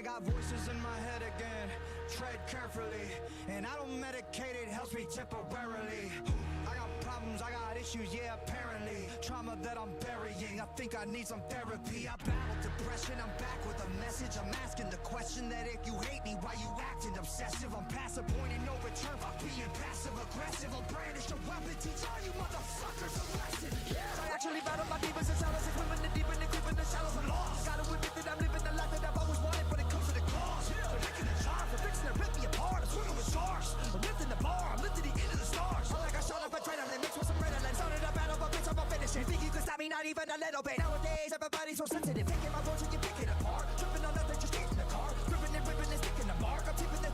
got voices in my head again, tread carefully, and I don't medicate, it helps me temporarily. I got problems, I got issues, yeah, apparently. Trauma that I'm burying, I think I need some therapy. I battled depression, I'm back with a message. I'm asking the question that if you hate me, why you acting obsessive? I'm past the point and no return by being passive aggressive. I'll brandish a weapon, teach all you motherfuckers a lesson. Yeah, I actually battle my demons and solace, swimming the deep and the creep in the shallows. I'm lost. Gotta admit that I'm living the life that I've always wanted, but it comes to the cost. They're licking the charm, they're fixing to rip me apart. I'm swimming with sharks, I'm lifting the bar, I'm lifting the end of the stars. I like I shot up adrenaline, mixed with some redolence. Started a battle, but bitch, I'm a finishing. Think you can stop me, not even a little bit. Nowadays, everybody's so sensitive. Picking my words when you pick it apart. Tripping on nothing, just getting the car. Gripping and ripping and sticking the mark. I'm tipping the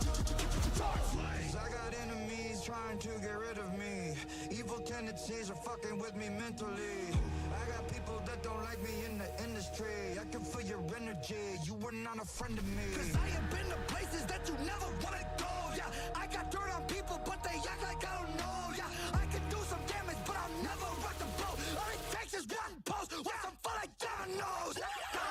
charts. I got enemies trying to get rid of me. Evil tendencies are fucking with me mentally. I got people that don't like me in the industry. I can feel your energy, you were not a friend of me. Cause I have been to places that you never wanna go. Yeah, I got dirt on people, but they act like I don't know. Yeah, I can do some damage, but I'll never rock the boat. All it takes is one post with some fun like dominoes.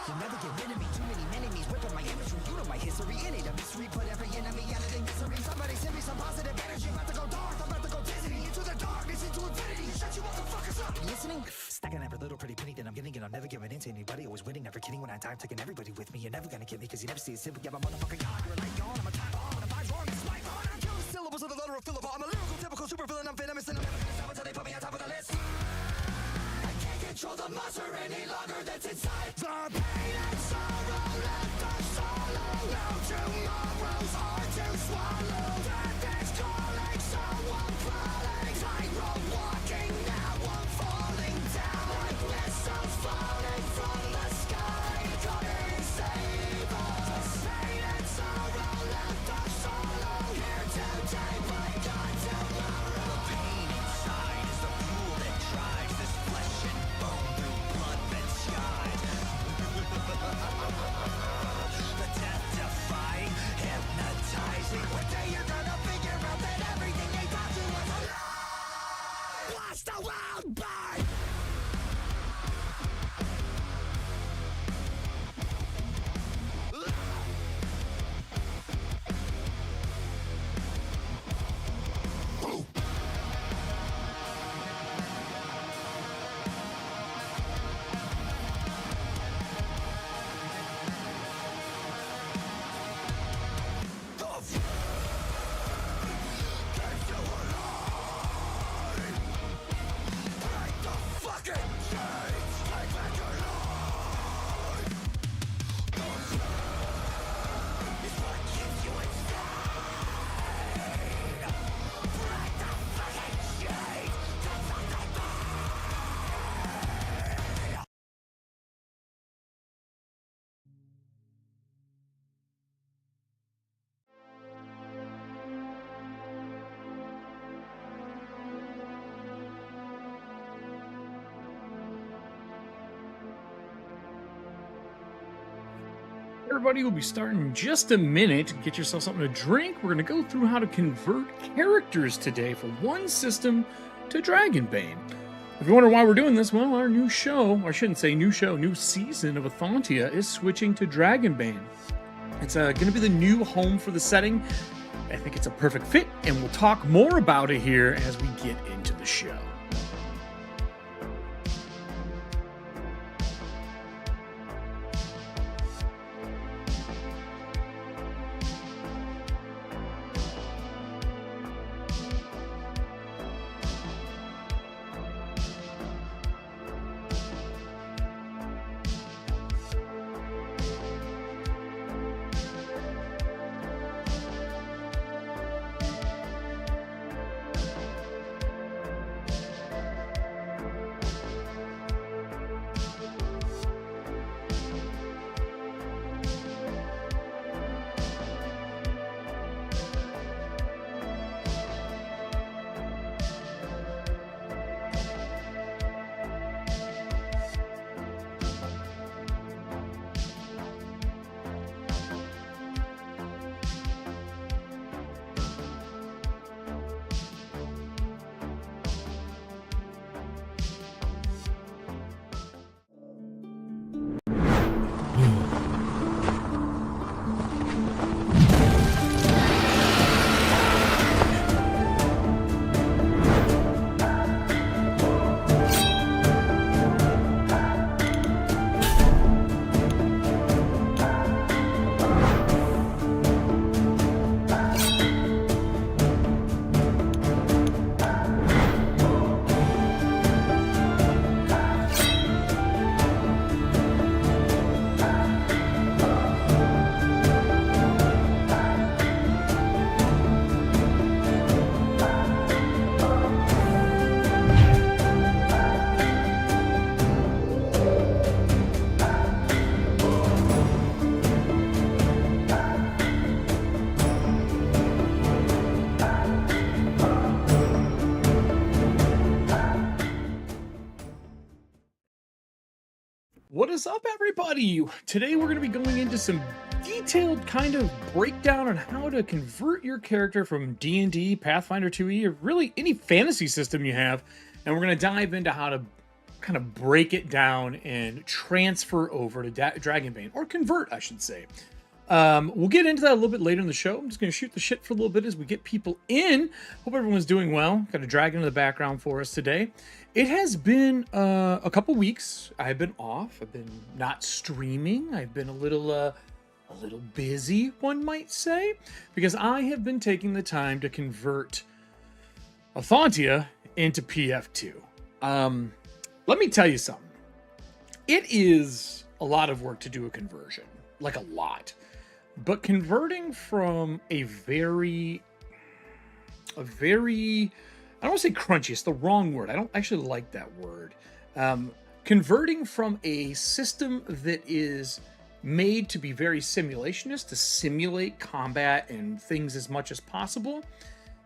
You'll never get rid of me, too many enemies ripping my imagery. You know my history, it ain't a mystery. Put every enemy out of their misery. Somebody send me some positive energy. About to go dark, I'm about to go dizzy. Into the darkness, into infinity. Shut you motherfuckers up. You listening? Stacking every little pretty penny that I'm getting, and I'm never giving in to anybody. Always winning, never kidding. When I die, I'm taking everybody with me. You're never gonna get me, cause you never see it simple. Yeah, my motherfucking God, you're a light gone. I'm a time bomb, I'm a vibe wrong, it's life on. I'm killing syllables of the letter of Philip. I'm a lyrical, typical super villain. I'm venomous, and I'm never gonna stop until they put me on top of the list. I can't control the monster any longer that's inside. The pain and sorrow left us solo. No tomorrows are to swallow. Death is calling, so I'm crawling. Tightrope walking, now I'm falling down. Like missiles falling from the sky. Come and save us. Pain and sorrow left us solo. Here today, but gone tomorrow. The pain inside is the fuel that drives this flesh and bone through blood red skies. The death defying, hypnotizing. One day you're gonna figure out that everything they taught you was a lie. Blast the world by. Everybody will be starting in just a minute. Get yourself something to drink. We're going to go through how to convert characters today from one system to Dragonbane. If you wonder why we're doing this, well, our new show, or I shouldn't say new show, new season of ETHUANTIA is switching to Dragonbane. It's going to be the new home for the setting. I think it's a perfect fit, and we'll talk more about it here as we get into the show. What is up, everybody? Today we're going to be going into some detailed kind of breakdown on how to convert your character from D&D, Pathfinder 2e, or really any fantasy system you have, and we're going to dive into how to kind of break it down and transfer over to Dragonbane, or convert, I should say. We'll get into that a little bit later in the show. I'm just going to shoot the shit for a little bit as we get people in. Hope everyone's doing well. Got a dragon in the background for us today. It has been a couple weeks. I've been off. I've been not streaming. I've been a little busy, one might say, because I have been taking the time to convert ETHUANTIA into PF2. Let me tell you something. It is a lot of work to do a conversion, like a lot. But converting from a very, I don't want to say crunchy, it's the wrong word. I don't actually like that word. Converting from a system that is made to be very simulationist, to simulate combat and things as much as possible,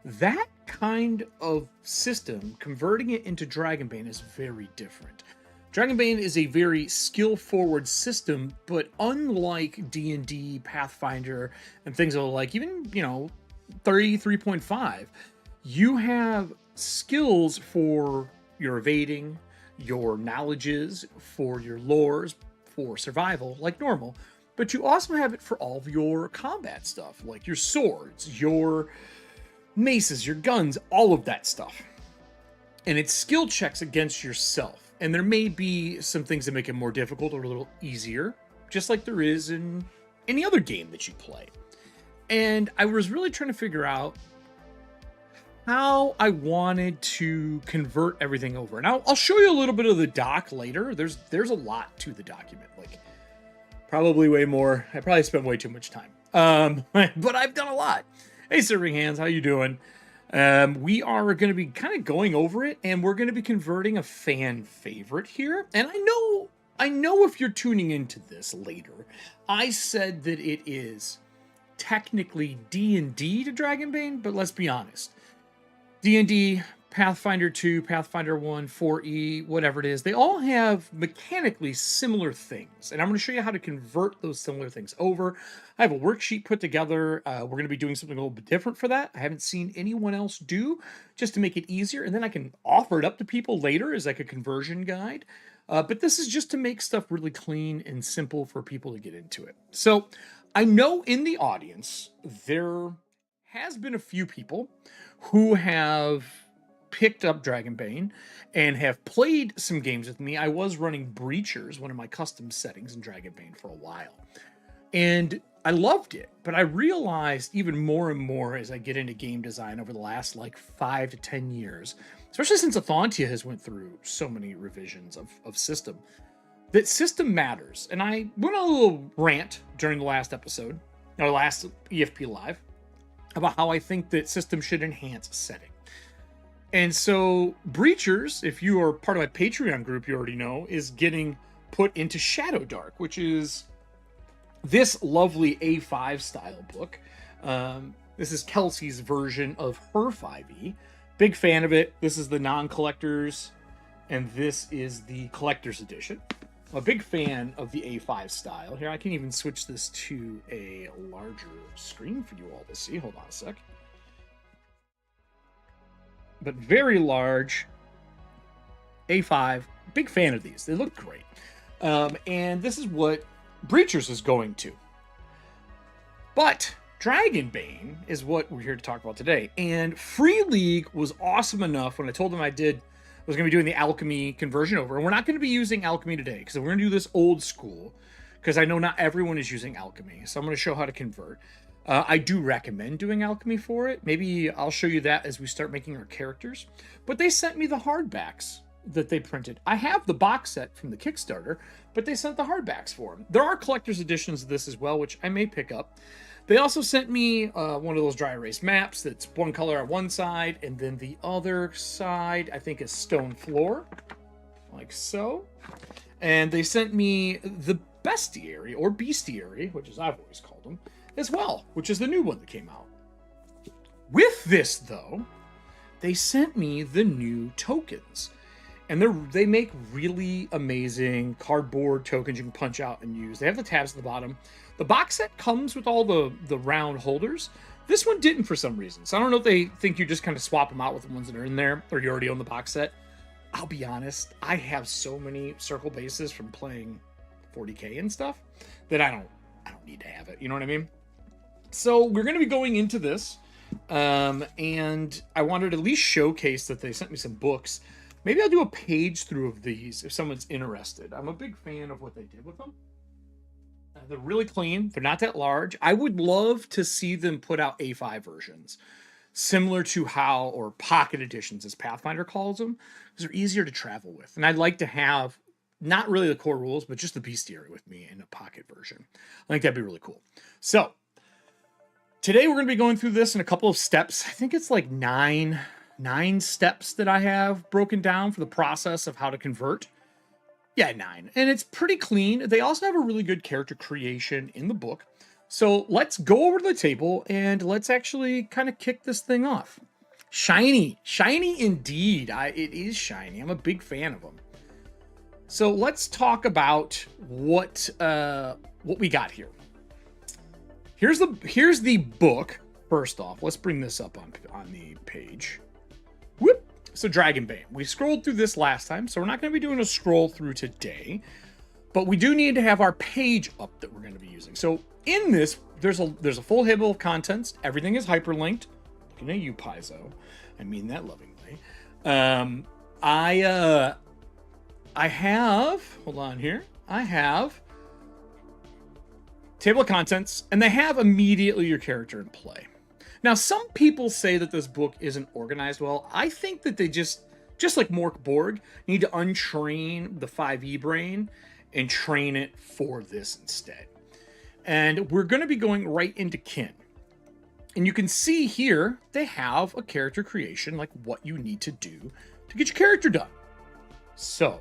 that kind of system, converting it into Dragonbane is very different. Dragonbane is a very skill-forward system, but unlike D&D, Pathfinder, and things like, even, 33.5, you have skills for your evading, your knowledges, for your lores, for survival, like normal, but you also have it for all of your combat stuff, like your swords, your maces, your guns, all of that stuff. And it's skill checks against yourself. And there may be some things that make it more difficult or a little easier, just like there is in any other game that you play. And I was really trying to figure out how I wanted to convert everything over. And I'll show you a little bit of the doc later. There's a lot to the document, like probably way more. I probably spent way too much time. But I've done a lot. Hey, Serving Hands, how you doing? We are going to be kind of going over it, and we're going to be converting a fan favorite here. And I know if you're tuning into this later, I said that it is technically D&D to Dragonbane, but let's be honest. D&D, Pathfinder 2, Pathfinder 1, 4E, whatever it is, they all have mechanically similar things. And I'm going to show you how to convert those similar things over. I have a worksheet put together. We're going to be doing something a little bit different for that. I haven't seen anyone else do, just to make it easier. And then I can offer it up to people later as like a conversion guide. But this is just to make stuff really clean and simple for people to get into it. So I know in the audience, there has been a few people who have picked up Dragonbane and have played some games with me. I was running Breachers, one of my custom settings in Dragonbane, for a while. And I loved it, but I realized even more and more as I get into game design over the last like 5 to 10 years, especially since ETHUANTIA has went through so many revisions of system, that system matters. And I went on a little rant during the last episode, or last EFP Live, about how I think that system should enhance setting. And so Breachers, if you are part of my Patreon group, you already know, is getting put into Shadow Dark, which is this lovely A5 style book. This is Kelsey's version of her 5e. Big fan of it. This is the non-collectors, and this is the collector's edition. I'm a big fan of the A5 style. Here, I can even switch this to a larger screen for you all to see. Hold on a sec. But very large A5. Big fan of these. They look great. And this is what Breachers is going to. But Dragonbane is what we're here to talk about today. And Free League was awesome enough when I told them I was going to be doing the alchemy conversion over. And we're not going to be using alchemy today because we're going to do this old school, because I know not everyone is using alchemy. So I'm going to show how to convert. I do recommend doing alchemy for it. Maybe I'll show you that as we start making our characters. But they sent me the hardbacks that they printed. I have the box set from the Kickstarter, but they sent the hardbacks for them. There are collector's editions of this as well, which I may pick up. They also sent me one of those dry erase maps that's one color on one side, and then the other side, I think, is stone floor, like so. And they sent me the bestiary, or bestiary, which is I've always called them, as well, which is the new one that came out. With this, though, they sent me the new tokens. And they make really amazing cardboard tokens you can punch out and use. They have the tabs at the bottom. The box set comes with all the round holders. This one didn't for some reason. So I don't know if they think you just kind of swap them out with the ones that are in there, or you already own the box set. I'll be honest, I have so many circle bases from playing 40K and stuff that I don't need to have it. You know what I mean? So we're going to be going into this. And I wanted to at least showcase that they sent me some books. Maybe I'll do a page through of these if someone's interested. I'm a big fan of what they did with them. They're really clean. They're not that large. I would love to see them put out A5 versions, similar to how, or pocket editions as Pathfinder calls them, because they're easier to travel with. And I'd like to have not really the core rules, but just the bestiary with me in a pocket version. I think that'd be really cool. So today we're going to be going through this in a couple of steps. I think it's like nine steps that I have broken down for the process of how to convert. Yeah, 9. And it's pretty clean. They also have a really good character creation in the book. So let's go over to the table and let's actually kind of kick this thing off. Shiny. Shiny indeed. It is shiny. I'm a big fan of them. So let's talk about what we got here. Here's the book. First off, let's bring this up on the page. Whoop. So Dragonbane. We scrolled through this last time, so we're not going to be doing a scroll through today, but we do need to have our page up that we're going to be using. So in this, there's a full table of contents. Everything is hyperlinked. Looking at you, Paizo. I mean that lovingly. I have, hold on here. I have table of contents, and they have immediately your character in play. Now, some people say that this book isn't organized well. I think that they just like Mork Borg, need to untrain the 5e brain and train it for this instead. And we're going to be going right into kin. And you can see here, they have a character creation, like what you need to do to get your character done. So,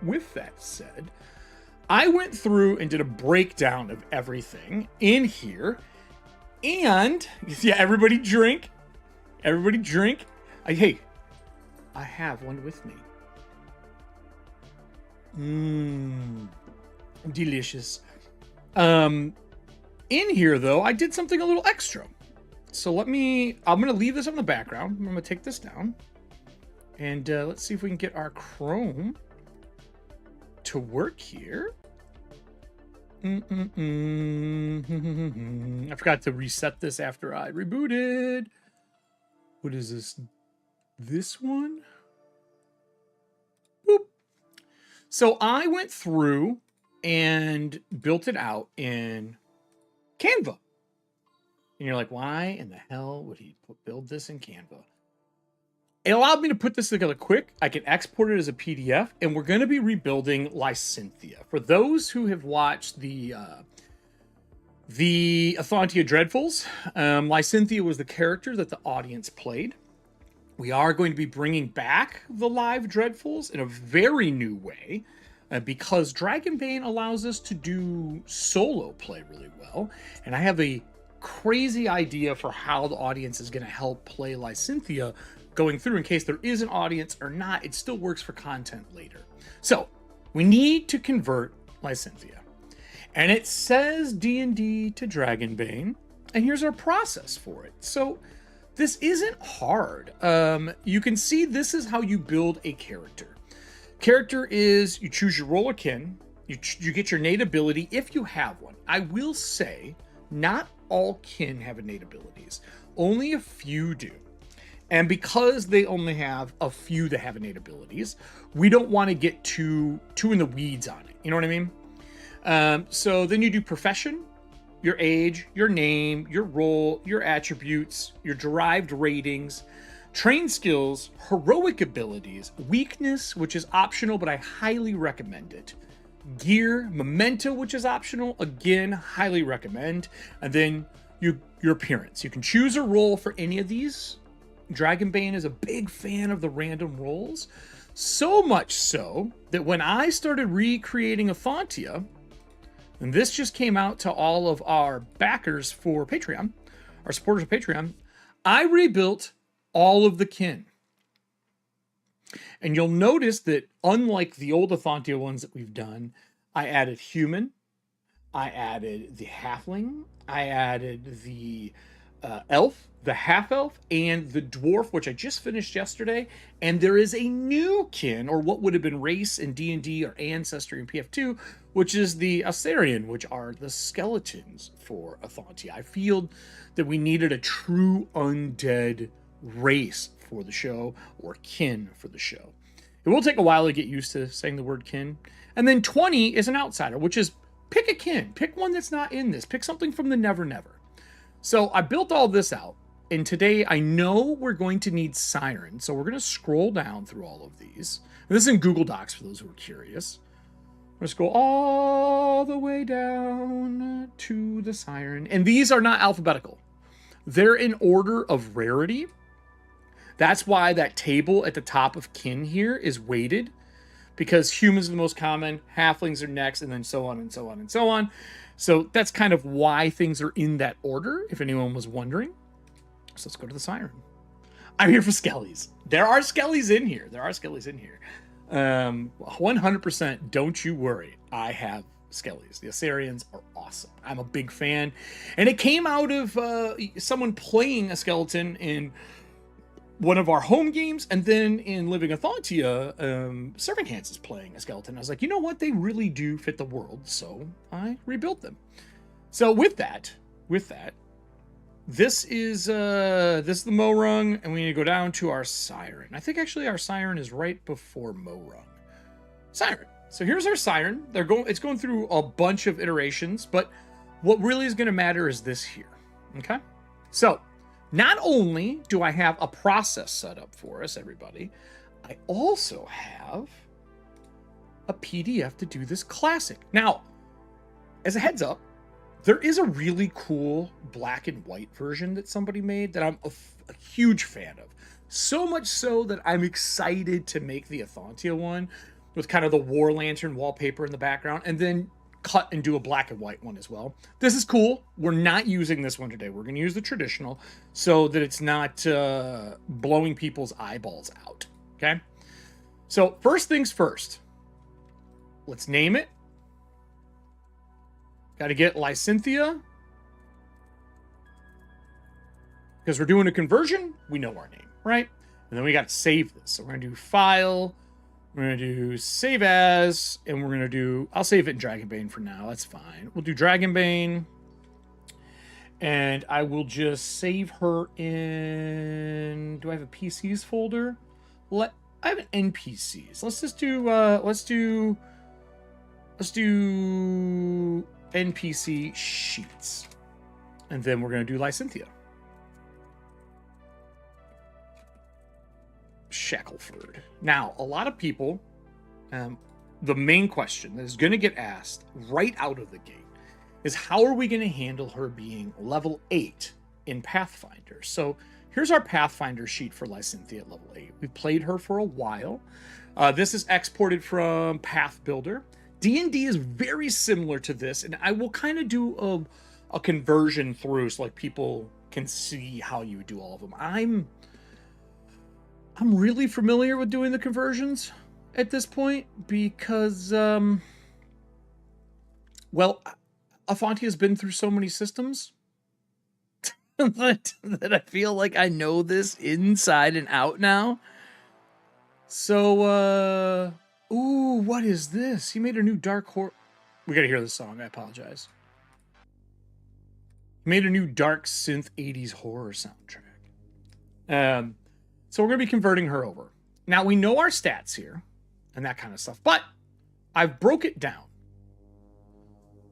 with that said, I went through and did a breakdown of everything in here. And, yeah, everybody drink. Everybody drink. Hey, I have one with me. Delicious. In here, though, I did something a little extra. So I'm going to leave this on the background. I'm going to take this down. And let's see if we can get our Chrome to work here. I forgot to reset this after I rebooted. What is this? This one? Boop. So I went through and built it out in Canva. And you're like, why in the hell would he build this in Canva? It allowed me to put this together quick. I can export it as a PDF, and we're going to be rebuilding Lysynthia. For those who have watched the ETHUANTIA Dreadfuls, Lysynthia was the character that the audience played. We are going to be bringing back the live Dreadfuls in a very new way, because Dragonbane allows us to do solo play really well, and I have a crazy idea for how the audience is going to help play Lysynthia going through. In case there is an audience or not, it still works for content later. So we need to convert Lysynthia, and it says D&D to Dragonbane, and here's our process for it. So this isn't hard. You can see this is how you build a character. Character is, you choose your role or kin, you get your innate ability if you have one. I will say not all kin have innate abilities, only a few do. And because they only have a few that have innate abilities, we don't want to get too in the weeds on it. You know what I mean? So then you do profession, your age, your name, your role, your attributes, your derived ratings, trained skills, heroic abilities, weakness, which is optional, but I highly recommend it. Gear, memento, which is optional, again, highly recommend. And then your appearance. You can choose a role for any of these. Dragonbane is a big fan of the random rolls, so much so that when I started recreating ETHUANTIA, and this just came out to all of our backers for Patreon, our supporters of Patreon, I rebuilt all of the kin. And you'll notice that unlike the old ETHUANTIA ones that we've done, I added human, I added the halfling, I added the elf, the half-elf, and the dwarf, which I just finished yesterday. And there is a new kin, or what would have been race in D&D or ancestry in PF2, which is the Assyrian, which are the skeletons for ETHUANTIA. I feel that we needed a true undead race for the show, or kin for the show. It will take a while to get used to saying the word kin. And then 20 is an outsider, which is pick a kin. Pick one that's not in this. Pick something from the Never Never. So I built all this out. And today I know we're going to need Siren. So we're going to scroll down through all of these. And this is in Google Docs for those who are curious. Let's go all the way down to the Siren. And these are not alphabetical. They're in order of rarity. That's why that table at the top of kin here is weighted, because humans are the most common, halflings are next, and then so on and so on and so on. So that's kind of why things are in that order, if anyone was wondering. So let's go to the Siren. I'm here for Skellies. There are Skellies in here. 100%, don't you worry. I have Skellies. The Assyrians are awesome. I'm a big fan. And it came out of someone playing a skeleton in one of our home games, and then in Living ETHUANTIA, Serving Hands is playing a skeleton. I was like, you know what? They really do fit the world, so I rebuilt them. So with that, this is the Morung, and we need to go down to our Siren. I think actually our Siren is right before Morung. Siren. So here's our Siren. It's going through a bunch of iterations, but what really is going to matter is this here. Okay? So not only do I have a process set up for us, everybody, I also have a PDF to do this classic. Now, as a heads up, there is a really cool black and white version that somebody made that I'm a huge fan of. So much so that I'm excited to make the ETHUANTIA one with kind of the War Lantern wallpaper in the background, and then cut and do a black and white one as well. This is cool. We're not using this one today. We're going to use the traditional so that it's not blowing people's eyeballs out. Okay? So first things first. Let's name it. Got to get Lysynthia. Because we're doing a conversion, we know our name, right? And then we got to save this. So we're going to do File. We're going to do Save As. And we're going to do... I'll save it in Dragonbane for now. That's fine. We'll do Dragonbane. And I will just save her in... Do I have a PCs folder? I have an NPCs. Let's just do... Let's do NPC Sheets. And then we're going to do Lysynthia. Shackleford. Now, a lot of people, the main question that is going to get asked right out of the gate is how are we going to handle her being level 8 in Pathfinder? So here's our Pathfinder sheet for Lysynthia at level 8. We've played her for a while. This is exported from Path Builder. D&D is very similar to this, and I will kind of do a conversion through so like people can see how you would do all of them. I'm really familiar with doing the conversions at this point because, well, ETHUANTIA has been through so many systems that I feel like I know this inside and out now. So, ooh, what is this? He made a new dark horror. We gotta hear this song. I apologize. He made a new dark synth 80s horror soundtrack. So we're going to be converting her over. Now, we know our stats here and that kind of stuff, but I've broke it down.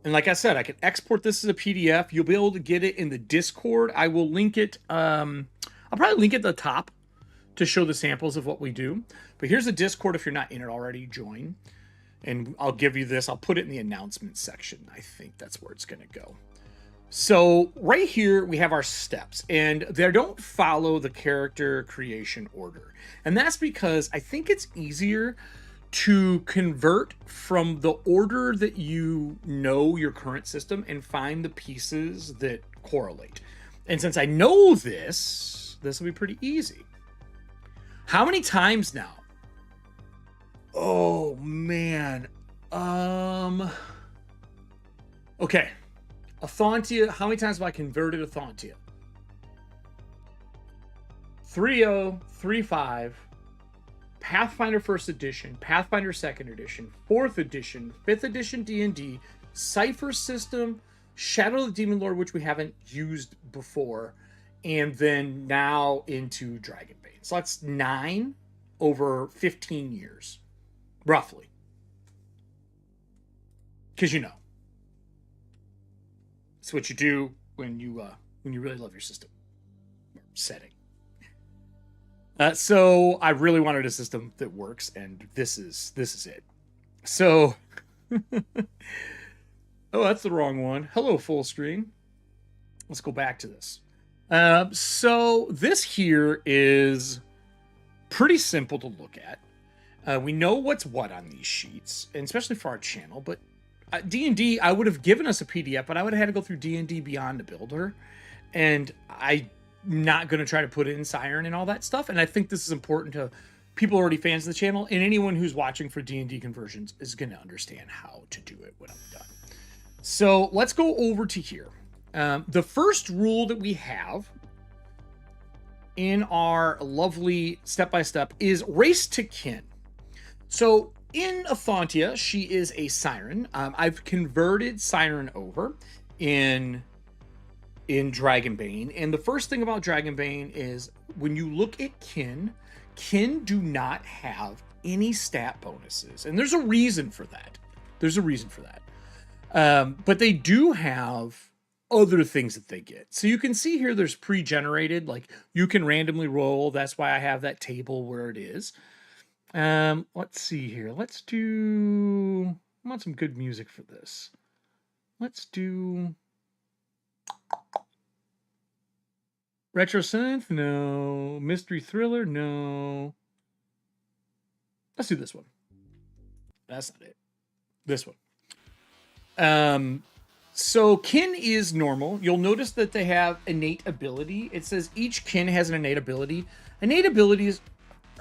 And like I said, I can export this as a PDF. You'll be able to get it in the Discord. I will link it. I'll probably link it at the top to show the samples of what we do. But here's the Discord. If you're not in it already, join. And I'll give you this. I'll put it in the announcements section. I think that's where it's going to go. So right here, we have our steps, and they don't follow the character creation order. And that's because I think it's easier to convert from the order that you know your current system and find the pieces that correlate. And since I know this will be pretty easy. How many times now Oh man. Okay. ETHUANTIA. How many times have I converted ETHUANTIA? 3.0, 3.5, Pathfinder First Edition, Pathfinder Second Edition, Fourth Edition, Fifth Edition D&D, Cypher System, Shadow of the Demon Lord, which we haven't used before, and then now into Dragonbane. So that's 9 over 15 years, roughly. Because you know, it's what you do when you really love your system or setting. So I really wanted a system that works, and this is it. So, oh, that's the wrong one. Hello, full screen. Let's go back to this. So this here is pretty simple to look at. We know what's what on these sheets, and especially for our channel. But D&D, I would have given us a PDF, but I would have had to go through D&D Beyond to build her, and I'm not going to try to put it in Siren and all that stuff. And I think this is important to people already fans of the channel, and anyone who's watching for D&D conversions is going to understand how to do it when I'm done. So let's go over to here. The first rule that we have in our lovely step-by-step is race to kin. So in ETHUANTIA, she is a Siren. I've converted Siren over in Dragonbane. And the first thing about Dragonbane is when you look at kin do not have any stat bonuses. And there's a reason for that. But they do have other things that they get. So you can see here there's pre-generated, like you can randomly roll. That's why I have that table where it is. Let's see here. I want some good music for this. Let's do retro synth, no. Mystery thriller, no. Let's do this one. That's not it. This one. So kin is normal. You'll notice that they have innate ability. It says each kin has an innate ability. Innate abilities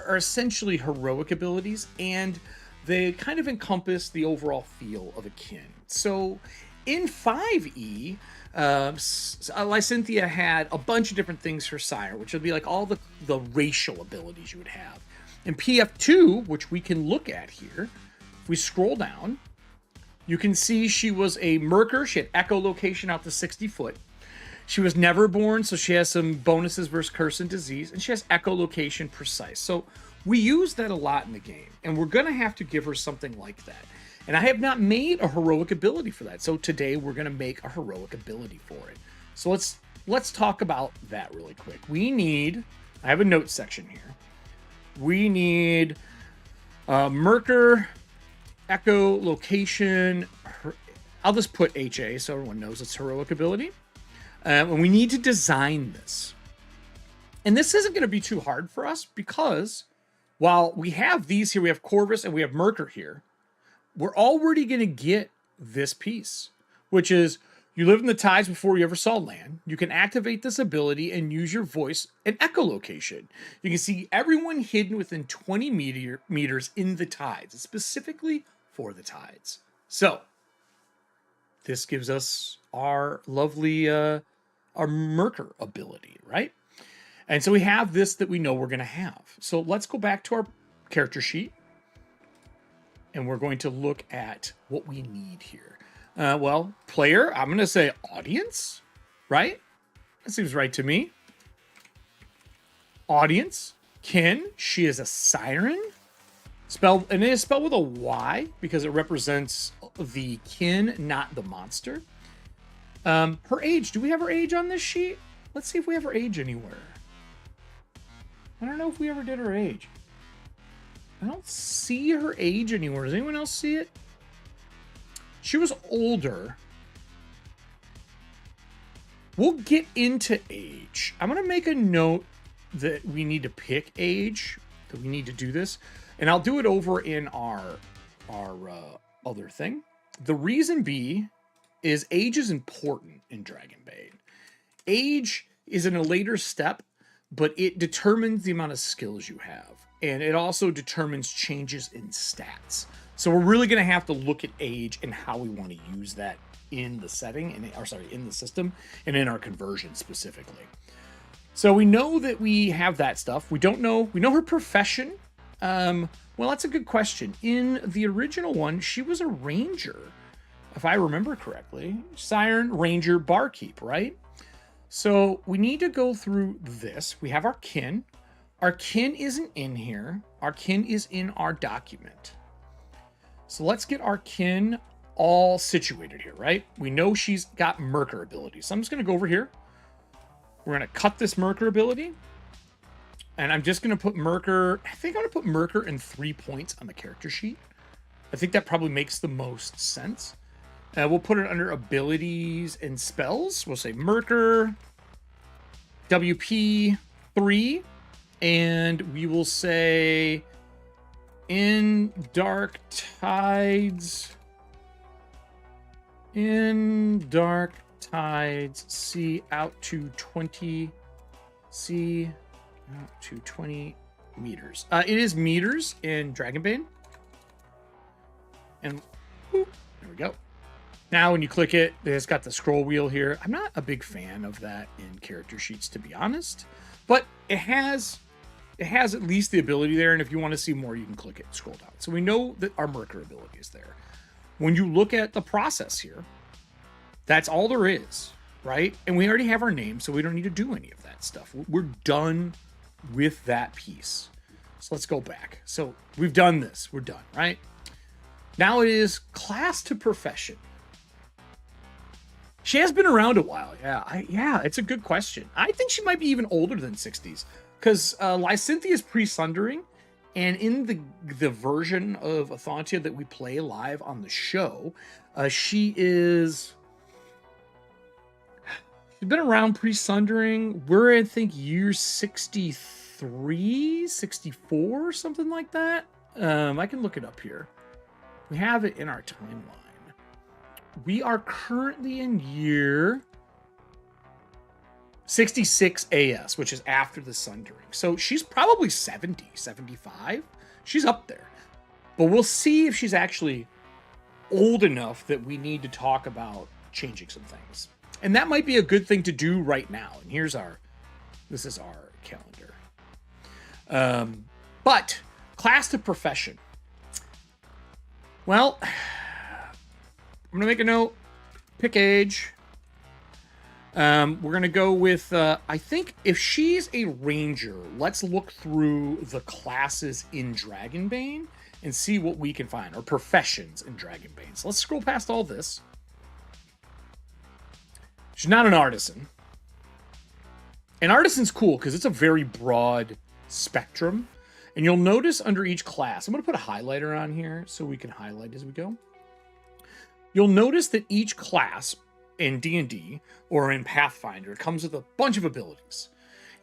are essentially heroic abilities, and they kind of encompass the overall feel of a kin. So in 5e, Lysynthia had a bunch of different things for Sire, which would be like all the racial abilities you would have. In PF2, which we can look at here, if we scroll down, you can see she was a Merker. She had echolocation out to 60 foot. She was never born, so she has some bonuses versus curse and disease, and she has echolocation precise. So we use that a lot in the game, and we're going to have to give her something like that. And I have not made a heroic ability for that. So today we're going to make a heroic ability for it. So let's talk about that really quick. I have a notes section here. We need Merker, echolocation. I'll just put HA so everyone knows it's heroic ability. And we need to design this. And this isn't going to be too hard for us because while we have these here, we have Corvus and we have Merker here, we're already going to get this piece, which is you live in the tides before you ever saw land. You can activate this ability and use your voice and echolocation. You can see everyone hidden within 20 meters in the tides. It's specifically for the tides. So this gives us our lovely our Merker ability, right? And so we have this that we know we're going to have. So let's go back to our character sheet. And we're going to look at what we need here. Well, player, I'm going to say audience, right? That seems right to me. Audience. Kin, she is a Siren. And it is spelled with a Y because it represents the kin, not the monster. Her age. Do we have her age on this sheet? Let's see if we have her age anywhere. I don't know if we ever did her age. I don't see her age anywhere. Does anyone else see it? She was older. We'll get into age. I'm going to make a note that we need to pick age, that we need to do this. And I'll do it over in our other thing. The reason is age is important in Dragonbane. Age is in a later step, but it determines the amount of skills you have. and it also determines changes in stats. So we're really going to have to look at age and how we want to use that in the setting, in the system, and in our conversion specifically. So we know that we have that stuff. We know her profession. Well, that's a good question. In the original one, she was a ranger, if I remember correctly. Siren, ranger, barkeep, right? So we need to go through this. We have our kin. Our kin isn't in here. Our kin is in our document. So let's get our kin all situated here, right? We know she's got Merker ability. So I'm just going to go over here. We're going to cut this Merker ability. And I'm just going to put Merker. I think I'm going to put Merker in 3 points on the character sheet. I think that probably makes the most sense. We'll put it under abilities and spells. We'll say Merker, WP 3. And we will say in Dark Tides, C out to 20 meters. It is meters in Dragonbane. And whoop, there we go. Now when you click it, it's got the scroll wheel here. I'm not a big fan of that in character sheets, to be honest, but it has at least the ability there, and if you want to see more, you can click it and scroll down. So we know that our Merker ability is there. When you look at the process here, that's all there is, right? And we already have our name, so we don't need to do any of that stuff. We're done with that piece. So let's go back. So we've done this. We're done, right? Now it is class to profession. She has been around a while. Yeah, it's a good question. I think she might be even older than 60s. Because Lysinthia's is pre-sundering, and in the version of ETHUANTIA that we play live on the show, she's been around pre-sundering. We're, I think, year 63, 64, something like that. I can look it up here. We have it in our timeline. We are currently in year 66 AS, which is after the sundering. So she's probably 70, 75. She's up there. But we'll see if she's actually old enough that we need to talk about changing some things. And that might be a good thing to do right now. And this is our calendar. But class to profession. Well, I'm going to make a note. Pick age. We're going to go with, I think if she's a ranger, let's look through the classes in Dragonbane and see what we can find, or professions in Dragonbane. So let's scroll past all this. She's not an artisan. An artisan's cool because it's a very broad spectrum. And you'll notice under each class, I'm going to put a highlighter on here so we can highlight as we go. You'll notice that each class in D&D or in Pathfinder comes with a bunch of abilities.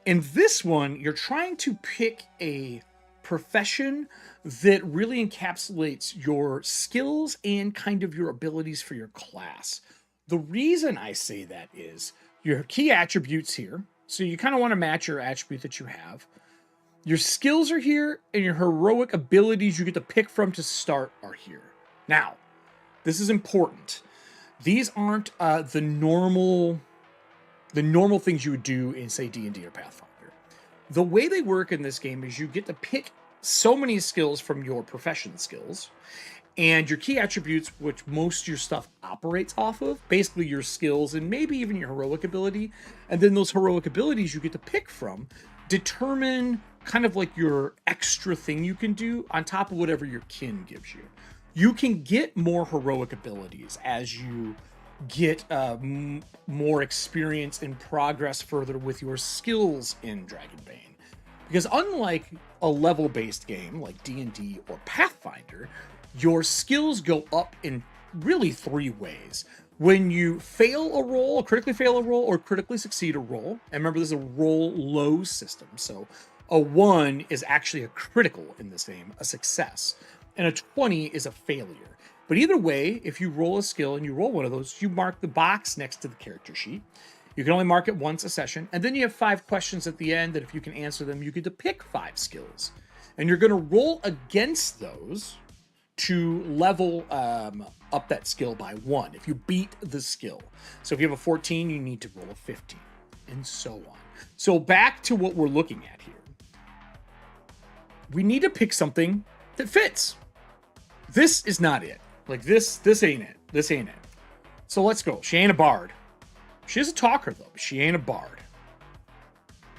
In this one, you're trying to pick a profession that really encapsulates your skills and kind of your abilities for your class. The reason I say that is your key attributes here. So you kind of want to match your attribute that you have. Your skills are here, and your heroic abilities you get to pick from to start are here. Now, this is important. These aren't the normal things you would do in, say, D&D or Pathfinder. The way they work in this game is you get to pick so many skills from your profession skills, and your key attributes, which most of your stuff operates off of, basically your skills and maybe even your heroic ability, and then those heroic abilities you get to pick from determine kind of like your extra thing you can do on top of whatever your kin gives you. You can get more heroic abilities as you get more experience and progress further with your skills in Dragonbane. Because unlike a level-based game like D&D or Pathfinder, your skills go up in really 3 ways. When you fail a roll, critically fail a roll, or critically succeed a roll, and remember this is a roll low system, so a 1 is actually a critical in this game, a success, and a 20 is a failure. But either way, if you roll a skill and you roll one of those, you mark the box next to the character sheet. You can only mark it once a session, and then you have 5 questions at the end that if you can answer them, you get to pick 5 skills. And you're going to roll against those to level up that skill by 1 if you beat the skill. So if you have a 14, you need to roll a 15, and so on. So back to what we're looking at here. We need to pick something that fits. This is not it. Like this ain't it. This ain't it. So let's go. She ain't a bard. She is a talker, though, but she ain't a bard.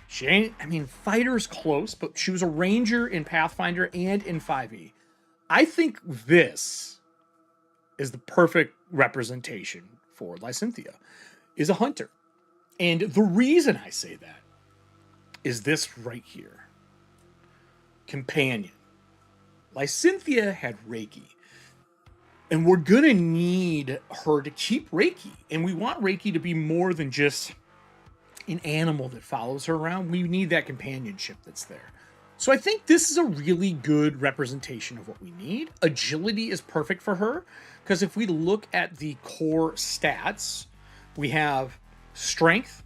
She ain't, I mean, fighter's close, but she was a ranger in Pathfinder and in 5e. I think this is the perfect representation for Lysynthia, is a hunter. And the reason I say that is this right here. Companion. Lysynthia had Rakey. And we're going to need her to keep Rakey. And we want Rakey to be more than just an animal that follows her around. We need that companionship that's there. So I think this is a really good representation of what we need. Agility is perfect for her, because if we look at the core stats, we have strength,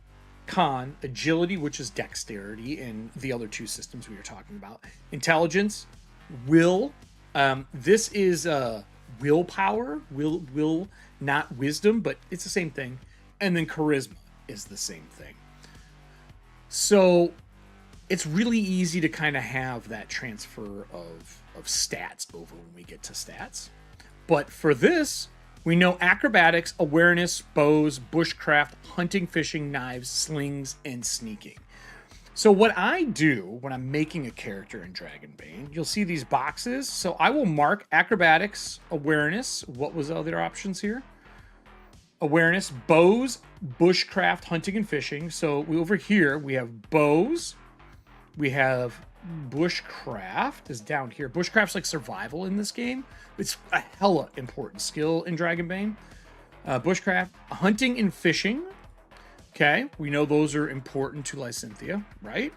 con, agility, which is dexterity in the other two systems we were talking about, intelligence, will. This is willpower, will, not wisdom, but it's the same thing. And then charisma is the same thing. So it's really easy to kind of have that transfer of stats over when we get to stats. But for this, we know acrobatics, awareness, bows, bushcraft, hunting, fishing, knives, slings, and sneaking. So what I do when I'm making a character in Dragonbane, you'll see these boxes. So I will mark acrobatics, awareness. What was the other options here? Awareness, bows, bushcraft, hunting, and fishing. So over here, we have bows. We have bushcraft is down here. Bushcraft's like survival in this game. It's a hella important skill in Dragonbane. Bushcraft, hunting, and fishing. Okay, we know those are important to Lysynthia, right?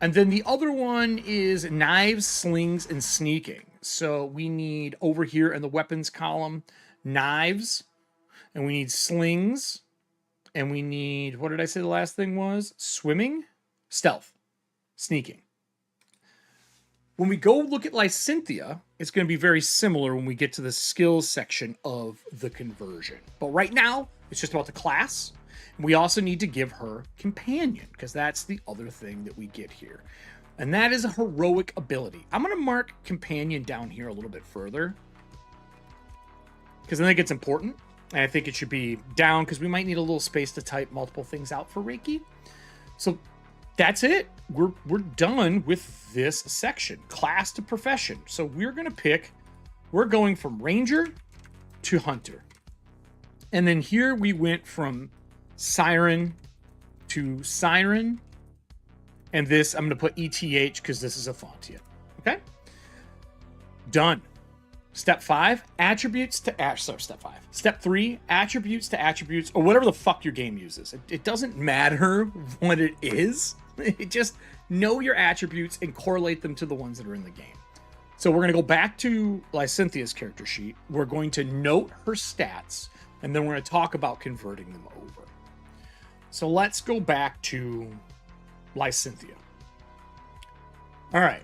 And then the other one is knives, slings, and sneaking. So we need over here in the weapons column, knives, and we need slings, and we need, what did I say the last thing was? Swimming, stealth, sneaking. When we go look at Lysynthia, it's going to be very similar when we get to the skills section of the conversion. But right now, it's just about the class. We also need to give her companion, because that's the other thing that we get here. And that is a heroic ability. I'm going to mark companion down here a little bit further, because I think it's important. And I think it should be down, because we might need a little space to type multiple things out for Rakey. So that's it. We're done with this section. Class to profession. So we're going to pick, we're going from ranger to hunter. And then here we went from siren to siren. And this, I'm going to put ETH because this is ETHUANTIA. Okay? Done. Step 5, attributes to step 5. Step 3, attributes to attributes, or whatever the fuck your game uses. It doesn't matter what it is. It just know your attributes and correlate them to the ones that are in the game. So we're going to go back to Lysynthia's character sheet. We're going to note her stats, and then we're going to talk about converting them over. So let's go back to Lysynthia. All right.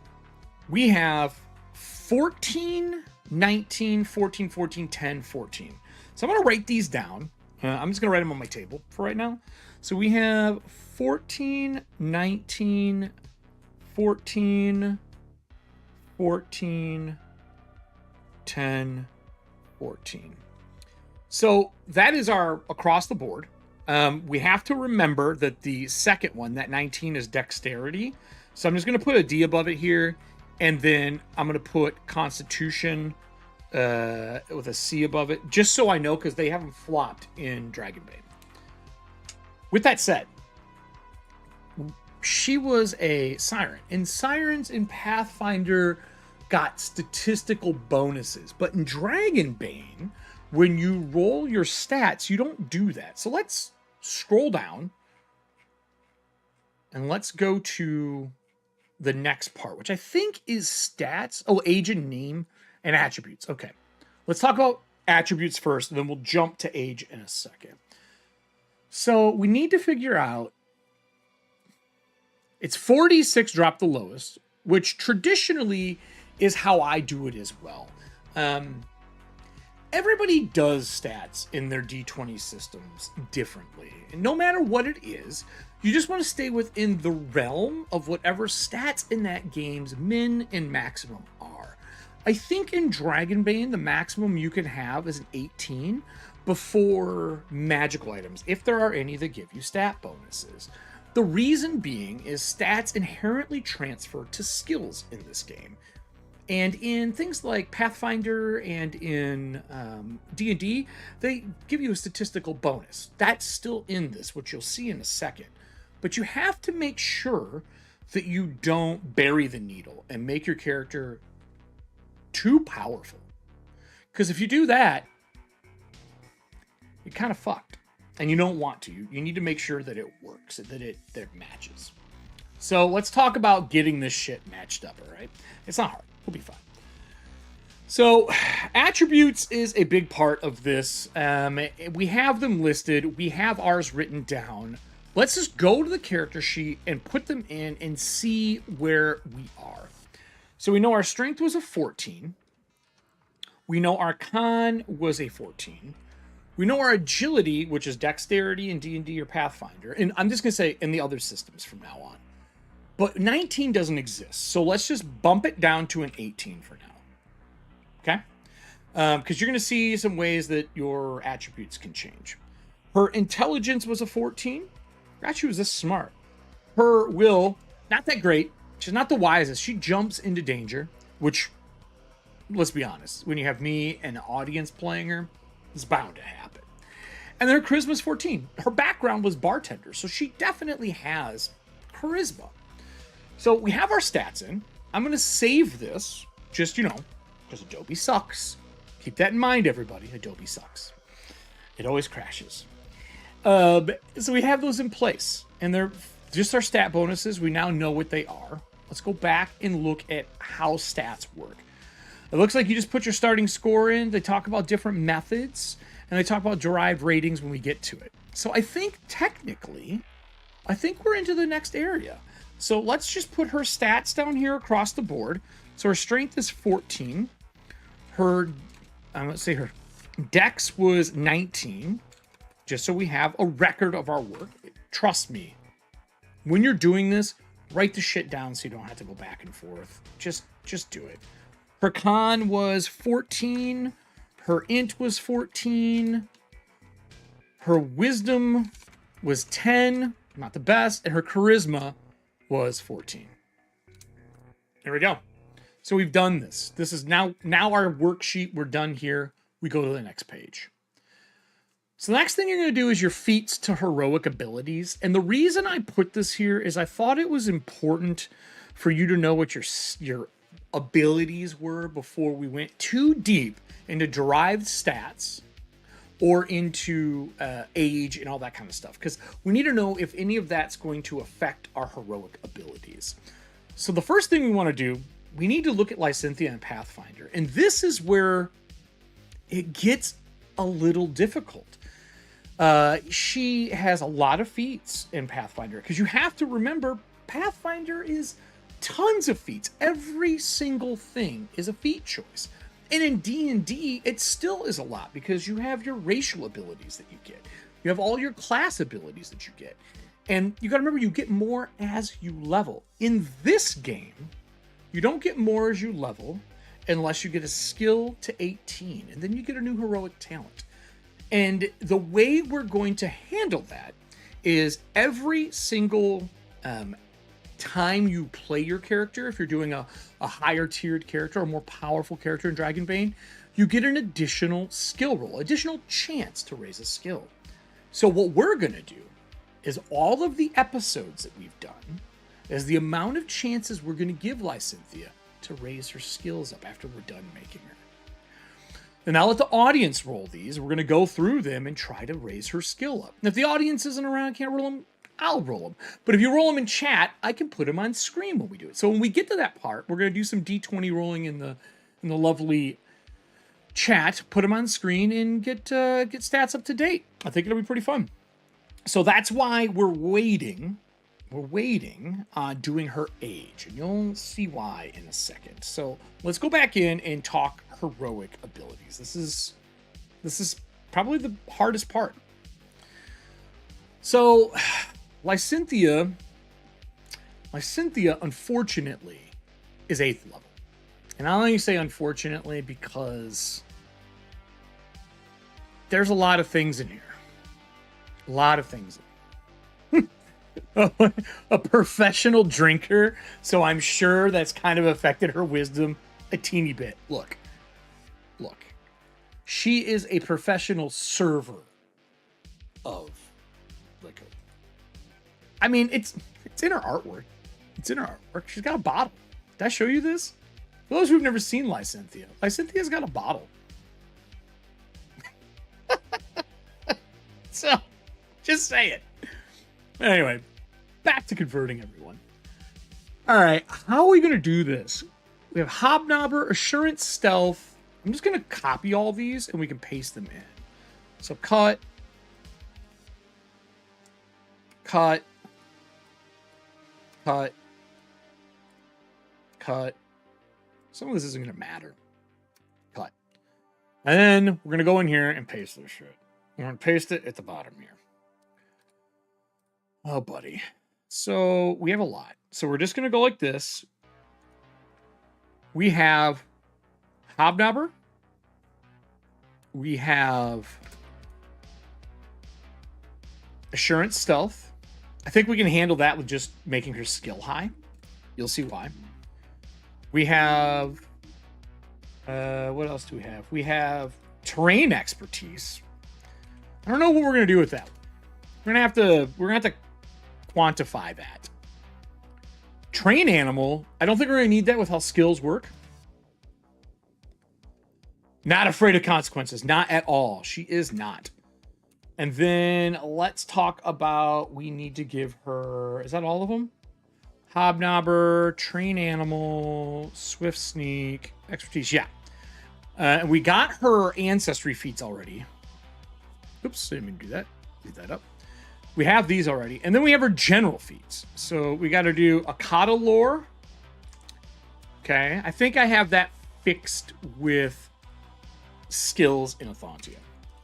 We have 14, 19, 14, 14, 10, 14. So I'm going to write these down. I'm just going to write them on my table for right now. So we have 14, 19, 14, 14, 10, 14. So that is our across the board. We have to remember that the second one, that 19, is dexterity. So I'm just going to put a D above it here. And then I'm going to put Constitution with a C above it, just so I know, because they haven't flopped in Dragonbane. With that said, she was a siren. And sirens in Pathfinder got statistical bonuses. But in Dragonbane, when you roll your stats, you don't do that. So let's scroll down. And let's go to the next part, which I think is stats. Oh, age and name and attributes. Okay. Let's talk about attributes first, and then we'll jump to age in a second. So we need to figure out, it's 46 drop the lowest. which traditionally is how I do it as well. Everybody does stats in their D20 systems differently. And no matter what it is, you just want to stay within the realm of whatever stats in that game's min and maximum are. I think in Dragonbane, the maximum you can have is an 18 before magical items, if there are any that give you stat bonuses. The reason being is stats inherently transfer to skills in this game. And in things like Pathfinder and in D&D, they give you a statistical bonus. That's still in this, which you'll see in a second. But you have to make sure that you don't bury the needle and make your character too powerful. Because if you do that, you're kind of fucked. And you don't want to. You need to make sure that it works, that it matches. So let's talk about getting this shit matched up, all right? It's not hard. We'll be fine. So attributes is a big part of this. We have them listed. We have ours written down. Let's just go to the character sheet and put them in and see where we are. So we know our strength was a 14. We know our con was a 14. We know our agility, which is dexterity in D&D or Pathfinder. And I'm just going to say in the other systems from now on. But 19 doesn't exist. So let's just bump it down to an 18 for now. Okay? Because you're going to see some ways that your attributes can change. Her intelligence was a 14. Actually, was this smart. Her will, not that great. She's not the wisest. She jumps into danger, which, let's be honest, when you have me and an audience playing her, it's bound to happen. And then her charisma's 14. Her background was bartender, so she definitely has charisma. So we have our stats in. I'm going to save this, just, because Adobe sucks. Keep that in mind, everybody. Adobe sucks. It always crashes. So we have those in place. And they're just our stat bonuses. We now know what they are. Let's go back and look at how stats work. It looks like you just put your starting score in. They talk about different methods. And they talk about derived ratings when we get to it. So I think, technically, we're into the next area. So let's just put her stats down here across the board. So her strength is 14. Let's say her dex was 19. Just so we have a record of our work. Trust me, when you're doing this, write the shit down so you don't have to go back and forth. Just do it. Her con was 14. Her int was 14. Her wisdom was 10. Not the best. And her charisma was 14. There we go. So we've done this. This is now our worksheet. We're done here. We go to the next page. So the next thing you're going to do is your feats to heroic abilities. And the reason I put this here is I thought it was important for you to know what your abilities were before we went too deep into derived stats or into age and all that kind of stuff. Because we need to know if any of that's going to affect our heroic abilities. So the first thing we want to do, we need to look at Lysynthia and Pathfinder. And this is where it gets a little difficult. She has a lot of feats in Pathfinder. Because you have to remember, Pathfinder is tons of feats. Every single thing is a feat choice. And in D&D, it still is a lot because you have your racial abilities that you get. You have all your class abilities that you get. And you got to remember, you get more as you level. In this game, you don't get more as you level unless you get a skill to 18. And then you get a new heroic talent. And the way we're going to handle that is every single time you play your character, if you're doing a higher tiered character or more powerful character in Dragonbane, you get an additional skill roll, additional chance to raise a skill. So what we're going to do is all of the episodes that we've done is the amount of chances we're going to give Lysynthia to raise her skills up after we're done making her. And now let the audience roll these. We're going to go through them and try to raise her skill up. And if the audience isn't around, can't roll them, I'll roll them. But if you roll them in chat, I can put them on screen when we do it. So when we get to that part, we're going to do some D20 rolling in the lovely chat, put them on screen, and get stats up to date. I think it'll be pretty fun. So that's why we're waiting we're waiting on doing her age, and you'll see why in a second. So let's go back in and talk heroic abilities. This is probably the hardest part. So Lysynthia, unfortunately, is 8th level. And I only say unfortunately because there's a lot of things in here. A lot of things. A professional drinker, so I'm sure that's kind of affected her wisdom a teeny bit. Look. She is a professional server of liquor. I mean, it's in her artwork. It's in her artwork. She's got a bottle. Did I show you this? For those who've never seen Lysynthia, Lysinthia's got a bottle. So, just say it. Anyway, back to converting everyone. All right, how are we going to do this? We have Hobnobber, Assurance, Stealth. I'm just going to copy all these and we can paste them in. So cut. Some of this isn't going to matter. Cut. And then we're going to go in here and paste this shit. We're going to paste it at the bottom here. Oh, buddy. So we have a lot. So we're just going to go like this. We have Hobnobber. We have Assurance, Stealth. I think we can handle that with just making her skill high. You'll see why. We have... what else do we have? We have Terrain Expertise. I don't know what we're going to do with that. We're going to have to quantify that. Train Animal. I don't think we're going to need that with how skills work. Not afraid of consequences. Not at all. She is not. And then let's talk about, we need to give her, is that all of them? Hobnobber, Train Animal, Swift Sneak, Expertise. Yeah. We got her Ancestry feats already. Oops, didn't mean to do that. Leave that up. We have these already. And then we have her general feats. So we got to do Akata Lore. Okay. I think I have that fixed with skills in ETHUANTIA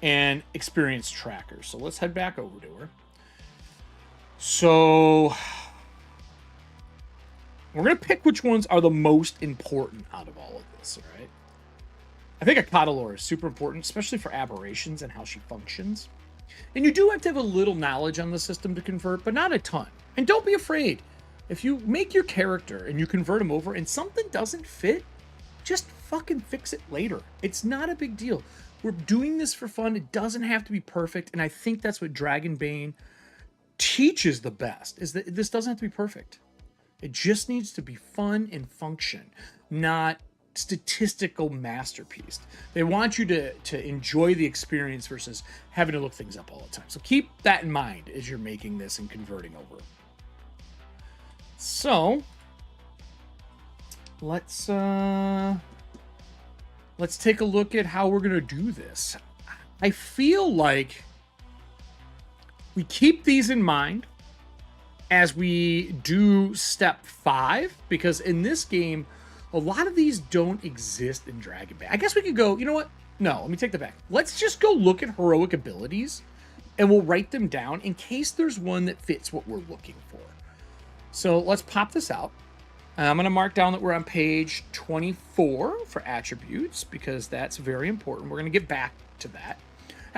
and experience trackers. So let's head back over to her. So we're going to pick which ones are the most important out of all of this. All right. I think Akata Lore is super important, especially for aberrations and how she functions. And you do have to have a little knowledge on the system to convert, but not a ton. And don't be afraid. If you make your character and you convert him over and something doesn't fit, just fucking fix it later. It's not a big deal. We're doing this for fun. It doesn't have to be perfect. And I think that's what Dragonbane teaches the best, is that this doesn't have to be perfect. It just needs to be fun and function, not statistical masterpiece. They want you to enjoy the experience versus having to look things up all the time. So keep that in mind as you're making this and converting over. So let's take a look at how we're gonna do this. I feel like we keep these in mind as we do step 5, because in this game a lot of these don't exist in Dragonbane. I guess we could go, you know what? No, let me take that back. Let's just go look at heroic abilities and we'll write them down in case there's one that fits what we're looking for. So let's pop this out. I'm going to mark down that we're on page 24 for attributes because that's very important. We're going to get back to that.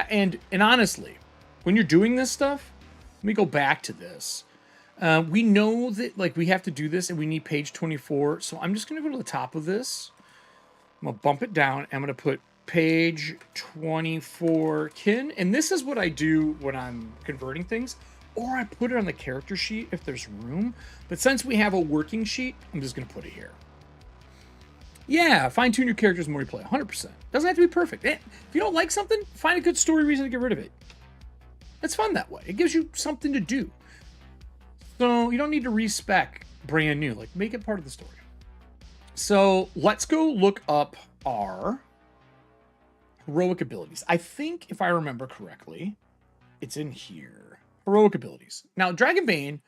And honestly, when you're doing this stuff, let me go back to this. We know that like we have to do this and we need page 24. So I'm just going to go to the top of this. I'm going to bump it down. I'm going to put page 24 kin. And this is what I do when I'm converting things. Or I put it on the character sheet if there's room. But since we have a working sheet, I'm just going to put it here. Yeah, fine-tune your characters more you play. 100%. Doesn't have to be perfect. If you don't like something, find a good story reason to get rid of it. It's fun that way. It gives you something to do. So you don't need to respec brand new. Like, make it part of the story. So let's go look up our heroic abilities. I think, if I remember correctly, it's in here. Heroic abilities. Now, Dragonbane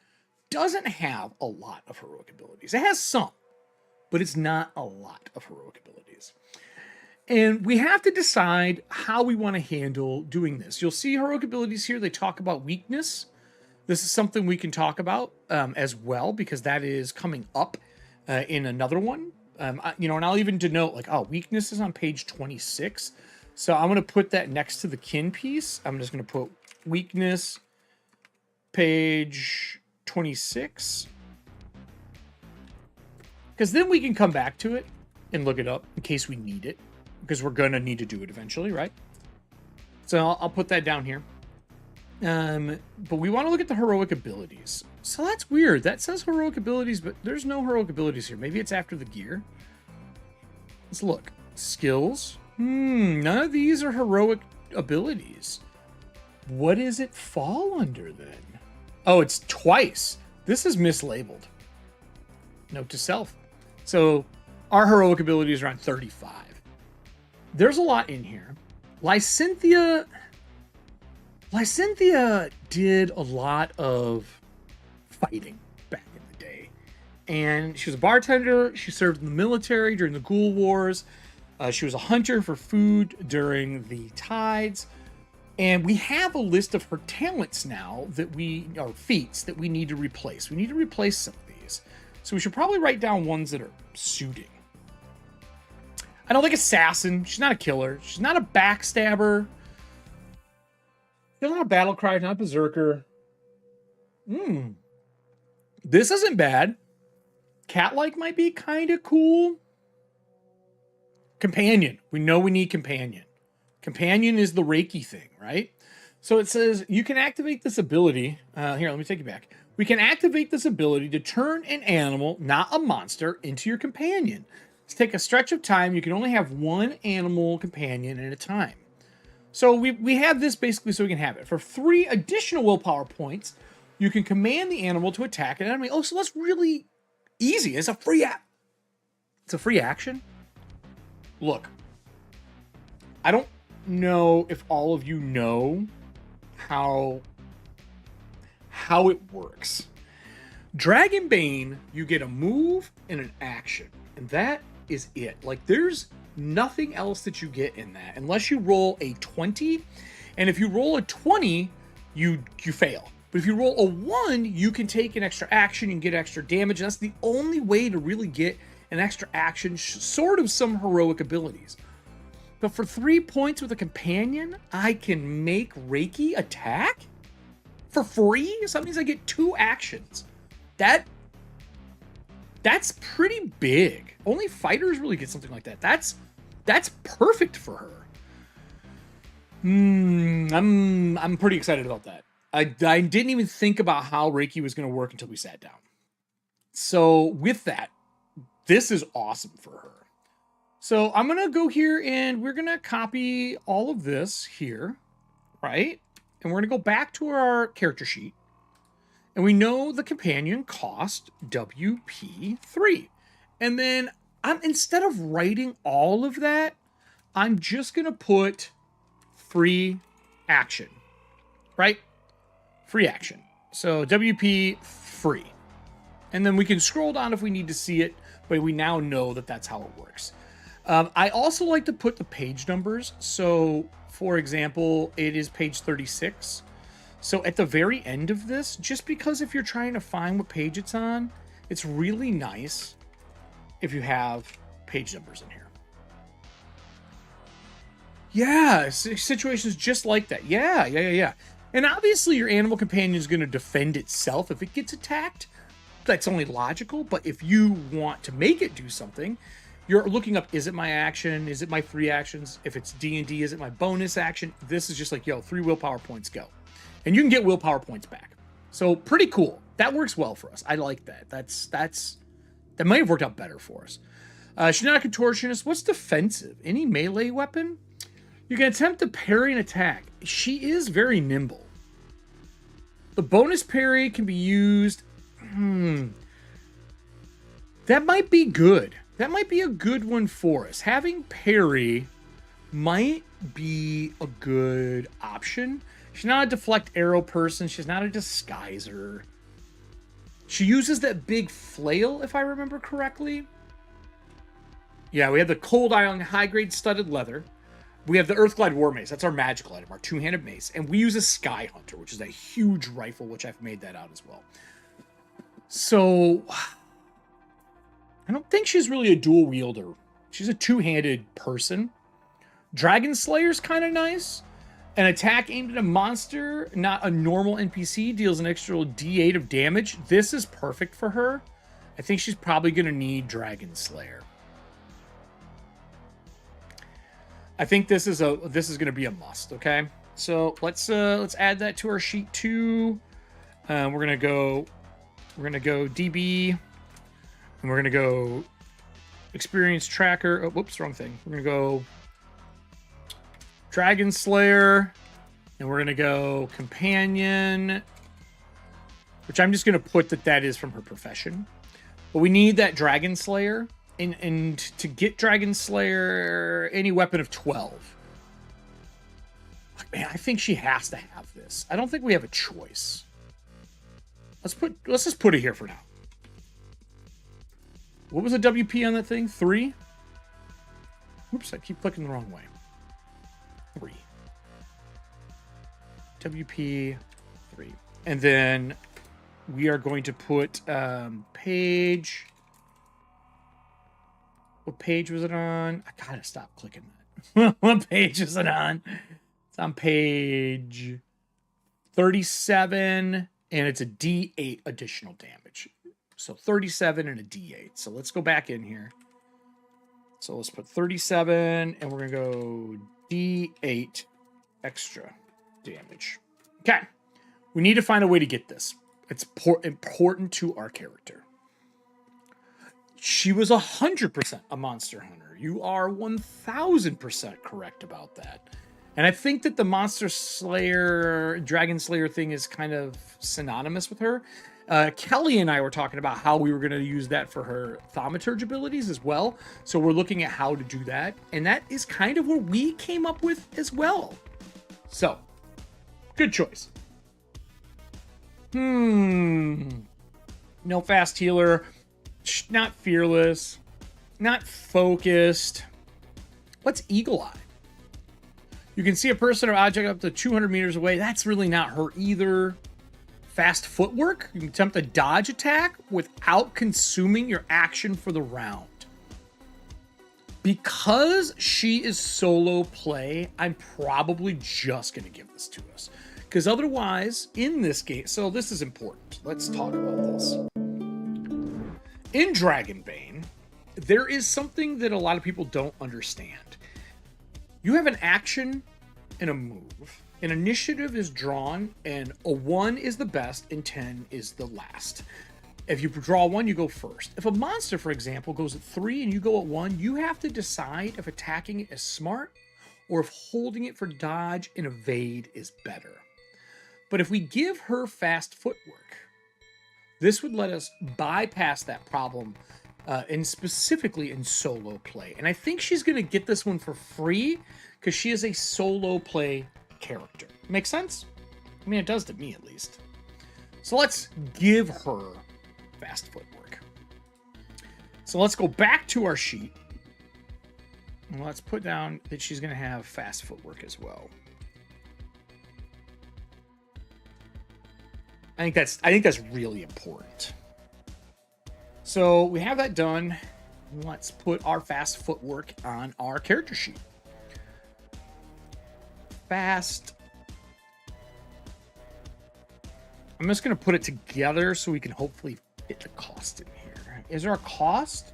doesn't have a lot of heroic abilities. It has some, but it's not a lot of heroic abilities. And we have to decide how we want to handle doing this. You'll see heroic abilities here. They talk about weakness. This is something we can talk about as well, because that is coming up in another one. And I'll even denote like, oh, weakness is on page 26. So I'm going to put that next to the kin piece. I'm just going to put weakness, page 26. Because then we can come back to it and look it up in case we need it. Because we're going to need to do it eventually, right? So I'll put that down here. But we want to look at the heroic abilities. So that's weird. That says heroic abilities, but there's no heroic abilities here. Maybe it's after the gear. Let's look. Skills. None of these are heroic abilities. What does it fall under then? Oh, it's twice. This is mislabeled. Note to self. So our heroic abilities are on 35. There's a lot in here. Lysynthia did a lot of fighting back in the day. And she was a bartender. She served in the military during the Ghoul Wars. She was a hunter for food during the Tides. And we have a list of her talents now or feats that we need to replace. We need to replace some of these. So we should probably write down ones that are suiting. I don't think assassin. She's not a killer. She's not a backstabber. She's not a battle cry. Not a berserker. This isn't bad. Cat-like might be kind of cool. Companion. We know we need companion. Companion is the Rakey thing, right? So it says you can activate this ability. Here, let me take you back. We can activate this ability to turn an animal, not a monster, into your companion. To take a stretch of time, you can only have one animal companion at a time. So we have this basically so we can have it. For 3 additional willpower points, you can command the animal to attack an enemy. Oh, so that's really easy. It's a free action. Look, I don't know if all of you know how it works. Dragonbane, you get a move and an action, and that is it. Like, there's nothing else that you get in that unless you roll a 20. And if you roll a 20, you fail. But if you roll a 1, you can take an extra action and get extra damage. And that's the only way to really get an extra action, sort of some heroic abilities. But for 3 points with a companion, I can make Rakey attack for free. So that means I get 2 actions. That's pretty big. Only fighters really get something like that. That's perfect for her. I'm pretty excited about that. I didn't even think about how Rakey was going to work until we sat down. So with that, this is awesome for her. So I'm going to go here and we're going to copy all of this here, right? And we're going to go back to our character sheet. And we know the companion cost WP3. And then instead of writing all of that, I'm just going to put free action, right? Free action. So WP free. And then we can scroll down if we need to see it, but we now know that that's how it works. I also like to put the page numbers. So, for example, it is page 36. So at the very end of this, just because if you're trying to find what page it's on, it's really nice if you have page numbers in here. Yeah, situations just like that. Yeah. And obviously your animal companion is going to defend itself if it gets attacked. That's only logical. But if you want to make it do something, you're looking up, is it my action? Is it my free actions? If it's D&D, is it my bonus action? This is just like, 3 willpower points, go. And you can get willpower points back. So pretty cool. That works well for us. I like that. That might have worked out better for us. She's not a contortionist. What's defensive? Any melee weapon? You can attempt to parry an attack. She is very nimble. The bonus parry can be used. That might be good. That might be a good one for us. Having parry might be a good option. She's not a deflect arrow person. She's not a disguiser. She uses that big flail, if I remember correctly. Yeah, we have the Cold Iron high-grade studded leather. We have the Earthglide War Mace. That's our magical item, our two-handed mace. And we use a Sky Hunter, which is a huge rifle, which I've made that out as well. So, I don't think she's really a dual wielder. She's a two-handed person. Dragon Slayer's kind of nice. An attack aimed at a monster, not a normal NPC, deals an extra D8 of damage. This is perfect for her. I think she's probably going to need Dragon Slayer. I think this is going to be a must. Okay, so let's add that to our sheet too. We're gonna go DB, and we're gonna go experience tracker. Oh, whoops, wrong thing. We're gonna go Dragon Slayer, and we're gonna go companion, which I'm just gonna put that is from her profession. But we need that Dragon Slayer. And to get Dragon Slayer, any weapon of 12. Man, I think she has to have this. I don't think we have a choice. Let's just put it here for now. What was the WP on that thing? 3? Oops, I keep clicking the wrong way. 3. WP 3. And then we are going to put page. What page was it on? I gotta stop clicking that. What page is it on? It's on page 37, and it's a D8 additional damage. So 37 and a D8. So let's go back in here. So let's put 37, and we're gonna go D8 extra damage. Okay. We need to find a way to get this. It's important to our character. She was 100% a monster hunter. You are 1000% correct about that. And I think that the Monster Slayer, Dragon Slayer thing is kind of synonymous with her. Kelly and I were talking about how we were going to use that for her thaumaturge abilities as well. So we're looking at how to do that. And that is kind of what we came up with as well. So, good choice. No fast healer. Not fearless, not focused. What's Eagle Eye? You can see a person or object up to 200 meters away. That's really not her either. Fast footwork. You can attempt a dodge attack without consuming your action for the round. Because she is solo play, I'm probably just going to give this to us. Because otherwise, in this game, so this is important. Let's talk about this. In Dragonbane, there is something that a lot of people don't understand. You have an action and a move. An initiative is drawn, and a 1 is the best, and 10 is the last. If you draw 1, you go first. If a monster, for example, goes at 3 and you go at 1, you have to decide if attacking it is smart or if holding it for dodge and evade is better. But if we give her fast footwork, this would let us bypass that problem, and specifically in solo play. And I think she's going to get this one for free because she is a solo play character. Make sense? I mean, it does to me at least. So let's give her fast footwork. So let's go back to our sheet. And let's put down that she's going to have fast footwork as well. I think that's really important. So we have that done. Let's put our fast footwork on our character sheet. Fast. I'm just going to put it together so we can hopefully fit the cost in here. Is there a cost?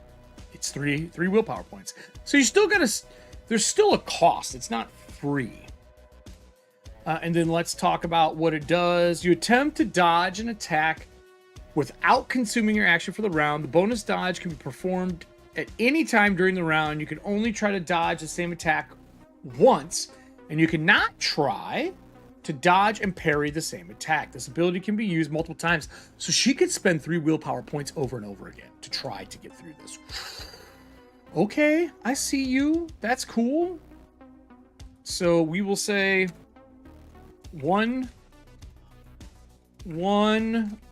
It's three willpower points. So you still got to. There's still a cost. It's not free. And then let's talk about what it does. You attempt to dodge an attack without consuming your action for the round. The bonus dodge can be performed at any time during the round. You can only try to dodge the same attack once, and you cannot try to dodge and parry the same attack. This ability can be used multiple times, so she could spend 3 willpower points over and over again to try to get through this. Okay, I see you. That's cool. So we will say one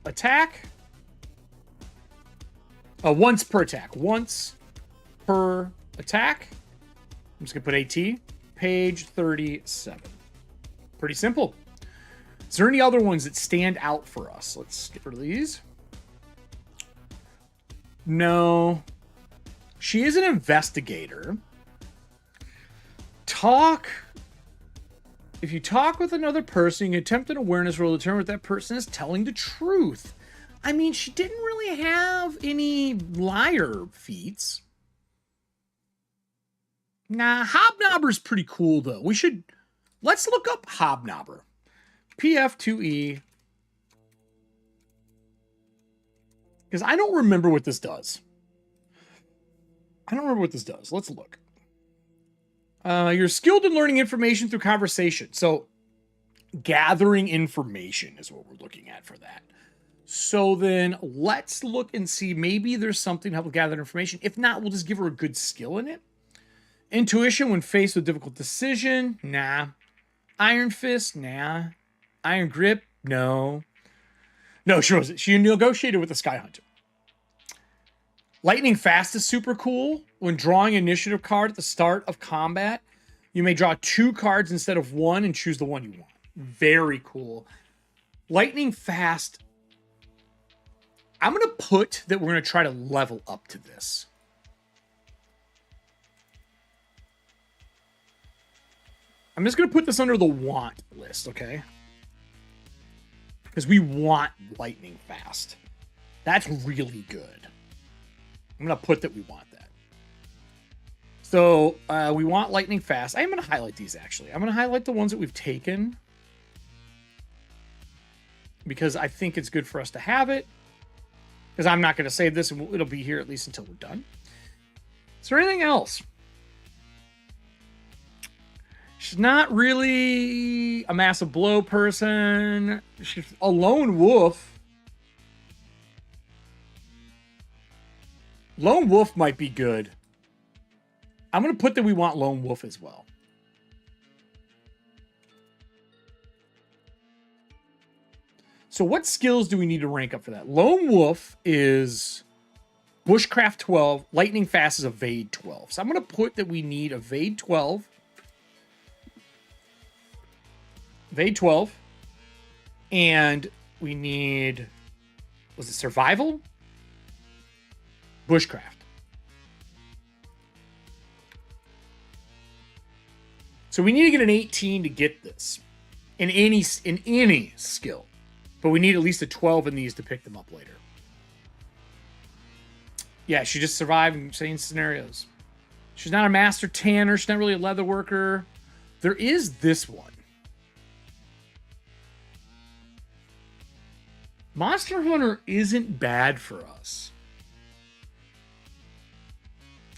attack, Once per attack. Once per attack. I'm just going to put AT. Page 37. Pretty simple. Is there any other ones that stand out for us? Let's get rid of these. No. She is an investigator. If you talk with another person, you can attempt an awareness roll to determine if that person is telling the truth. I mean, she didn't really have any liar feats. Nah, Hobnobber's pretty cool, though. Let's look up Hobnobber. PF2E. Because I don't remember what this does. Let's look. You're skilled in learning information through conversation. So, gathering information is what we're looking at for that. So then, let's look and see. Maybe there's something to help gather information. If not, we'll just give her a good skill in it. Intuition when faced with difficult decision. Nah. Iron Fist. Nah. Iron Grip. No. No, she wasn't. She negotiated with the Sky Hunter. Lightning Fast is super cool. When drawing an initiative card at the start of combat, you may draw 2 cards instead of 1 and choose the one you want. Very cool. Lightning Fast. I'm going to put that we're going to try to level up to this. I'm just going to put this under the want list, okay? Because we want Lightning Fast. That's really good. I'm going to put that we want that. So, we want Lightning Fast. I am going to highlight these, actually. I'm going to highlight the ones that we've taken. Because I think it's good for us to have it. Because I'm not going to save this, and it'll be here at least until we're done. Is there anything else? She's not really a massive blow person. She's a lone wolf. Lone wolf might be good. I'm going to put that we want lone wolf as well. So what skills do we need to rank up for that? Lone wolf is bushcraft 12. Lightning fast is evade 12. So I'm going to put that we need evade 12. Evade 12. And we need, was it survival? Bushcraft. So we need to get an 18 to get this in any skill. But we need at least a 12 in these to pick them up later. Yeah, she just survived in insane scenarios. She's not a master tanner. She's not really a leather worker. There is this one. Monster Hunter isn't bad for us.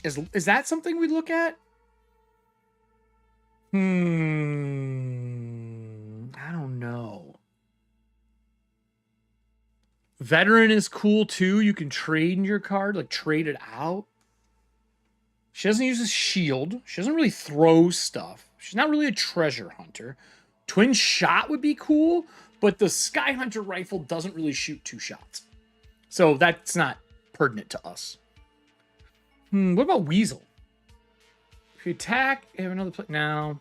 Is that something we look at? I don't know. Veteran is cool too. You can trade in your card, like trade it out. She doesn't use a shield. She doesn't really throw stuff. She's not really a treasure hunter. Twin shot would be cool, but the Sky Hunter rifle doesn't really shoot 2 shots. So that's not pertinent to us. What about Weasel? If you attack, you have another play. No.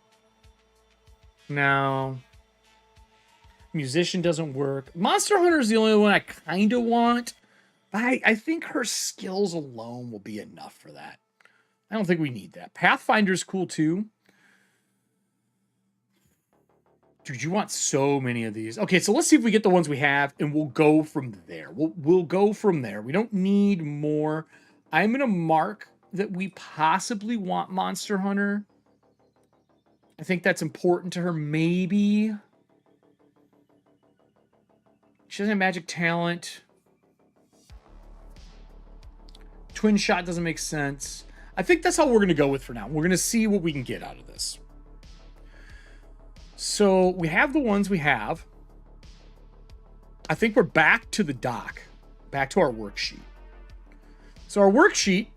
No. Musician doesn't work. Monster Hunter is the only one I kind of want. But I think her skills alone will be enough for that. I don't think we need that. Pathfinder's cool too. Dude, you want so many of these. Okay, so let's see if we get the ones we have, and we'll go from there. We'll go from there. We don't need more. I'm going to mark that we possibly want Monster Hunter. I think that's important to her. Maybe. She doesn't have magic talent. Twin shot doesn't make sense. I think that's how we're going to go with for now. We're going to see what we can get out of this. So we have the ones we have. I think we're back to the doc. Back to our worksheet. So our worksheet,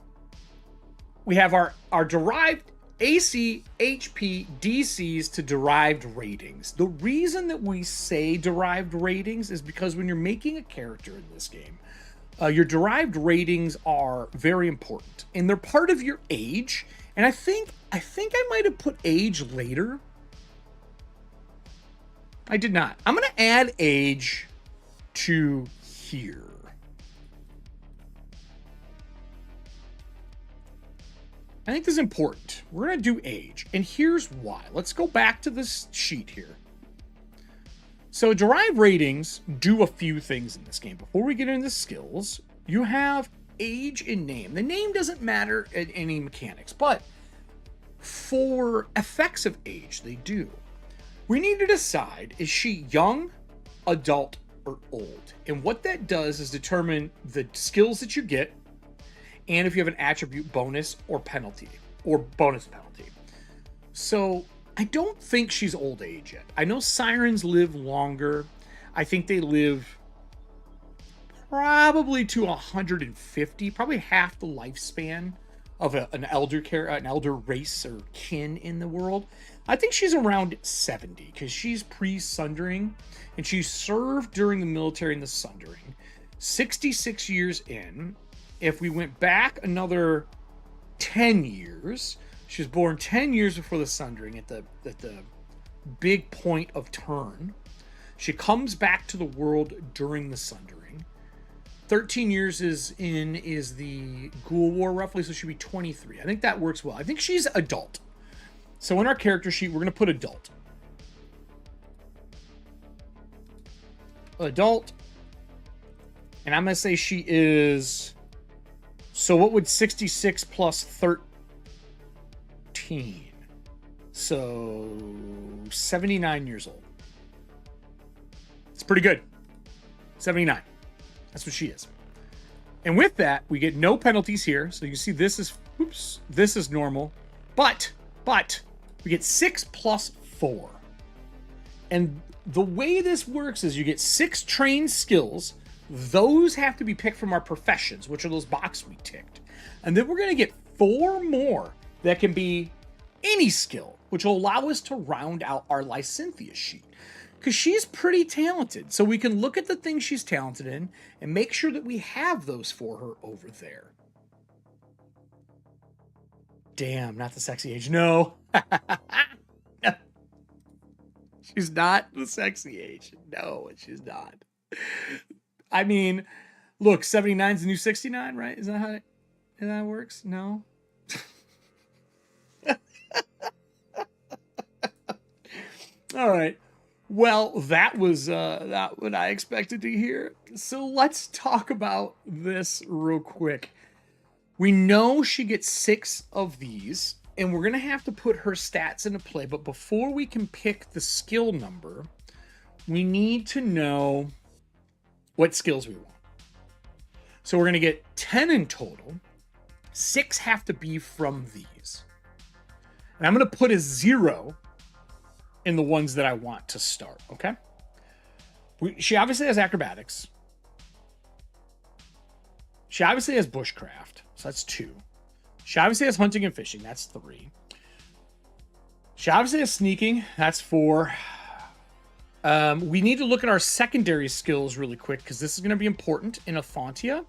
we have our derived AC, HP, DCs to derived ratings. The reason that we say derived ratings is because when you're making a character in this game, Your derived ratings are very important, and they're part of your age. And I think I might have put age later. I did not. I'm going to add age to here. I think this is important. We're going to do age, and here's why. Let's go back to this sheet here. So derived ratings do a few things in this game. Before we get into skills, you have age and name. The name doesn't matter in any mechanics, but for effects of age, they do. We need to decide, is she young, adult, or old? And what that does is determine the skills that you get, and if you have an attribute bonus or penalty, or bonus penalty. So I don't think she's old age yet. I know sirens live longer. I think they live probably to 150, probably half the lifespan of an elder race or kin in the world. I think she's around 70 because she's pre-sundering, and she served during the military in the sundering. 66 years in. If we went back another 10 years, she was born 10 years before the sundering at the big point of turn. She comes back to the world during the sundering. 13 years is the Ghoul War roughly, so she'll be 23. I think that works well. I think she's adult. So in our character sheet, we're going to put adult. Adult. And I'm going to say she is... So what would 66 plus 13? So 79 years old. It's pretty good. 79. That's what she is. And with that, we get no penalties here. So you can see this is, oops, this is normal. But we get 6 plus 4. And the way this works is you get 6 trained skills. Those have to be picked from our professions, which are those boxes we ticked. And then we're going to get 4 more that can be any skill, which will allow us to round out our Lysynthia sheet. Because she's pretty talented. So we can look at the things she's talented in and make sure that we have those for her over there. Damn, not the sexy age. No. No. She's not the sexy age. No, she's not. I mean, look, 79 is the new 69, right? Is that how it works? No? All right. Well, that was not what I expected to hear. So let's talk about this real quick. We know she gets 6 of these, and we're going to have to put her stats into play. But before we can pick the skill number, we need to know what skills we want. So we're going to get 10 in total. 6 have to be from these. And I'm going to put a 0 in the ones that I want to start, okay? She obviously has acrobatics. She obviously has bushcraft, so that's 2. She obviously has hunting and fishing, that's 3. She obviously has sneaking, that's 4. We need to look at our secondary skills really quick because this is going to be important in ETHUANTIA.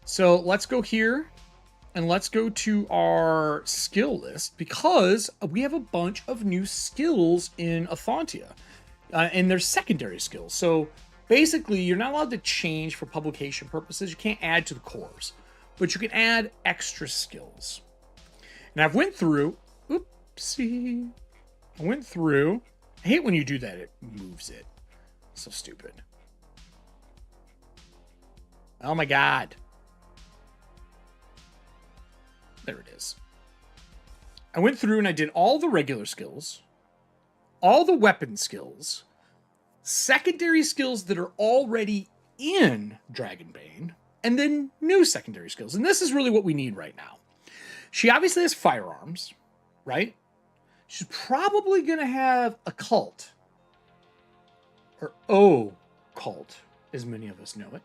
So let's go here and let's go to our skill list because we have a bunch of new skills in ETHUANTIA and they're secondary skills. So basically you're not allowed to change for publication purposes. You can't add to the cores, but you can add extra skills. And I've went through, oopsie, I hate when you do that, it moves it. So stupid. Oh my God. There it is. I went through and I did all the regular skills, all the weapon skills, secondary skills that are already in Dragonbane, and then new secondary skills. And this is really what we need right now. She obviously has firearms, right? She's probably going to have a cult. Or occult, as many of us know it.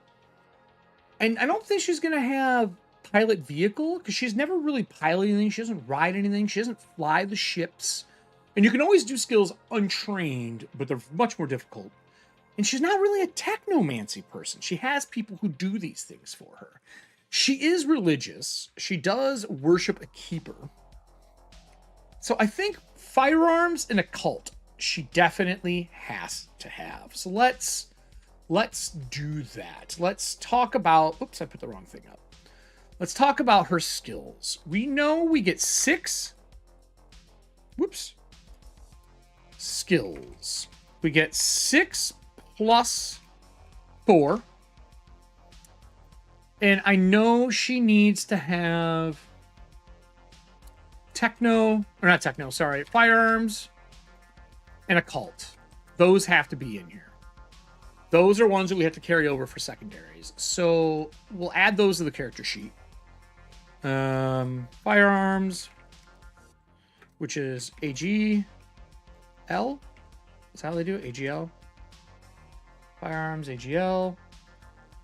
And I don't think she's going to have pilot vehicle, because she's never really piloted anything. She doesn't ride anything. She doesn't fly the ships. And you can always do skills untrained, but they're much more difficult. And she's not really a technomancy person. She has people who do these things for her. She is religious. She does worship a keeper. So I think firearms and a cult she definitely has to have. So let's do that. Let's talk about, oops, I put the wrong thing up. Let's talk about her skills. We know we get 6, whoops, skills. We get 6 plus 4. And I know she needs to have firearms and a cult. Those have to be in here. Those are ones that we have to carry over for secondaries. So we'll add those to the character sheet. Firearms, which is AGL. Is that how they do it? AGL. Firearms, AGL.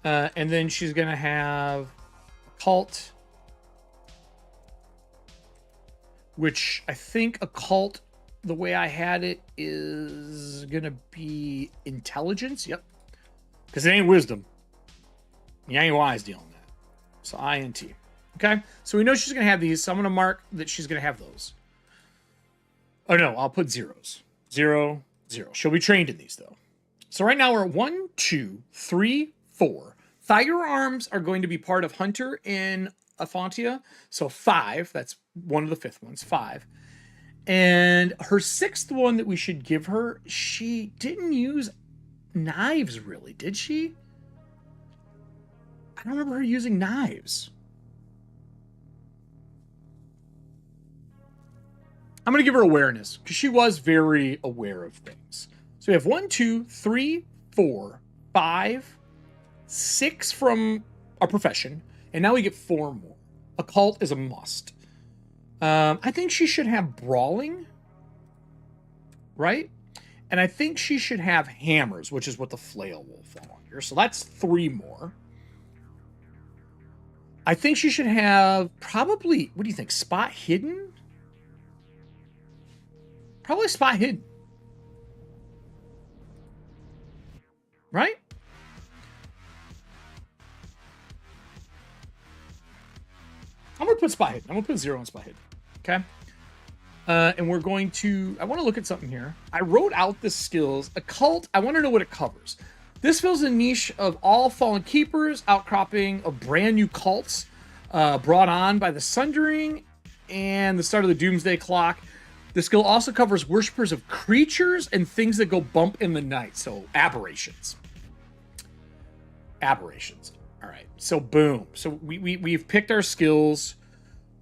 And then she's going to have a cult, which I think a cult, the way I had it, is going to be intelligence. Yep. Because it ain't wisdom. You ain't wise dealing that. So INT. Okay. So we know she's going to have these. So I'm going to mark that she's going to have those. Oh, no. I'll put zeros. 0, 0. She'll be trained in these, though. So right now we're at 1, 2, 3, 4. Firearms are going to be part of Hunter in ETHUANTIA. So 5. That's one of the 5th ones. 5. And her 6th one that we should give her, she didn't use knives, really, did she? I don't remember her using knives. I'm going to give her awareness, because she was very aware of things. So we have 1, 2, 3, 4, 5, 6 from our profession, and now we get 4 more. Occult is a must. I think she should have brawling, right? And I think she should have hammers, which is what the flail will fall under. So that's 3 more. I think she should have probably, what do you think, spot hidden? Probably spot hidden. Right? I'm going to put spot hidden. I'm going to put 0 on spot hidden. Okay? And we're going to, I want to look at something here. I wrote out the skills. Occult, I want to know what it covers. This fills a niche of all fallen keepers, outcropping of brand new cults brought on by the Sundering and the start of the Doomsday Clock. The skill also covers worshippers of creatures and things that go bump in the night. So aberrations. Aberrations. All right. So boom. So we've picked our skills.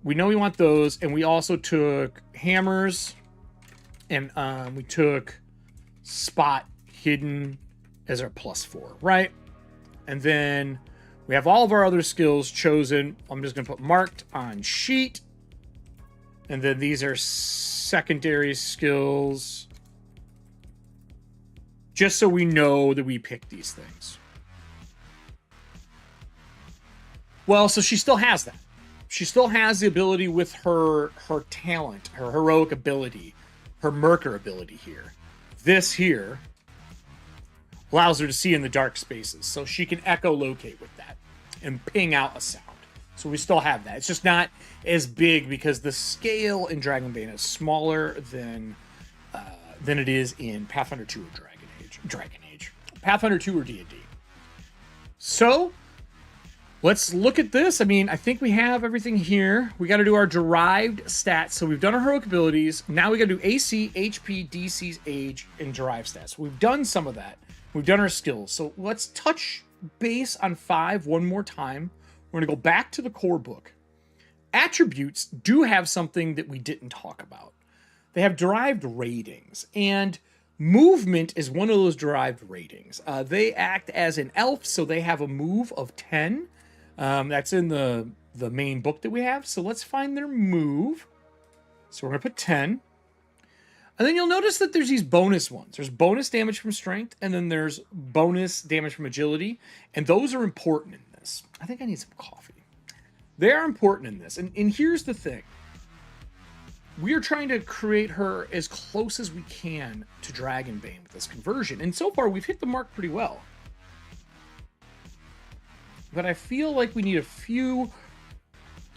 We know we want those. And we also took hammers. And we took spot hidden as our +4. Right? And then we have all of our other skills chosen. I'm just going to put marked on sheet. And then these are secondary skills. Just so we know that we picked these things. Well, so she still has that. She still has the ability with her talent, her heroic ability, her Merker ability here. This here allows her to see in the dark spaces. So she can echolocate with that and ping out a sound. So we still have that. It's just not as big because the scale in Dragonbane is smaller than it is in Pathfinder 2 or Dragon Age. Pathfinder 2 or D&D. So let's look at this. I mean, I think we have everything here. We got to do our derived stats. So we've done our heroic abilities. Now we got to do AC, HP, DC's age, and derived stats. We've done some of that. We've done our skills. So let's touch base on 5 one more time. We're going to go back to the core book. Attributes do have something that we didn't talk about. They have derived ratings, and movement is one of those derived ratings. They act as an elf, so they have a move of 10. That's in the main book that we have. So let's find their move. So we're going to put 10. And then you'll notice that there's these bonus ones. There's bonus damage from strength, and then there's bonus damage from agility. And those are important in this. I think I need some coffee. They are important in this. And here's the thing. we are trying to create her as close as we can to Dragonbane with this conversion. And so far, we've hit the mark pretty well. But I feel like we need a few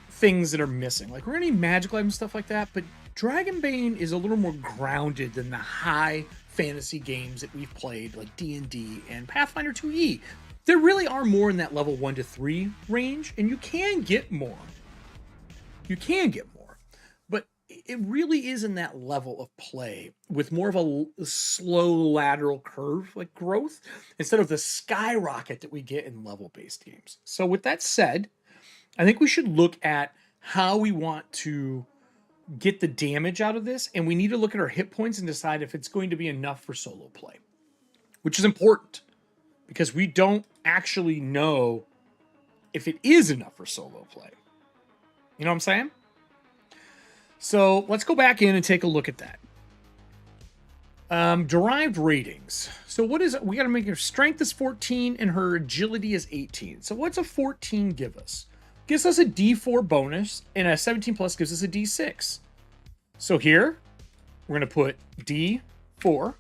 things that are missing. Like, we're going to need magical items, stuff like that, but Dragonbane is a little more grounded than the high fantasy games that we've played, like D&D and Pathfinder 2E. There really are more in that level 1 to 3 range, and you can get more. You can get more. But it really is in that level of play with more of a slow lateral curve, like growth, instead of the skyrocket that we get in level-based games. So with that said, I think we should look at how we want to get the damage out of this, and we need to look at our hit points and decide if it's going to be enough for solo play, which is important because we don't actually know if it is enough for solo play. You know what I'm saying? So let's go back in and take a look at that. Derived ratings. So what is it? We got to make her strength is 14 and her agility is 18. So what's a 14 give us? Gives us a D4 bonus, and a 17 plus gives us a D6. So here, we're going to put D4,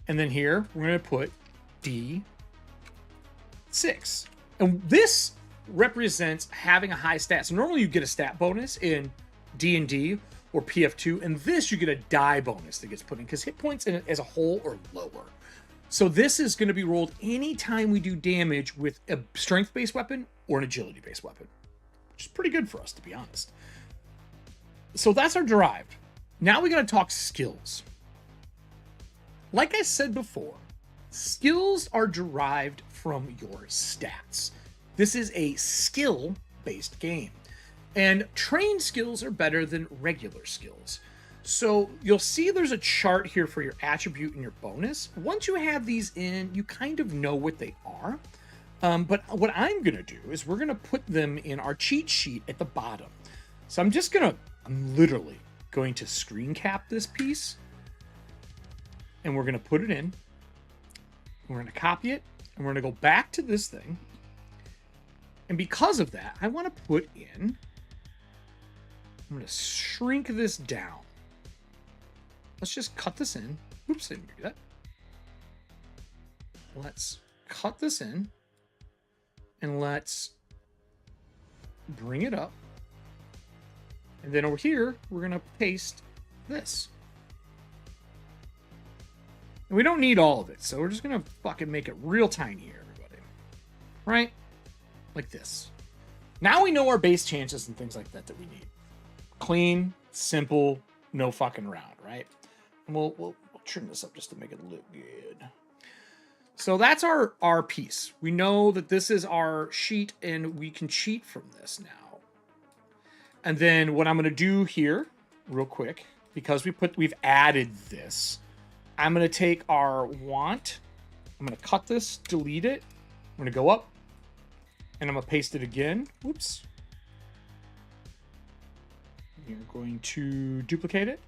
and then here, we're going to put D6. And this represents having a high stat. So normally you get a stat bonus in D&D or PF2, and this you get a die bonus that gets put in, because hit points in it as a whole are lower. So this is going to be rolled anytime we do damage with a strength-based weapon or an agility-based weapon, which is pretty good for us, to be honest. So that's our derived. Now we got to talk skills. Like I said before, skills are derived from your stats. This is a skill-based game, and trained skills are better than regular skills. So you'll see there's a chart here for your attribute and your bonus. Once you have these in, you kind of know what they are. But what I'm going to do is we're going to put them in our cheat sheet at the bottom. So I'm literally going to screen cap this piece, and we're going to put it in. We're going to copy it, and we're going to go back to this thing. And because of that, I want to put in, I'm going to shrink this down. Let's just cut this in. Oops, I didn't do that. Let's cut this in, and let's bring it up. And then over here, we're going to paste this. And we don't need all of it, so we're just going to fucking make it real tiny here, everybody. Right? Like this. Now we know our base chances and things like that we need. Clean, simple, no fucking round, right? And we'll trim this up just to make it look good. So that's our piece. We know that this is our sheet, and we can cheat from this now. And then what I'm going to do here, real quick, because we've added this, I'm going to take our want, I'm going to cut this, delete it, I'm going to go up, and I'm going to paste it again. Whoops. You're going to duplicate it,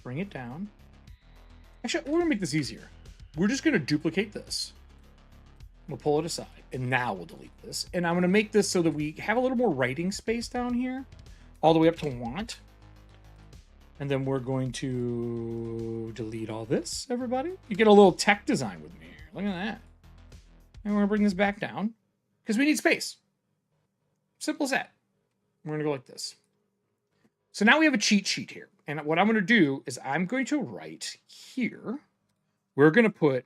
bring it down. Actually, we're going to make this easier. We're just going to duplicate this. We'll pull it aside, and now we'll delete this. And I'm going to make this so that we have a little more writing space down here, all the way up to want. And then we're going to delete all this, everybody. You get a little tech design with me here. Look at that. And we're going to bring this back down, because we need space. Simple as that. We're going to go like this. So now we have a cheat sheet here. And what I'm going to do is I'm going to write here, we're going to put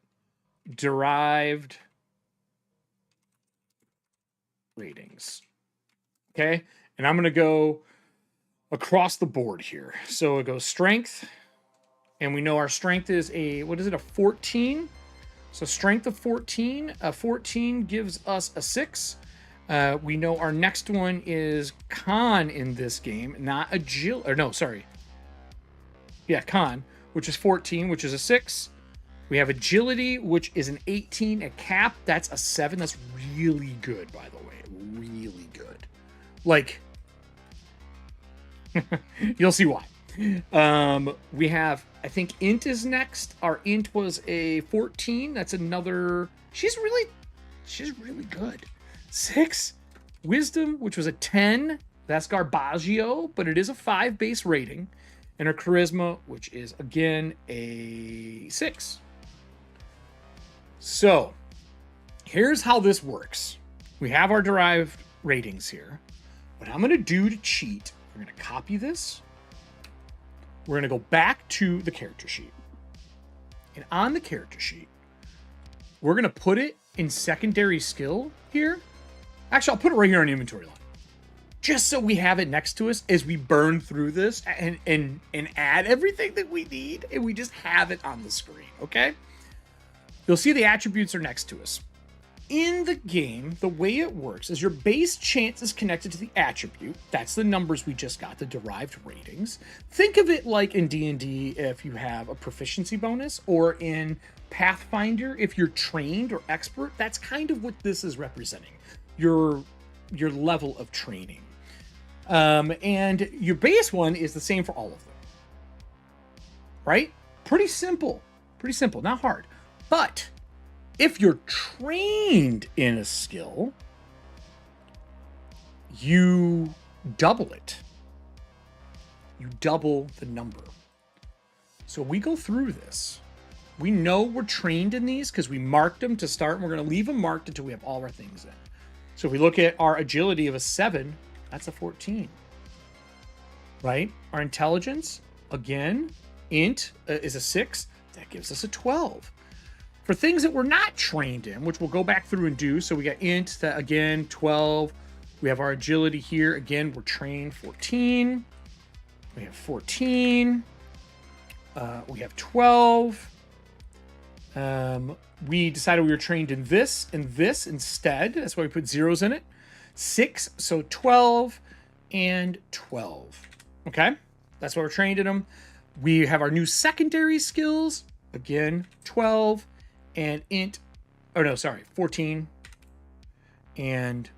derived ratings. Okay? And I'm going to go across the board here. So it goes strength, and we know our strength is a 14. So strength of 14. A 14 gives us a 6. We know our next one is Conn in this game, not agility. Or no, sorry. Yeah, Conn, which is 14, which is a 6. We have agility, which is an 18. A cap, that's a 7. That's really good, by the way. Really good. Like, you'll see why. We have, I think int is next. Our int was a 14. That's another. She's really good. 6. Wisdom, which was a 10. That's Garbaggio, but it is a 5 base rating. And her charisma, which is, again, a 6. So, here's how this works. We have our derived ratings here. What I'm going to do to cheat, we're going to copy this. We're going to go back to the character sheet. And on the character sheet, we're going to put it in secondary skill here. Actually, I'll put it right here on the inventory line, just so we have it next to us as we burn through this and add everything that we need, and we just have it on the screen, okay? You'll see the attributes are next to us. In the game, the way it works is your base chance is connected to the attribute. That's the numbers we just got, the derived ratings. Think of it like in D&D if you have a proficiency bonus, or in Pathfinder if you're trained or expert. That's kind of what this is representing, your level of training. And your base one is the same for all of them, right? Pretty simple, not hard. But if you're trained in a skill, you double it. You double the number. So we go through this. We know we're trained in these because we marked them to start, and we're going to leave them marked until we have all our things in. So if we look at our agility of a 7, that's a 14, right? Our intelligence, again, int is a 6. That gives us a 12. For things that we're not trained in, which we'll go back through and do, so we got int, that again, 12. We have our agility here. Again, we're trained, 14. We have 14. We have 12. We decided we were trained in this and this instead. That's why we put zeros in it. 6, so 12 and 12. Okay, that's why we're trained in them. We have our new secondary skills. Again, 12 and int, 14 and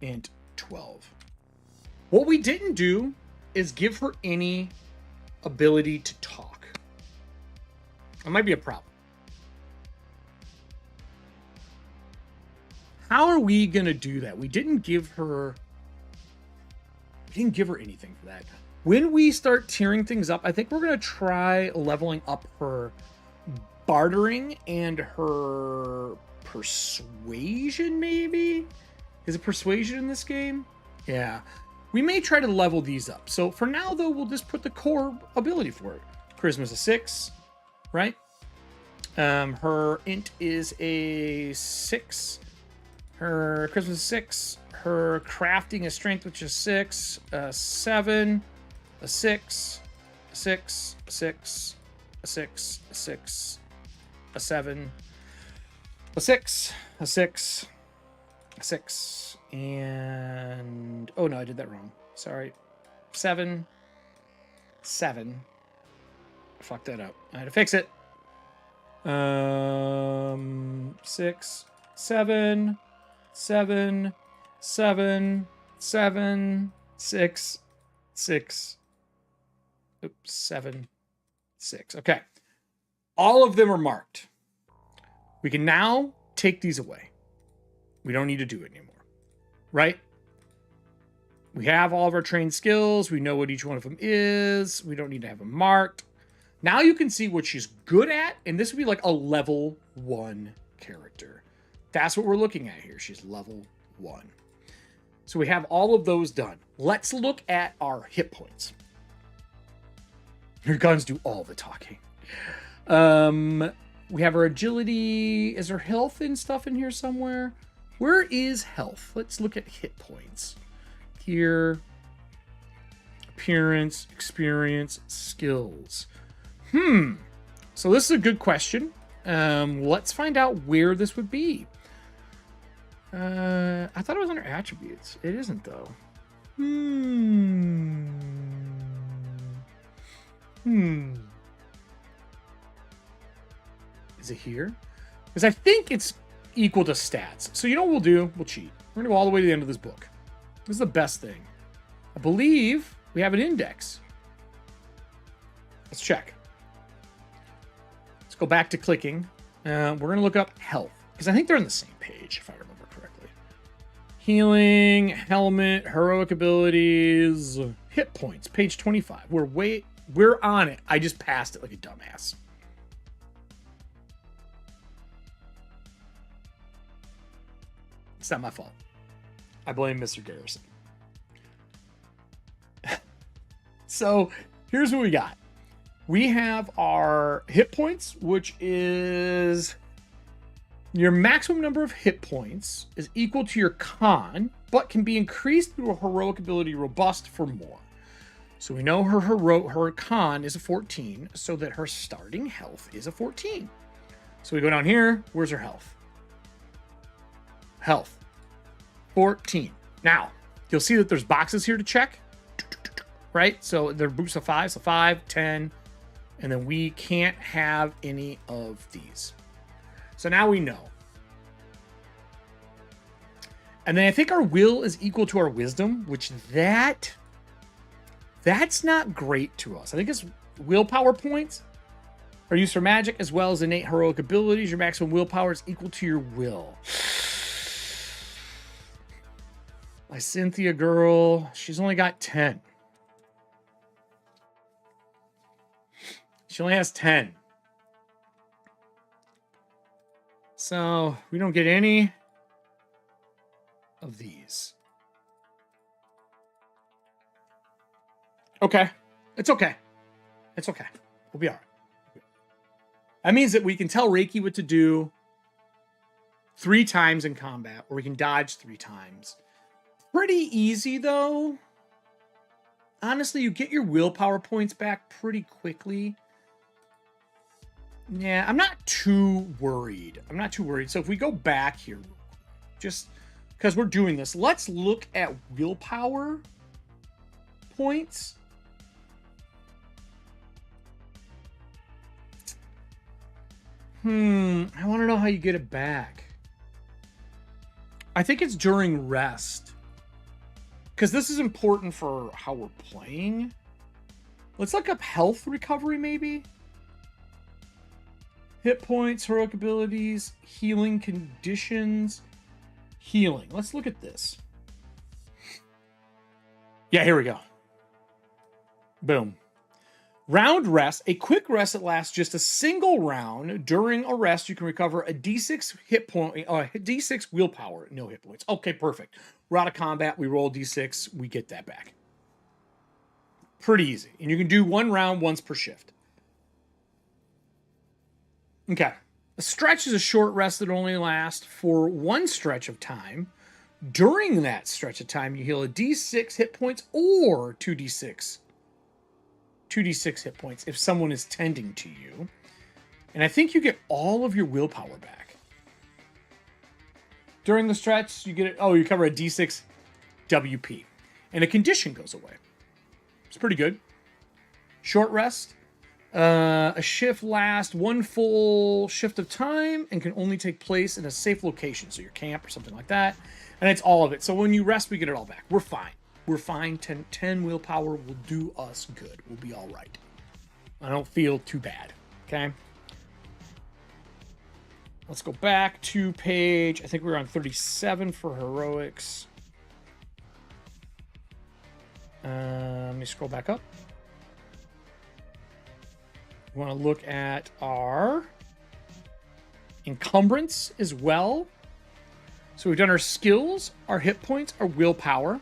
int 12. What we didn't do is give her any ability to talk. That might be a problem. How are we going to do that? We didn't give her anything for that. When we start tiering things up, I think we're going to try leveling up her bartering and her persuasion, maybe? Is it persuasion in this game? Yeah. We may try to level these up. So for now, though, we'll just put the core ability for it. Charisma's a 6, right? Her int is a 6. Her charisma's a 6. Her crafting is strength, which is 6. 7. A 6. A 6. A 6. A 6. A 6. A 7. A 6. A 6. A 6. And... oh, no, I did that wrong. Sorry. 7. 7. I fucked that up. I had to fix it. 6. 7. 7. 7. 7. 6. 6. Oops. 7. 6. Okay. All of them are marked. We can now take these away. We don't need to do it anymore. Right? We have all of our trained skills. We know what each one of them is. We don't need to have them marked. Now you can see what she's good at, and this would be like a level 1 character. That's what we're looking at here. She's level 1. So we have all of those done. Let's look at our hit points. Your guns do all the talking. We have our agility. Is there health and stuff in here somewhere? Where is health? Let's look at hit points. Here. Appearance, experience, skills. So this is a good question. Let's find out where this would be. I thought it was under attributes. It isn't, though. Is it here? Because I think it's equal to stats. So you know what we'll do? We'll cheat. We're going to go all the way to the end of this book. This is the best thing. I believe we have an index. Let's check. Let's go back to clicking. We're going to look up health. Because I think they're on the same page, if I remember correctly. Healing, helmet, heroic abilities, hit points, page 25. We're on it. I just passed it like a dumbass. It's not my fault. I blame Mr. Garrison. So here's what we got. We have our hit points, which is your maximum number of hit points is equal to your con, but can be increased through a heroic ability robust for more. So we know her con is a 14, so that her starting health is a 14. So we go down here. Where's her health? Health. 14. Now, you'll see that there's boxes here to check. Right? So they're boosts of 5. So 5, 10. And then we can't have any of these. So now we know. And then I think our will is equal to our wisdom, which that's not great to us. I think it's willpower points are used for magic as well as innate heroic abilities. Your maximum willpower is equal to your will. My Cynthia girl, she's only got 10. She only has 10. So we don't get any of these. Okay. It's okay. It's okay. We'll be all right. That means that we can tell Rakey what to do 3 times in combat, or we can dodge 3 times. Pretty easy, though. Honestly, you get your willpower points back pretty quickly. Yeah, I'm not too worried. I'm not too worried. So if we go back here, just because we're doing this, let's look at willpower points. I want to know how you get it back. I think it's during rest. Because this is important for how we're playing. Let's look up health recovery, maybe. Hit points, heroic abilities, healing conditions, healing. Let's look at this. Yeah, here we go. Boom. Round rest, a quick rest that lasts just a single round. During a rest, you can recover a D6 hit point, D6 willpower, no hit points. Okay, perfect. We're out of combat, we roll D6, we get that back. Pretty easy. And you can do 1 round once per shift. Okay. A stretch is a short rest that only lasts for 1 stretch of time. During that stretch of time, you heal a D6 hit points or 2D6 hit points if someone is tending to you. And I think you get all of your willpower back. During the stretch, you get it. Oh, you cover a D6 WP. And a condition goes away. It's pretty good. Short rest. A shift lasts 1 full shift of time and can only take place in a safe location. So your camp or something like that. And it's all of it. So when you rest, we get it all back. We're fine. We're fine. 10 willpower will do us good. We'll be all right. I don't feel too bad. Okay. Let's go back to page, I think we were on 37 for heroics. Let me scroll back up. We want to look at our encumbrance as well. So we've done our skills, our hit points, our willpower.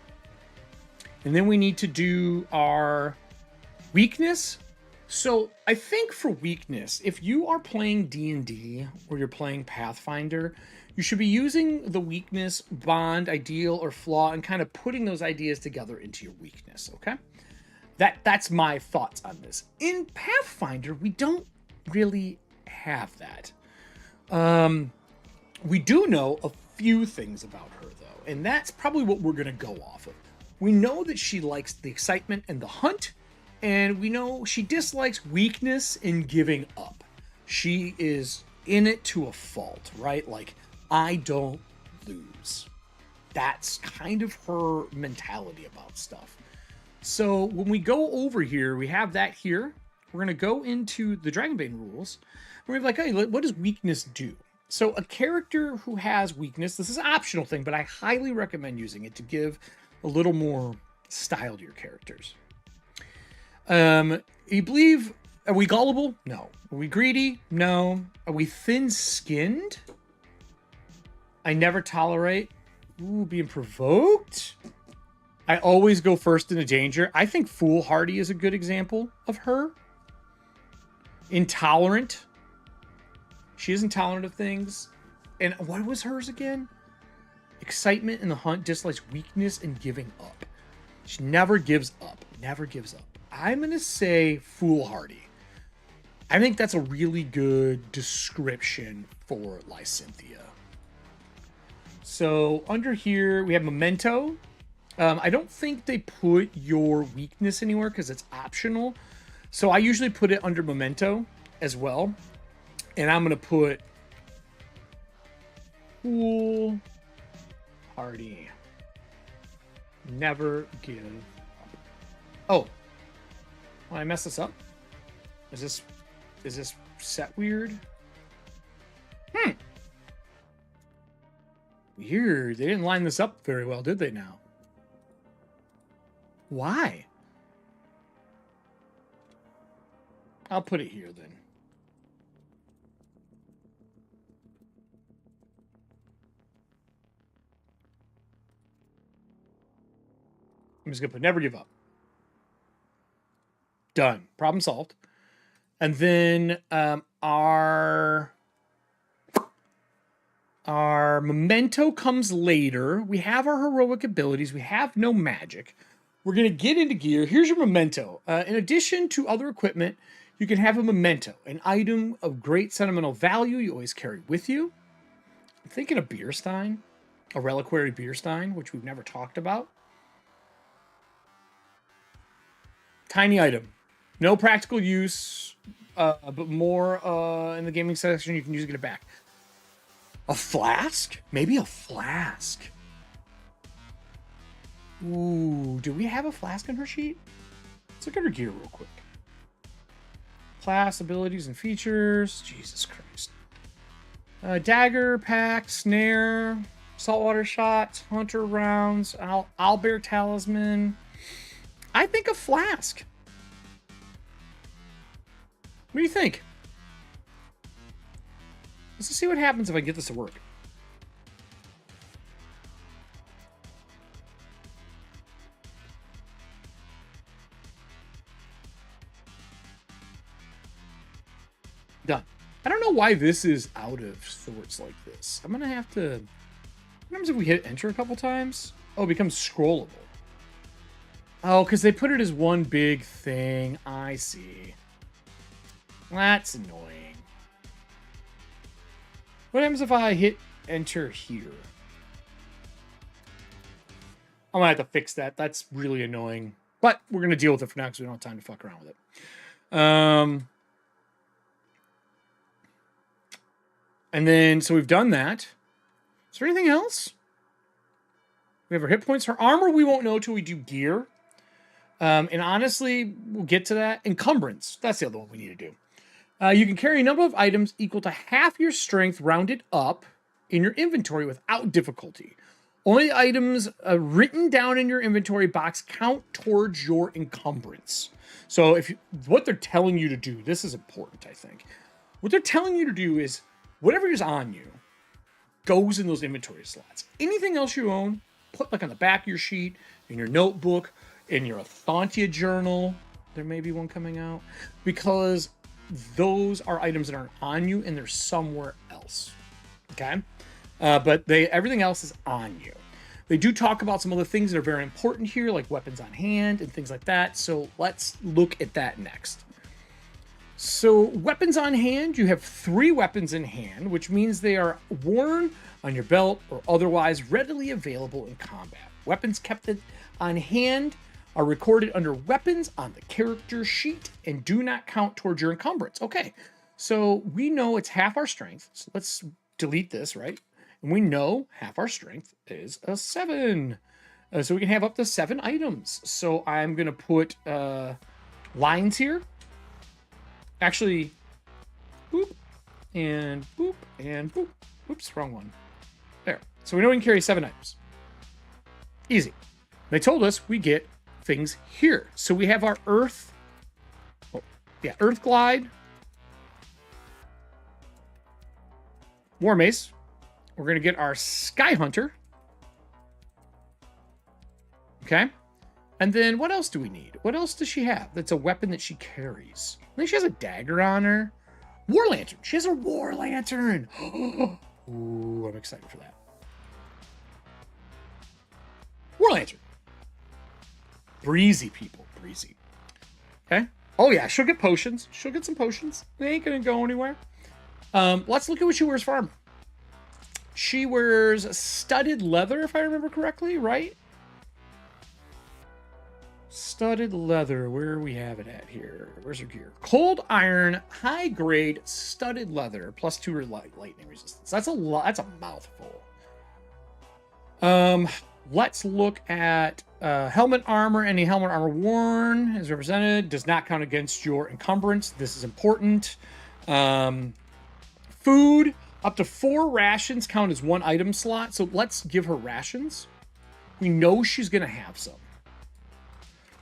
And then we need to do our weakness. So I think for weakness, if you are playing D&D or you're playing Pathfinder, you should be using the weakness, bond, ideal, or flaw, and kind of putting those ideas together into your weakness, okay? That's my thoughts on this. In Pathfinder, we don't really have that. We do know a few things about her, though, and that's probably what we're going to go off of. We know that she likes the excitement and the hunt, and we know she dislikes weakness and giving up. She is in it to a fault, right? Like, I don't lose. That's kind of her mentality about stuff. So when we go over here, we have that here. We're going to go into the Dragonbane rules. We're like, hey, what does weakness do? So a character who has weakness, this is an optional thing, but I highly recommend using it to give a little more style to your characters. You believe, are we gullible? No. Are we greedy? No. Are we thin-skinned? I never tolerate being provoked. I always go first into danger. I think foolhardy is a good example of her. Intolerant. She is intolerant of things. And what was hers again? Excitement in the hunt, dislikes weakness, and giving up. She never gives up. Never gives up. I'm going to say foolhardy. I think that's a really good description for Lysynthia. So under here, we have Memento. I don't think they put your weakness anywhere because it's optional. So I usually put it under Memento as well. And I'm going to put foolhardy. Never give up. Oh. Well, I messed this up. Is this set weird? Weird. They didn't line this up very well, did they now? Why? I'll put it here then. I'm just going to put never give up. Done. Problem solved. And then our Memento comes later. We have our heroic abilities. We have no magic. We're going to get into gear. Here's your Memento. In addition to other equipment, you can have a Memento, an item of great sentimental value you always carry with you. I'm thinking a beer stein, a reliquary beer stein, which we've never talked about. Tiny item. No practical use, but more in the gaming section, you can use to get it back. A flask? Maybe a flask. Ooh, do we have a flask in her sheet? Let's look at her gear real quick. Class, abilities, and features. Jesus Christ. Dagger, pack, snare, saltwater shot, hunter rounds, owlbear talisman. I think a flask. What do you think? Let's just see what happens if I get this to work. Done. I don't know why this is out of sorts like this. I'm going to have to... What happens if we hit enter a couple times? Oh, it becomes scrollable. Oh, because they put it as one big thing. I see. That's annoying. What happens if I hit enter here? I'm going to have to fix that. That's really annoying. But we're going to deal with it for now because we don't have time to fuck around with it. And then, so we've done that. Is there anything else? We have our hit points. Her armor we won't know till we do gear. And honestly, we'll get to that. Encumbrance. That's the other one we need to do. You can carry a number of items equal to half your strength rounded up in your inventory without difficulty. Only items written down in your inventory box count towards your encumbrance. So what they're telling you to do, this is important, I think. What they're telling you to do is whatever is on you goes in those inventory slots. Anything else you own, put like on the back of your sheet, in your notebook, in your ETHUANTIA journal. There may be one coming out. Because those are items that aren't on you and they're somewhere else. Okay? But everything else is on you. They do talk about some other things that are very important here, like weapons on hand and things like that. So let's look at that next. So weapons on hand, you have 3 weapons in hand, which means they are worn on your belt or otherwise readily available in combat. Weapons kept on hand are recorded under weapons on the character sheet and do not count towards your encumbrance. Okay, so we know it's half our strength. So let's delete this, right? And we know half our strength is a 7. So we can have up to 7 items. So I'm going to put lines here. Actually, whoop, and boop, and boop. Oops, wrong one. There. So we know we can carry 7 items. Easy. They told us we get things here. So we have our Earth. Oh, yeah, Earth Glide. War Mace. We're going to get our Sky Hunter. Okay. And then what else do we need? What else does she have that's a weapon that she carries? I think she has a dagger on her. War Lantern. She has a War Lantern. Ooh, I'm excited for that. War Lantern. Breezy, people. Breezy. Okay. Oh, yeah. She'll get potions. She'll get some potions. They ain't going to go anywhere. Let's look at what she wears for armor. She wears studded leather, if I remember correctly, right? Studded leather. Where we have it at here? Where's her gear? Cold iron, high grade, studded leather, +2 lightning resistance. That's a lot. That's a mouthful. Let's look at helmet armor. Any helmet armor worn is represented. Does not count against your encumbrance. This is important. Food. Up to 4 rations count as 1 item slot. So let's give her rations. We know she's going to have some.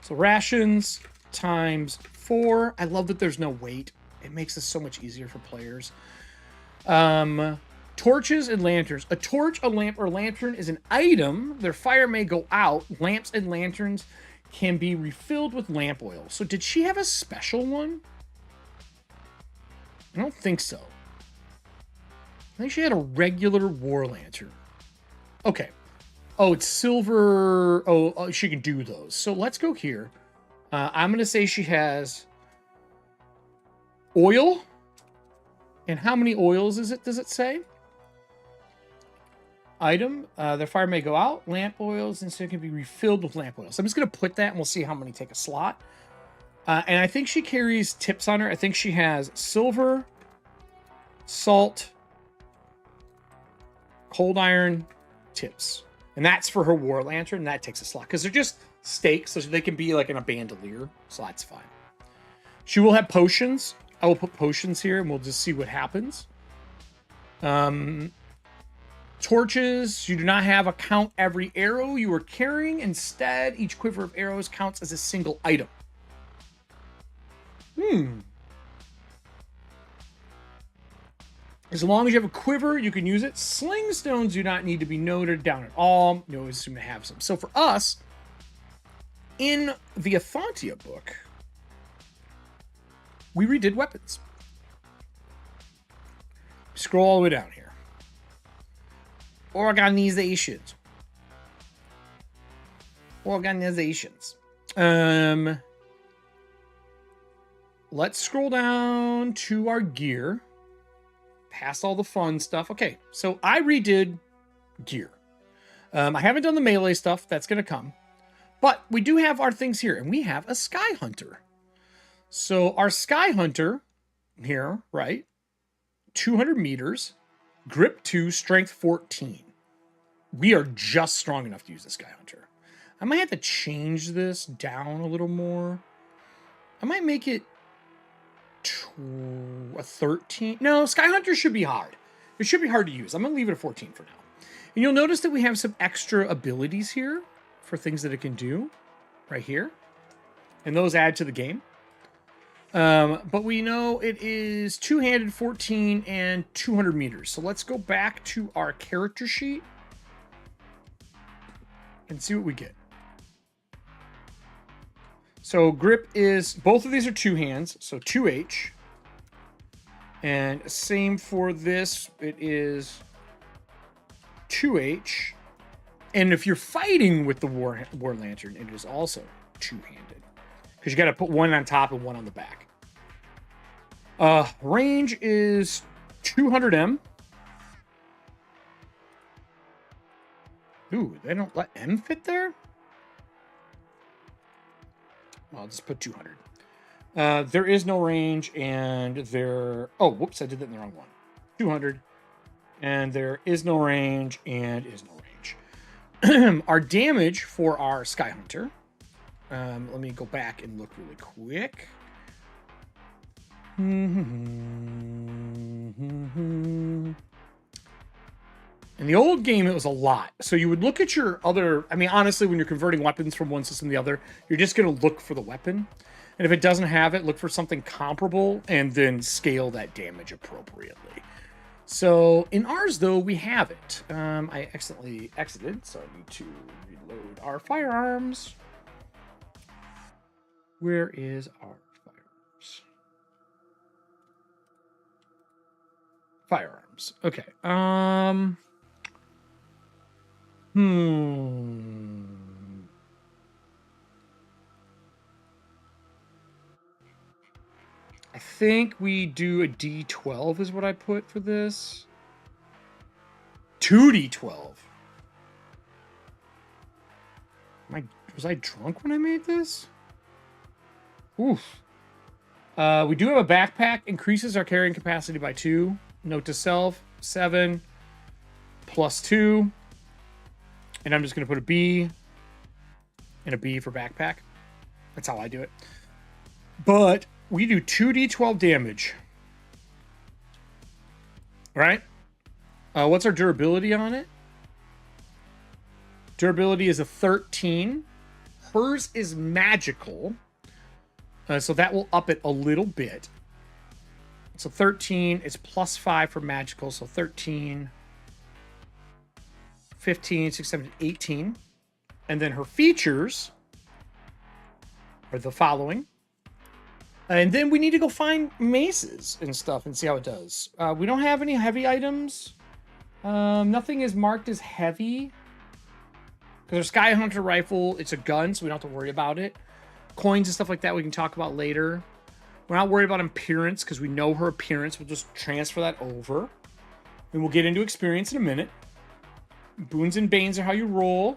So rations times 4. I love that there's no weight. It makes this so much easier for players. Torches and lanterns. A torch, a lamp, or lantern is an item. Their fire may go out. Lamps and lanterns can be refilled with lamp oil. So did she have a special one? I don't think so. I think she had a regular war lantern. Okay. Oh, it's silver. Oh, she can do those. So let's go here. I'm going to say she has oil. And how many oils is it? Does it say? Item. Their fire may go out. Lamp oils. And so it can be refilled with lamp oils. So I'm just going to put that and we'll see how many take a slot. And I think she carries tips on her. I think she has silver, salt, cold iron, tips. And that's for her war lantern. That takes a slot because they're just stakes, so they can be like in a bandolier. So that's fine. She will have potions. I will put potions here and we'll just see what happens. Torches. You do not have a count every arrow you are carrying. Instead, each quiver of arrows counts as a single item. As long as you have a quiver, you can use it. Sling stones do not need to be noted down at all. You always assume to have some. So for us, in the ETHUANTIA book, we redid weapons. Scroll all the way down here. Organizations. Let's scroll down to our gear. Past all the fun stuff. Okay, so I redid gear. I haven't done the melee stuff. That's going to come. But we do have our things here, and we have a Sky Hunter. So our Sky Hunter here, right? 200 meters, grip 2, strength 14. We are just strong enough to use the Sky Hunter. I might have to change this down a little more. I might make it a 13. No, Sky Hunter should be hard. It should be hard to use. I'm going to leave it at 14 for now. And you'll notice that we have some extra abilities here for things that it can do right here. And those add to the game. But we know it is two-handed 14 and 200 meters. So let's go back to our character sheet and see what we get. So grip is, both of these are 2 hands, so 2H. And same for this, it is 2H. And if you're fighting with the War Lantern, it is also 2-handed. Because you got to put one on top and one on the back. Range is 200M. Ooh, they don't let M fit there? I'll just put 200. There is no range, and there... Oh, whoops, I did that in the wrong one. 200. And there is no range, and is no range. Our damage for our Sky Hunter... let me go back and look really quick. In the old game, it was a lot. So you would look at your other... I mean, honestly, when you're converting weapons from one system to the other, you're just going to look for the weapon. And if it doesn't have it, look for something comparable and then scale that damage appropriately. So in ours, though, we have it. I accidentally exited, so I need to reload our firearms. Where is our firearms? Firearms. Okay. I think we do a D12 is what I put for this. 2D12. Was I drunk when I made this? Oof. We do have a backpack. Increases our carrying capacity by 2. Note to self, 7 plus 2. And I'm just going to put a B and a B for backpack. That's how I do it. But we do 2d12 damage. Right? What's our durability on it? Durability is a 13. Hers is magical. So that will up it a little bit. So 13 is plus 5 for magical. So 13, 15, 16, 17, 18. And then her features are the following. And then we need to go find maces and stuff and see how it does. We don't have any heavy items. Nothing is marked as heavy. Because our Sky Hunter rifle, it's a gun, so we don't have to worry about it. Coins and stuff like that we can talk about later. We're not worried about appearance because we know her appearance. We'll just transfer that over. And we'll get into experience in a minute. Boons and Banes are how you roll.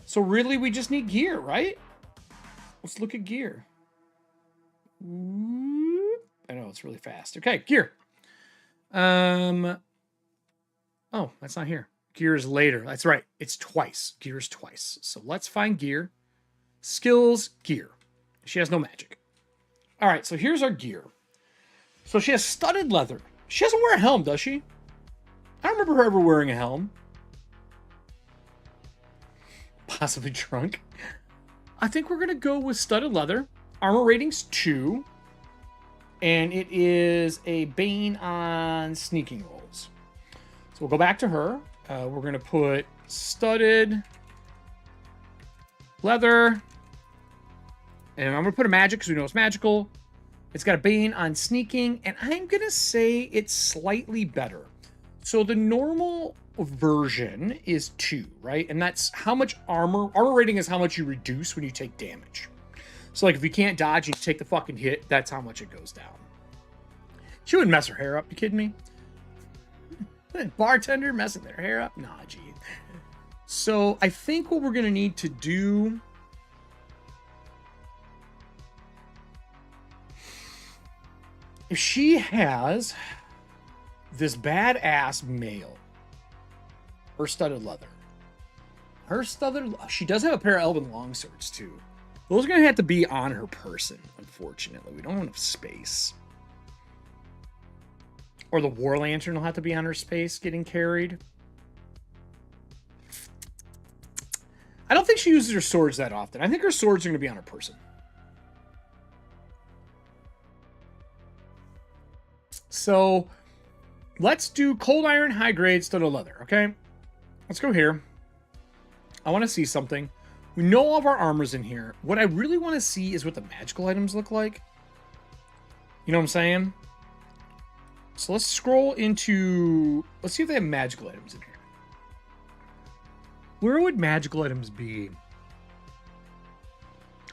So really, we just need gear, right? Let's look at gear. I know, it's really fast. Okay, gear. Oh, that's not here. Gear is later. That's right. It's twice. Gear is twice. So let's find gear. Skills, gear. She has no magic. All right, so here's our gear. So she has studded leather. She doesn't wear a helm, does she? I don't remember her ever wearing a helm. Possibly drunk. I think we're going to go with studded leather. Armor rating's 2. And it is a Bane on sneaking rolls. So we'll go back to her. We're going to put studded leather. And I'm going to put a magic because we know it's magical. It's got a Bane on sneaking. And I'm going to say it's slightly better. So the normal version is 2, right? And that's how much armor. Armor rating is how much you reduce when you take damage. So like if you can't dodge and you take the fucking hit, that's how much it goes down. She wouldn't mess her hair up. You kidding me? Bartender messing their hair up? Nah, gee. So I think what we're going to need to do... If she has this badass mail, her studded leather. She does have a pair of Elven longswords too. Those are going to have to be on her person, unfortunately. We don't have enough space. Or the War Lantern will have to be on her space getting carried. I don't think she uses her swords that often. I think her swords are going to be on her person. So let's do cold iron, high grade, studded leather, okay? Let's go here. I want to see something. We know all of our armor's in here. What I really want to see is what the magical items look like. You know what I'm saying? So let's scroll into... Let's see if they have magical items in here. Where would magical items be?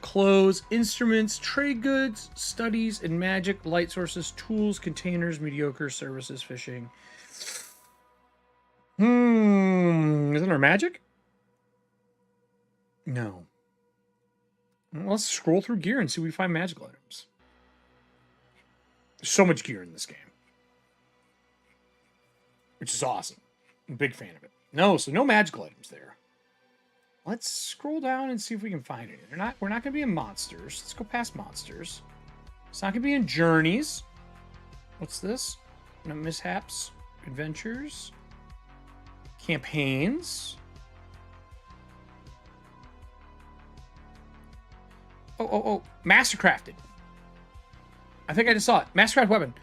Clothes, instruments, trade goods, studies, and magic, light sources, tools, containers, mediocre, services, fishing. Isn't there magic? No. Well, let's scroll through gear and see if we find magical items. There's so much gear in this game. Which is awesome. I'm a big fan of it. No, so no magical items there. Let's scroll down and see if we can find it. We're not going to be in monsters. Let's go past monsters. It's not going to be in journeys. What's this? No mishaps. Adventures. Campaigns. Oh. Mastercrafted. I think I just saw it. Mastercraft weapon.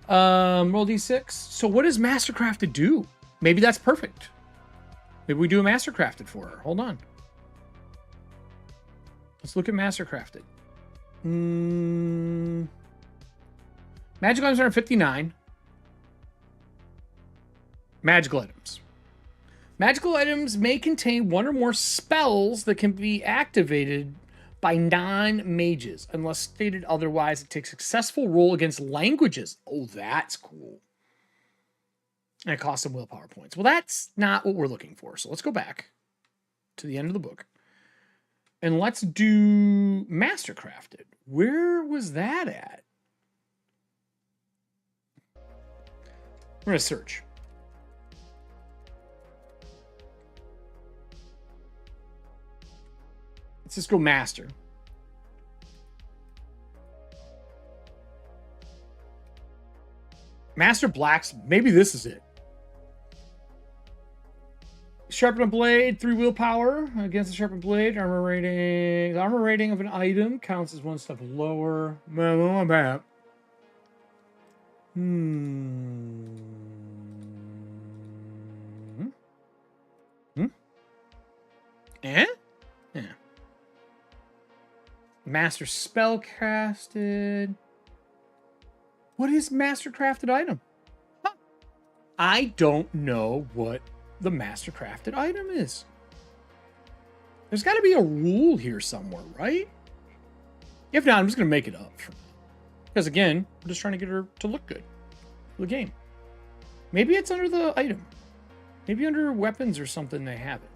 Roll D6. So what does Mastercrafted do? Maybe that's perfect. Maybe we do a Mastercrafted for her. Hold on. Let's look at Mastercrafted. Magical items are 59. Magical items. Magical items may contain one or more spells that can be activated by non-mages. Unless stated otherwise, it takes successful roll against languages. Oh, that's cool. And it costs some willpower points. Well, that's not what we're looking for. So let's go back to the end of the book. And let's do Mastercrafted. Where was that at? We're going to search. Let's just go master. Master Blacks. Maybe this is it. Sharpen a blade, 3 willpower against the sharpened blade. Armor rating. The armor rating of an item counts as 1 step lower. Eh? Yeah. Master spellcasted. What is mastercrafted item? Huh. I don't know what the mastercrafted item is. There's got to be a rule here somewhere, right? If not, I'm just going to make it up. Because again, I'm just trying to get her to look good for the game. Maybe it's under the item. Maybe under weapons or something they have it.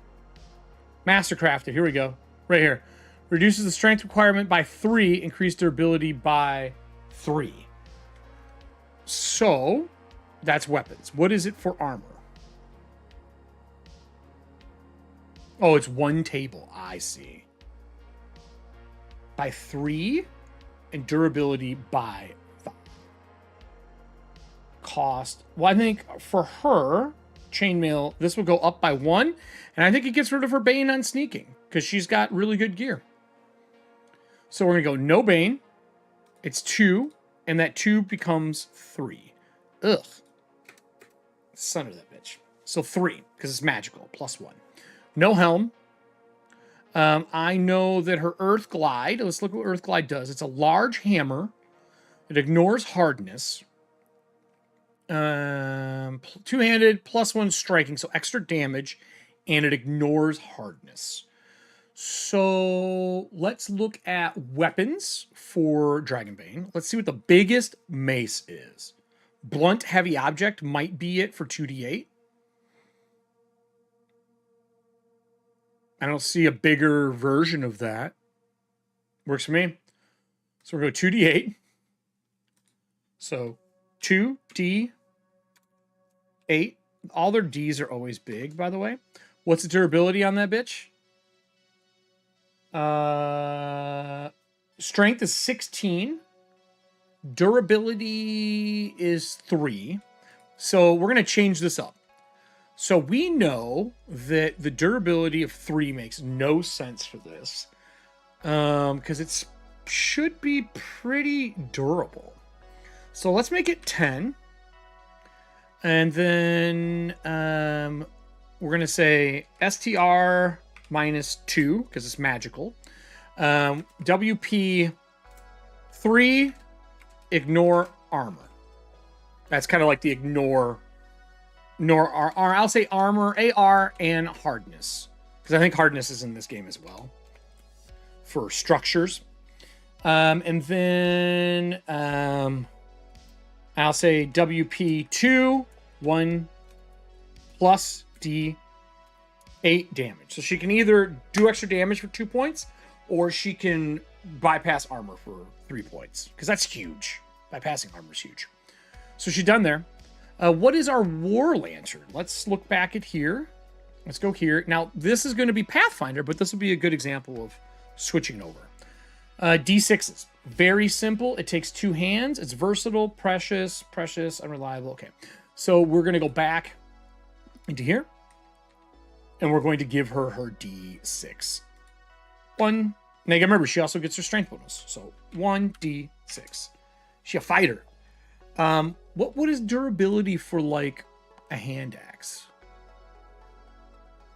Mastercrafted. Here we go. Right here. Reduces the strength requirement by 3. Increase durability by 3. So, that's weapons. What is it for armor? Oh, it's 1 table. I see. By 3. And durability by 5. Cost. Well, I think for her, chainmail, this will go up by 1. And I think it gets rid of her Bane on sneaking. Because she's got really good gear. So we're going to go no Bane. It's 2. And that 2 becomes 3. Ugh. Son of that bitch. So 3. Because it's magical. Plus 1. No helm. I know that her Earth Glide. Let's look what Earth Glide does. It's a large hammer. It ignores hardness. Two-handed, plus 1 striking. So extra damage. And it ignores hardness. So let's look at weapons for Dragonbane. Let's see what the biggest mace is. Blunt heavy object might be it for 2d8. I don't see a bigger version of that. Works for me. So we're going to go 2d8. So 2d8. All their Ds are always big, by the way. What's the durability on that bitch? Strength is 16. Durability is 3. So we're going to change this up. So we know that the durability of 3 makes no sense for this. Because it should be pretty durable. So let's make it 10. And then we're going to say STR minus 2, because it's magical. WP 3, ignore armor. That's kind of like the ignore I'll say armor, AR, and hardness. Because I think hardness is in this game as well. For structures. And then I'll say WP 2, 1 plus D 8 damage. So she can either do extra damage for 2 points, or she can bypass armor for 3 points. Because that's huge. Bypassing armor is huge. So she's done there. What is our War Lantern? Let's look back at here. Let's go here. Now, this is going to be Pathfinder, but this will be a good example of switching over. D6s. Very simple. It takes 2 hands. It's versatile, precious, unreliable. Okay. So we're going to go back into here. and we're going to give her her D6. One. Now, remember, she also gets her strength bonus. So 1d6. She a fighter. What is durability for like a hand axe?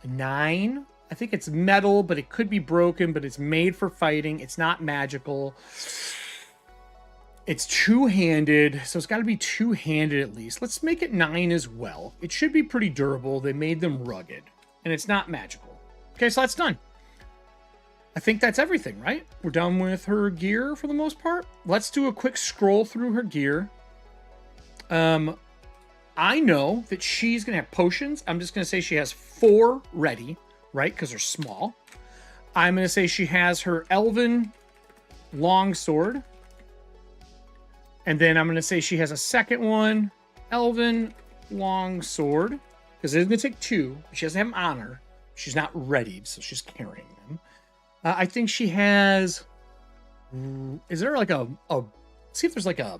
9. I think it's metal, but it could be broken, but it's made for fighting. It's not magical. It's two-handed, so it's got to be two-handed at least. Let's make it 9 as well. It should be pretty durable. They made them rugged, and it's not magical. Okay, so that's done. I think that's everything, right? We're done with her gear for the most part. Let's do a quick scroll through her gear. I know that she's going to have potions. I'm just going to say she has 4 ready, right? Because they're small. I'm going to say she has her elven longsword. And then I'm going to say she has a second one, elven longsword. Because it's going to take 2. She doesn't have them on her. She's not ready, so she's carrying them. I think she has... Is there like a... See if there's like a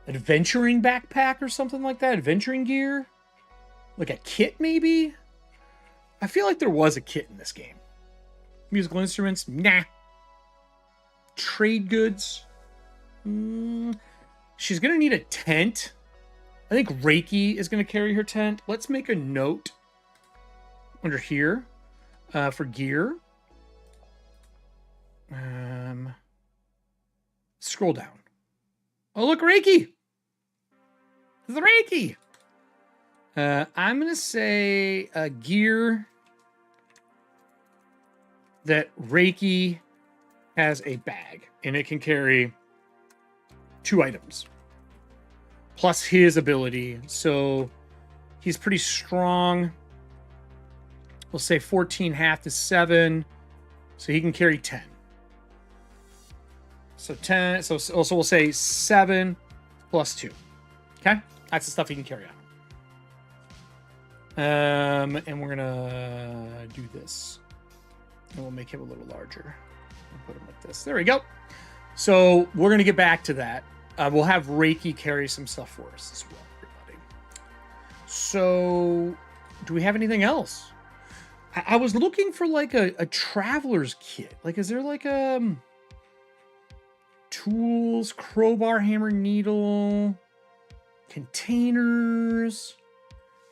adventuring backpack or something like that. Adventuring gear. Like a kit, maybe? I feel like there was a kit in this game. Musical instruments? Nah. Trade goods? She's going to need a tent. I think Rakey is going to carry her tent. Let's make a note under here for gear. Scroll down. Oh, look, Rakey. The Rakey. I'm going to say gear that Rakey has a bag, and it can carry 2 items plus his ability. So he's pretty strong. We'll say 14 half to 7. So he can carry 10. So 10. So also we'll say 7 plus 2. Okay? That's the stuff he can carry on. And we're gonna do this. And we'll make him a little larger. We'll put him like this. There we go. So we're gonna get back to that. We'll have Rakey carry some stuff for us as well, everybody. So do we have anything else? I was looking for like a traveler's kit. Like, is there like tools, crowbar, hammer, needle, containers,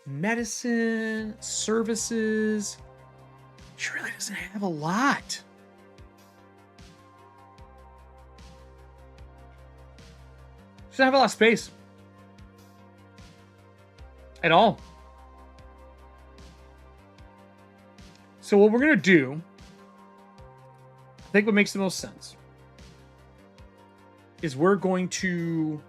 medicine, services? She really doesn't have a lot. She doesn't have a lot of space at all. So what we're going to do, I think what makes the most sense, is we're going to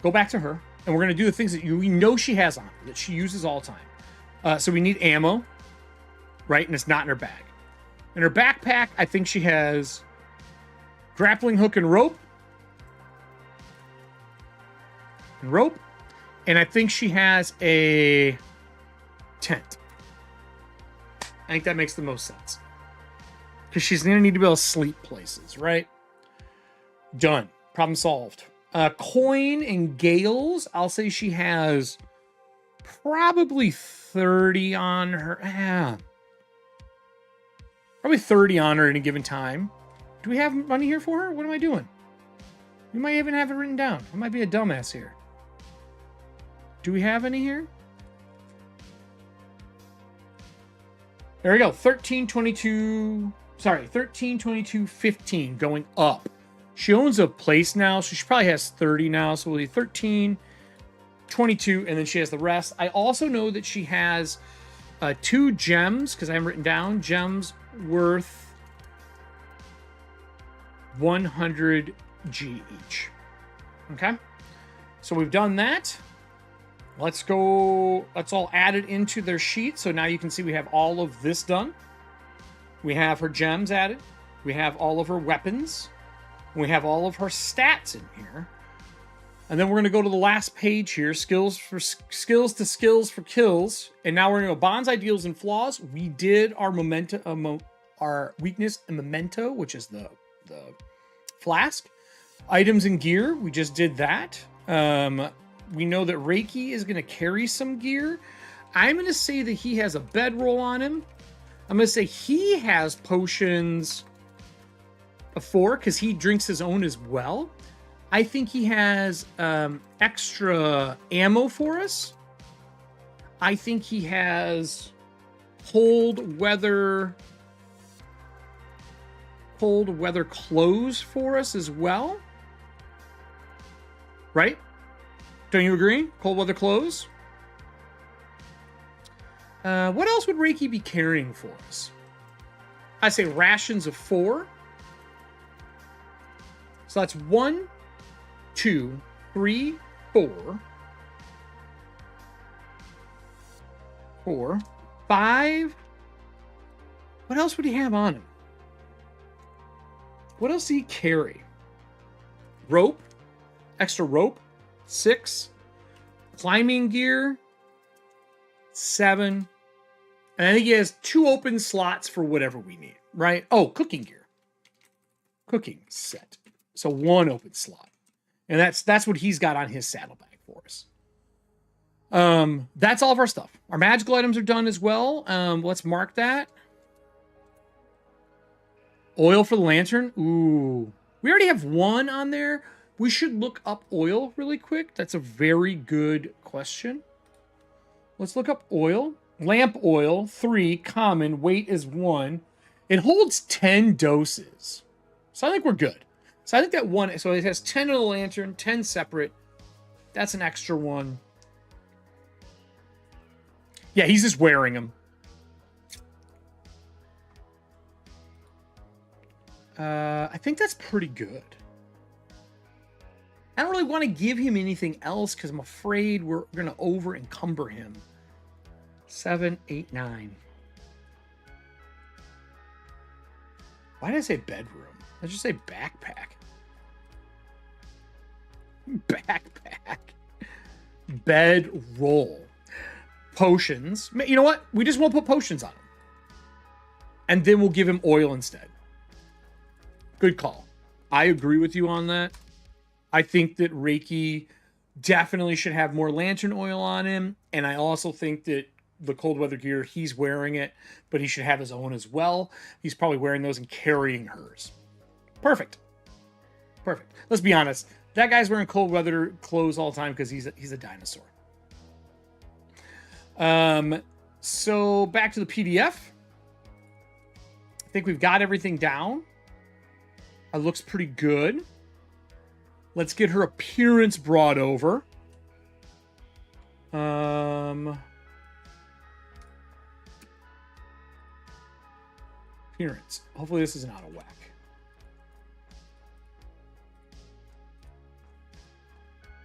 go back to her, and we're going to do the things that we know she has on her, that she uses all the time. So we need ammo, right? And it's not in her bag. In her backpack, I think she has grappling hook and rope. And I think she has a tent. I think that makes the most sense. Because she's going to need to be able to sleep places, right? Done. Problem solved. Coin and Gales, I'll say she has probably 30 on her. Probably 30 on her at a given time. Do we have money here for her? What am I doing? We might even have it written down. I might be a dumbass here. Do we have any here? There we go. 13, 22, 15 going up. She owns a place now, so she probably has 30 now. So we'll do 13, 22, and then she has the rest. I also know that she has 2 gems, because I have written down gems worth 100 G each. Okay? So we've done that. Let's go. Let's all add it into their sheet. So now you can see we have all of this done. We have her gems added. We have all of her weapons. We have all of her stats in here. And then we're going to go to the last page here. Skills to skills for kills. And now we're going to go bonds, ideals, and flaws. We did our memento, our weakness and memento, which is the flask. Items and gear. We just did that. We know that Rakey is going to carry some gear. I'm going to say that he has a bedroll on him. I'm going to say he has potions of 4 because he drinks his own as well. I think he has extra ammo for us. I think he has cold weather clothes for us as well. Right? Don't you agree? Cold weather clothes. What else would Rakey be carrying for us? I say rations of 4. So that's 1, 2, 3, 4. 4, 5. What else would he have on him? What else did he carry? Rope. Extra rope. 6. Climbing gear. 7. And I think he has 2 open slots for whatever we need, right? Oh, cooking gear. Cooking set. So 1 open slot. And that's what he's got on his saddlebag for us. That's all of our stuff. Our magical items are done as well. Let's mark that. Oil for the lantern. Ooh. We already have 1 on there. We should look up oil really quick. That's a very good question. Let's look up oil. Lamp oil, 3, common, weight is 1. It holds 10 doses. So I think we're good. So I think that 1, so it has 10 on the lantern, 10 separate. That's an extra 1. Yeah, he's just wearing them. I think that's pretty good. I don't really want to give him anything else because I'm afraid we're going to over-encumber him. 7, 8, 9. Why did I say bedroom? Let's just say backpack. Backpack. Bedroll. Potions. You know what? We just won't put potions on him. And then we'll give him oil instead. Good call. I agree with you on that. I think that Rakey definitely should have more lantern oil on him. And I also think that the cold weather gear, he's wearing it, but he should have his own as well. He's probably wearing those and carrying hers. Perfect. Perfect. Let's be honest. That guy's wearing cold weather clothes all the time because he's a dinosaur. So back to the PDF. I think we've got everything down. It looks pretty good. Let's get her appearance brought over. Appearance. Hopefully this isn't out of whack.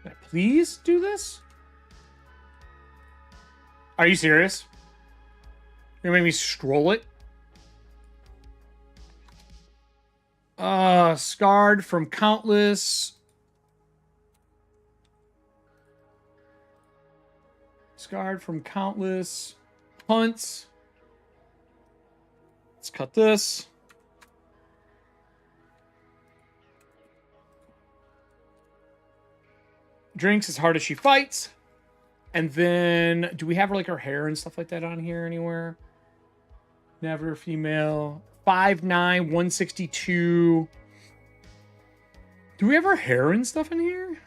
Can I please do this? Are you serious? You're gonna make me scroll it? Scarred from countless. Scarred from countless hunts. Let's cut this. Drinks as hard as she fights. And then, do we have like her hair and stuff like that on here anywhere? Never female. 5'9", 162. Do we have her hair and stuff in here?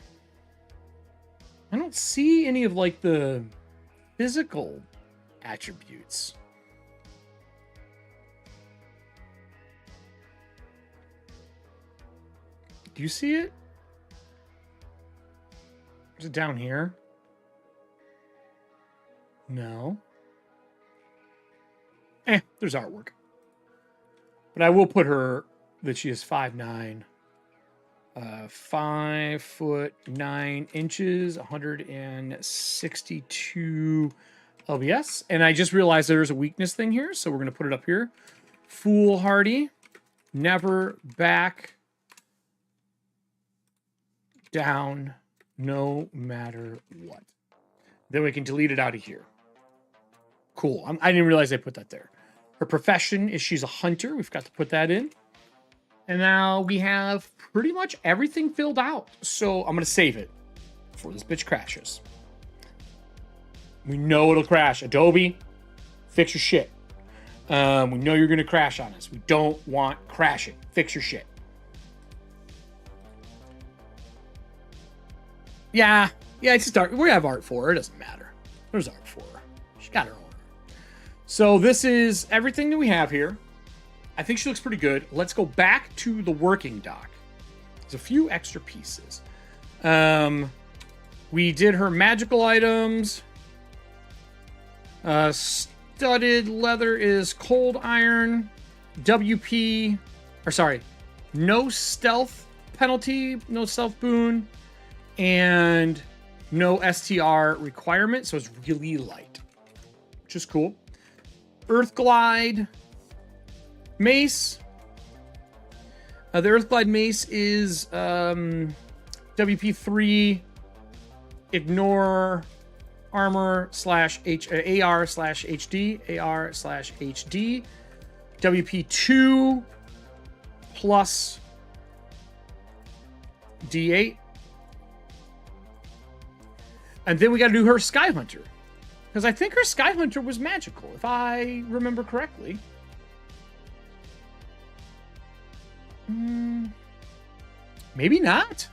I don't see any of like the physical attributes. Do you see it? Is it down here? No. There's artwork. But I will put her that she is 5'9", 5'9", 162 LBS. And I just realized there's a weakness thing here, so we're going to put it up here. Foolhardy, never back down, no matter what. Then we can delete it out of here. Cool. I didn't realize I put that there. Her profession is she's a hunter. We've got to put that in. And now we have pretty much everything filled out. So I'm going to save it before this bitch crashes. We know it'll crash. Adobe, fix your shit. We know you're going to crash on us. We don't want crashing. Fix your shit. Yeah, it's just art. We have art for her. It doesn't matter. There's art for her. She got her own. So this is everything that we have here. I think she looks pretty good. Let's go back to the working dock. There's a few extra pieces. We did her magical items. Studded leather is cold iron. WP, or sorry, no stealth penalty, no stealth boon, and no STR requirement. So it's really light, which is cool. Earth Glide mace. The Earth Glide mace is WP3 ignore armor slash AR slash HD, AR slash HD, WP2 plus D8. And then we got to do her Sky Hunter, because I think her Sky Hunter was magical, if I remember correctly. Maybe not.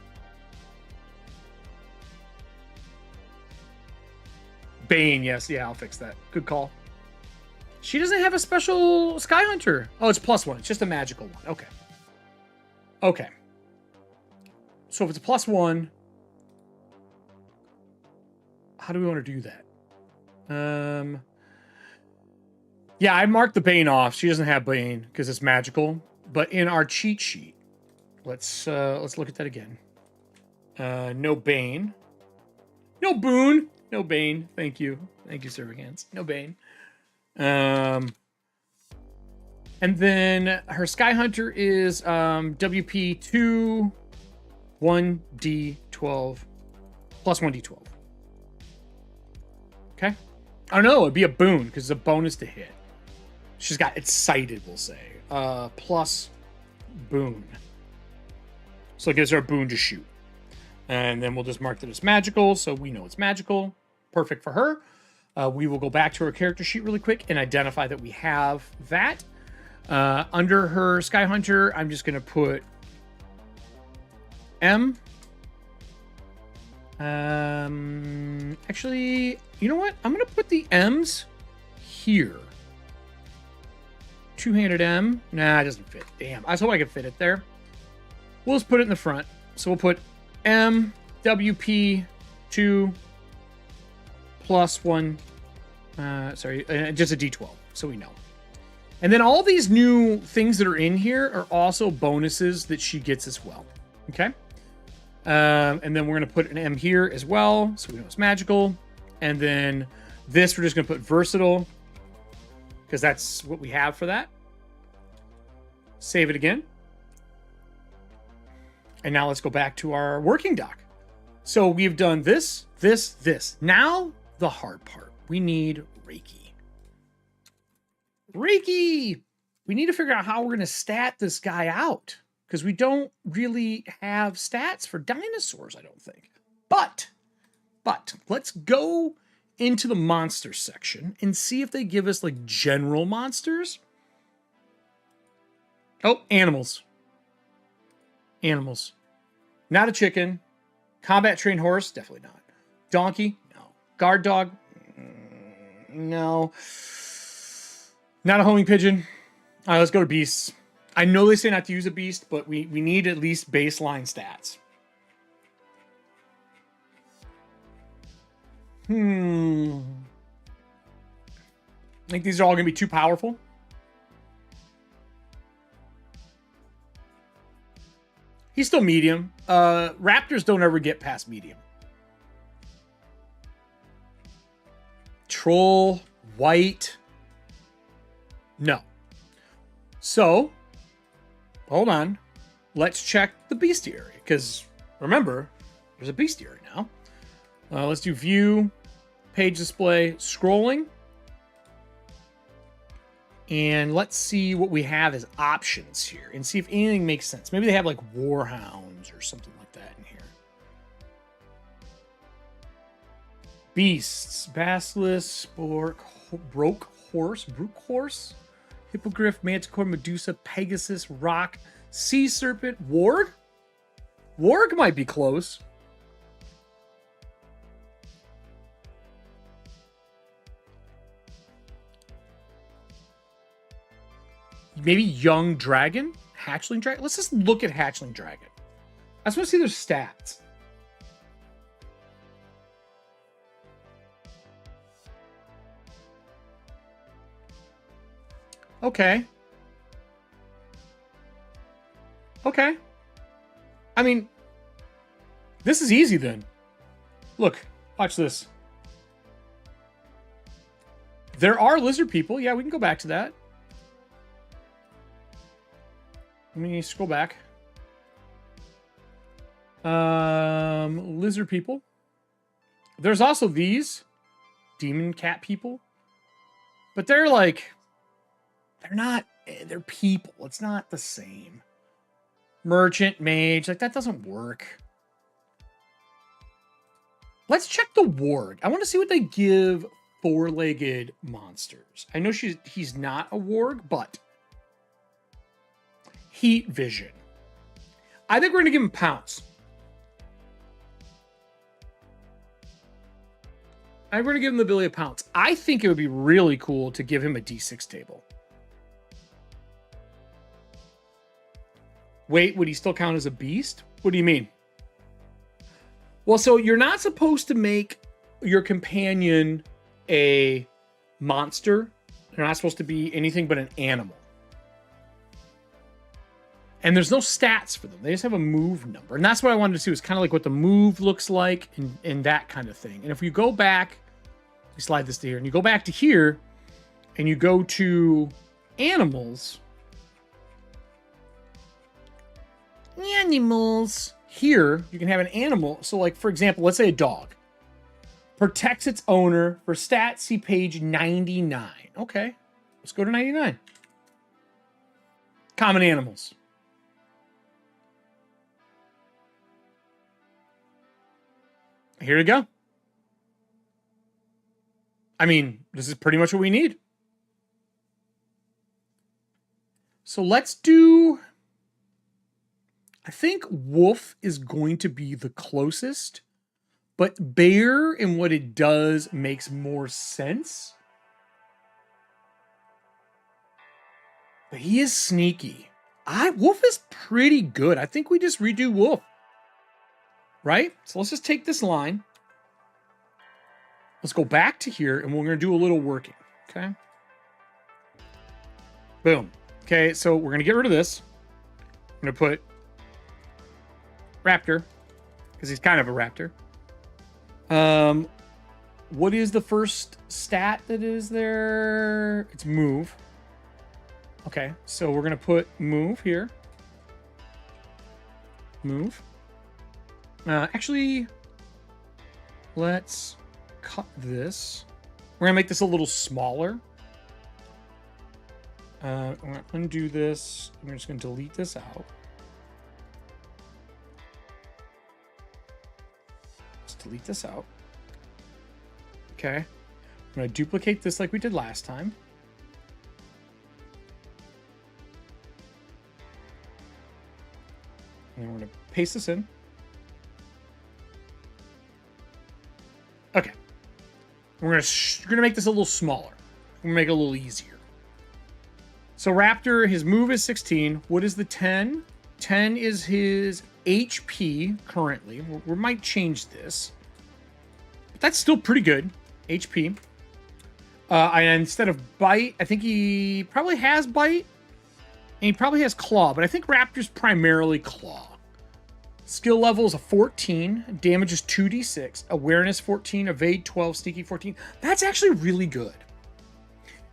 Bane, yes. Yeah, I'll fix that. Good call. She doesn't have a special Sky Hunter. Oh, it's +1. It's just a magical one. Okay. Okay. So if it's a +1, how do we want to do that? Yeah, I marked the Bane off. She doesn't have Bane because it's magical. But in our cheat sheet, let's look at that again. No Bane. No boon. No Bane. Thank you. Thank you, Servants. No Bane. And then her Sky Hunter is WP2 1d12 plus 1d12. Okay. Oh no, it'd be a boon because it's a bonus to hit. She's got excited, we'll say. Plus boon. So it gives her a boon to shoot. And then we'll just mark that it's magical, so we know it's magical. Perfect for her. We will go back to her character sheet really quick and identify that we have that. Under her Sky Hunter, I'm just going to put M. Actually, you know what? I'm going to put the M's here. Two-handed M. Nah, it doesn't fit. Damn. I was hoping I could fit it there. We'll just put it in the front. So we'll put M, WP, 2, plus 1. Just a D12, so we know. And then all these new things that are in here are also bonuses that she gets as well. Okay? And then we're going to put an M here as well, so we know it's magical. And then this, we're just going to put versatile, because that's what we have for that. Save it again. And now let's go back to our working dock. So we've done this, this, this. Now the hard part. We need Rakey. Rakey! We need to figure out how we're going to stat this guy out, because we don't really have stats for dinosaurs, I don't think. But let's go into the monster section and see if they give us like general monsters. Oh, animals. Animals. Not a chicken. Combat trained horse? Definitely not. Donkey? No. Guard dog? No. Not a homing pigeon. All right, let's go to beasts. I know they say not to use a beast, but we need at least baseline stats. I think these are all going to be too powerful. He's still medium. Raptors don't ever get past medium. Troll, white. No. So, hold on. Let's check the bestiary, because remember, there's a bestiary now. Let's do view, page display, scrolling. And let's see what we have as options here and see if anything makes sense. Maybe they have like warhounds or something like that in here. Beasts. Basilisk, Spork, Broke Horse, Hippogriff, Manticore, Medusa, Pegasus, Rock, Sea Serpent, Warg? Warg might be close. Maybe Young Dragon? Hatchling Dragon? Let's just look at Hatchling Dragon. I just want to see their stats. Okay. Okay. I mean, this is easy then. Look, watch this. There are lizard people. Yeah, we can go back to that. Let me scroll back. Lizard people. There's also these demon cat people. But they're like, they're people. It's not the same. Merchant, mage, like that doesn't work. Let's check the warg. I want to see what they give four-legged monsters. I know he's not a warg, but heat vision. I think we're going to give him pounce. I'm going to give him the ability of pounce. I think it would be really cool to give him a D6 table. Wait, would he still count as a beast? What do you mean? Well, so you're not supposed to make your companion a monster. They're not supposed to be anything but an animal. And there's no stats for them. They just have a move number. And that's what I wanted to see, was kind of like what the move looks like and that kind of thing. And if you go back, you slide this to here, and you go back to here, and you go to animals. Animals. Here, you can have an animal. So, like, for example, let's say a dog. Protects its owner. For stats, see page 99. Okay. Let's go to 99. Common animals. Here we go. I mean, this is pretty much what we need. So let's do... I think wolf is going to be the closest, but bear and what it does makes more sense. But he is sneaky. Wolf is pretty good. I think we just redo wolf. Right? So let's just take this line. Let's go back to here, and we're going to do a little working. Okay? Boom. Okay, so we're going to get rid of this. I'm going to put raptor, because he's kind of a raptor. What is the first stat that is there? It's move. Okay, so we're going to put move here. Move. Actually, let's cut this. We're going to make this a little smaller. I'm going to undo this. I'm just going to delete this out. Let's delete this out. Okay. I'm going to duplicate this like we did last time. And then we're going to paste this in. Okay. We're gonna make this a little smaller. We're gonna make it a little easier. So Raptor, his move is 16. What is the 10? 10 is his HP currently. We might change this. But that's still pretty good. HP. And instead of bite, I think he probably has bite. And he probably has claw, but I think Raptor's primarily claw. Skill level is a 14. Damage is 2d6. Awareness 14. Evade 12. Sneaky 14. That's actually really good.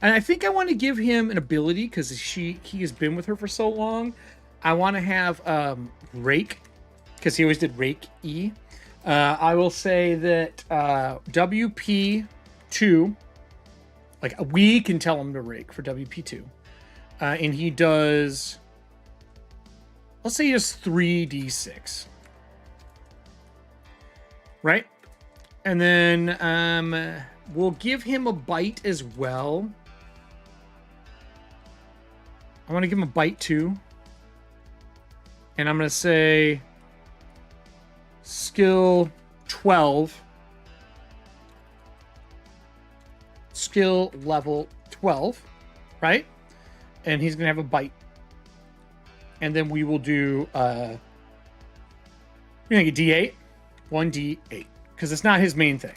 And I think I want to give him an ability because he has been with her for so long. I want to have Rake, because he always did Rake E. I will say that WP2, like we can tell him to Rake for WP2. And he does... Let's say he does 3d6. Right? And then we'll give him a bite as well. I want to give him a bite too. And I'm going to say skill 12. Skill level 12, right? And he's going to have a bite. And then we will do, we're going to get D8. 1d8. Because it's not his main thing.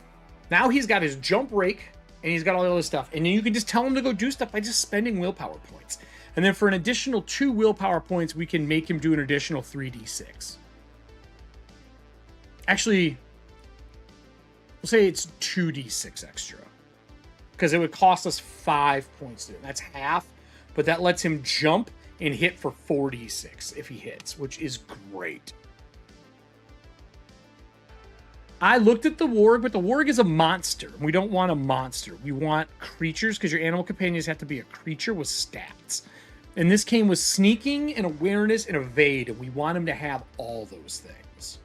Now he's got his jump rake, and he's got all the other stuff. And then you can just tell him to go do stuff by just spending willpower points. And then for an additional 2 willpower points, we can make him do an additional 3d6. Actually, we'll say it's 2d6 extra. Because it would cost us 5 points to do it. That's half. But that lets him jump and hit for 4d6 if he hits, which is great. I looked at the warg, but the warg is a monster. We don't want a monster. We want creatures, because your animal companions have to be a creature with stats. And this came with sneaking and awareness and evade, and we want him to have all those things.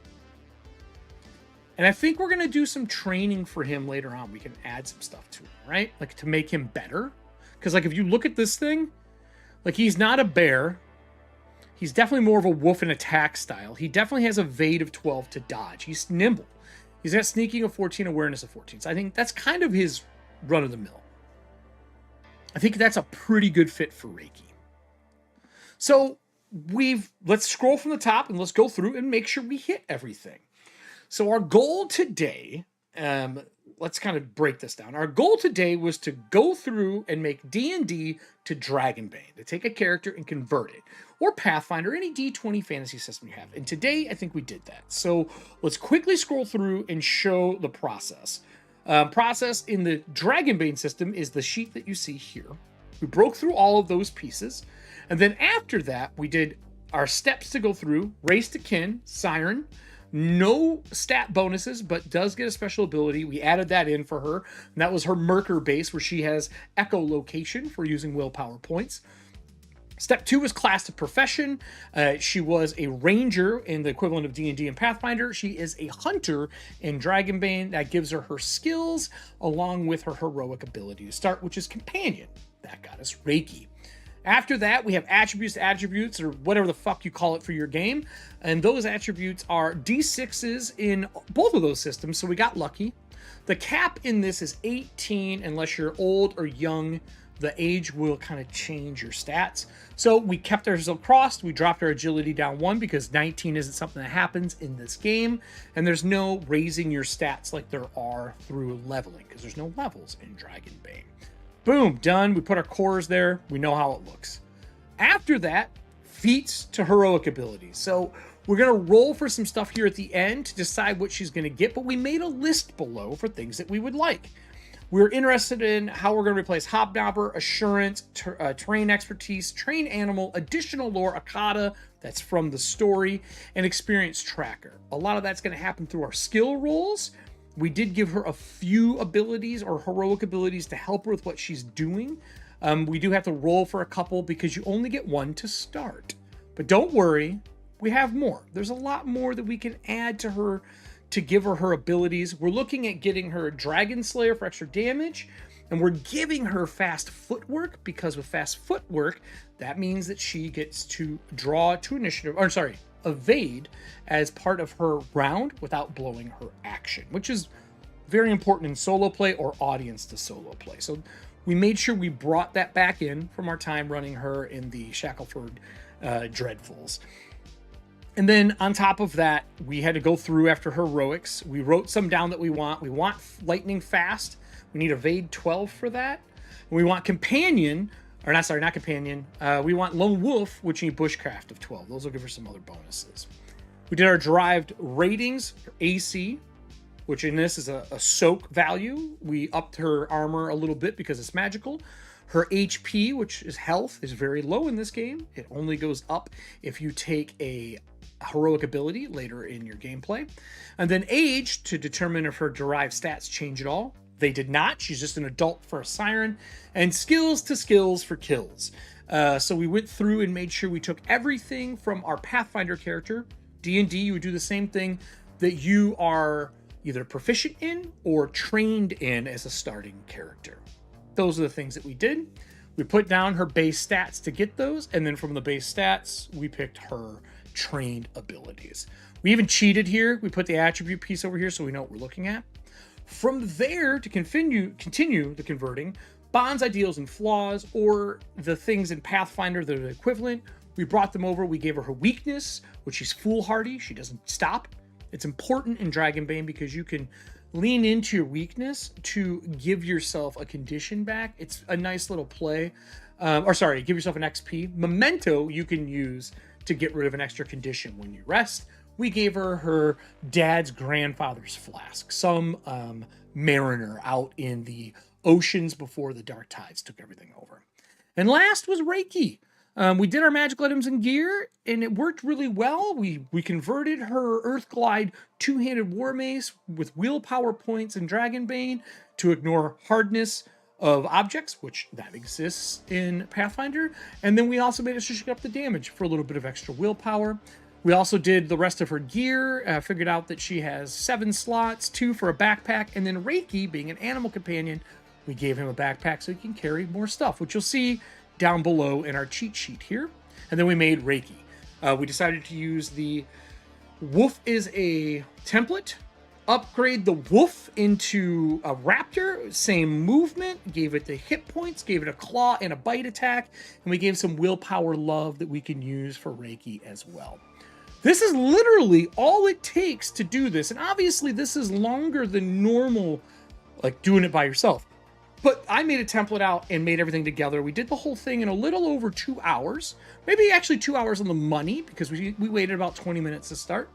And I think we're going to do some training for him later on. We can add some stuff to him, right? Like to make him better. Because like if you look at this thing, like he's not a bear. He's definitely more of a wolf in attack style. He definitely has evade of 12 to dodge. He's nimble. He's got sneaking of 14, awareness of 14. So I think that's kind of his run-of-the-mill. I think that's a pretty good fit for Rakey. So let's scroll from the top and let's go through and make sure we hit everything. So our goal today, let's kind of break this down. Our goal today was to go through and make D&D to Dragonbane, to take a character and convert it, or Pathfinder, any D20 fantasy system you have. And today, I think we did that. So let's quickly scroll through and show the process. Process in the Dragonbane system is the sheet that you see here. We broke through all of those pieces. And then after that, we did our steps to go through, race to kin, siren, no stat bonuses, but does get a special ability. We added that in for her. And that was her Merker base, where she has echolocation for using willpower points. Step 2 is class to profession. She was a ranger in the equivalent of D&D and Pathfinder. She is a hunter in Dragonbane. That gives her her skills along with her heroic ability to start, which is companion. That got us Rakey. After that, we have attributes to attributes, or whatever the fuck you call it for your game. And those attributes are D6s in both of those systems, so we got lucky. The cap in this is 18 unless you're old or young. The age will kind of change your stats. So we kept ourselves crossed. We dropped our agility down 1 because 19 isn't something that happens in this game. And there's no raising your stats like there are through leveling, because there's no levels in Dragonbane. Boom, done. We put our cores there. We know how it looks. After that, feats to heroic abilities. So we're going to roll for some stuff here at the end to decide what she's going to get, but we made a list below for things that we would like. We're interested in how we're going to replace Hobnobber, Assurance, Terrain Expertise, Train Animal, Additional Lore, Akata, that's from the story, and Experience Tracker. A lot of that's going to happen through our skill rolls. We did give her a few abilities or heroic abilities to help her with what she's doing. We do have to roll for a couple because you only get one to start. But don't worry, we have more. There's a lot more that we can add to her to give her her abilities. We're looking at getting her Dragon Slayer for extra damage, and we're giving her fast footwork because with fast footwork, that means that she gets to draw 2 initiative, or sorry, evade as part of her round without blowing her action, which is very important in solo play or audience to solo play. So we made sure we brought that back in from our time running her in the Shackleford Dreadfuls. And then on top of that, we had to go through after heroics. We wrote some down that we want. We want lightning fast. We need evade 12 for that. We want companion, or not, sorry, not companion. We want lone wolf, which you need bushcraft of 12. Those will give her some other bonuses. We did our derived ratings, AC, which in this is a soak value. We upped her armor a little bit because it's magical. Her HP, which is health, is very low in this game. It only goes up if you take a heroic ability later in your gameplay. And then age, to determine if her derived stats change at all. They did not. She's just an adult for a siren. And skills to skills for kills. So we went through and made sure we took everything from our Pathfinder character. D&D, you would do the same thing, that you are either proficient in or trained in as a starting character. Those are the things that we did. We put down her base stats to get those, and then from the base stats, we picked her trained abilities. We even cheated here. We put the attribute piece over here so we know what we're looking at. From there, to continue the converting, bonds, ideals, and flaws, or the things in Pathfinder that are equivalent, we brought them over. We gave her weakness, which she's foolhardy. She doesn't stop. It's important in Dragonbane because you can lean into your weakness to give yourself a condition back. It's a nice little play. Give yourself an XP. Memento you can use to get rid of an extra condition when you rest. We gave her dad's grandfather's flask, some mariner out in the oceans before the dark tides took everything over. And last was Rakey. We did our magical items and gear, and it worked really well. We converted her Earthglide two-handed war mace with willpower points in Dragonbane to ignore hardness of objects, which that exists in Pathfinder. And then we also made it so she got up the damage for a little bit of extra willpower. We also did the rest of her gear, figured out that she has 7 slots, 2 for a backpack, and then Rakey, being an animal companion, we gave him a backpack so he can carry more stuff, which you'll see down below in our cheat sheet here. And then we made Rakey. We decided to use the wolf is a template, upgrade the wolf into a raptor, same movement, gave it the hit points, gave it a claw and a bite attack, and we gave some willpower love that we can use for Rakey as well. This is literally all it takes to do this, and obviously this is longer than normal, like doing it by yourself. But I made a template out and made everything together. We did the whole thing in a little over 2 hours. Maybe actually 2 hours on the money, because we waited about 20 minutes to start.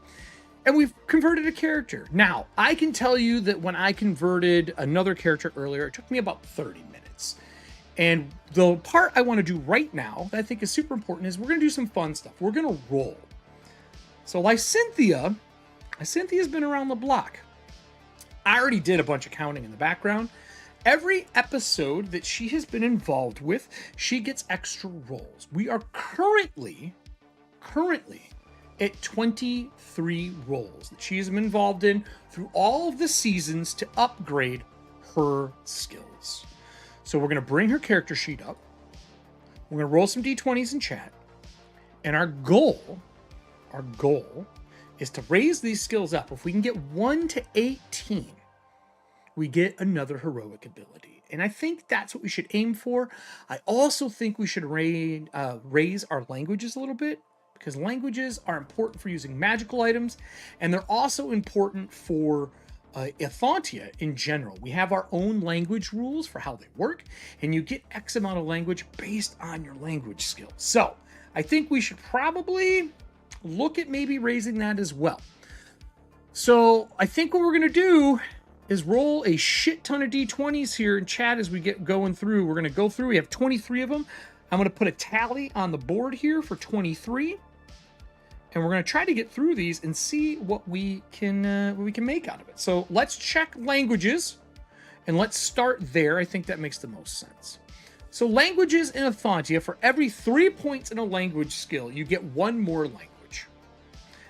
And we've converted a character. Now, I can tell you that when I converted another character earlier, it took me about 30 minutes. And the part I want to do right now that I think is super important is we're going to do some fun stuff. We're going to roll. So Lycynthia, Lycynthia's been around the block. I already did a bunch of counting in the background. Every episode that she has been involved with, she gets extra rolls. We are currently at 23 rolls that she has been involved in through all of the seasons to upgrade her skills. So we're going to bring her character sheet up. We're going to roll some d20s in chat. And our goal is to raise these skills up. If we can get 1 to 18, we get another heroic ability. And I think that's what we should aim for. I also think we should raise our languages a little bit, because languages are important for using magical items, and they're also important for ETHUANTIA in general. We have our own language rules for how they work, and you get X amount of language based on your language skills. So I think we should probably look at maybe raising that as well. So I think what we're going to do is roll a shit ton of d20s here in chat as we get going through. We're going to go through. We have 23 of them. I'm going to put a tally on the board here for 23. And we're going to try to get through these and see what we can make out of it. So let's check languages, and let's start there. I think that makes the most sense. So languages in ETHUANTIA, for every 3 points in a language skill, you get 1 more language.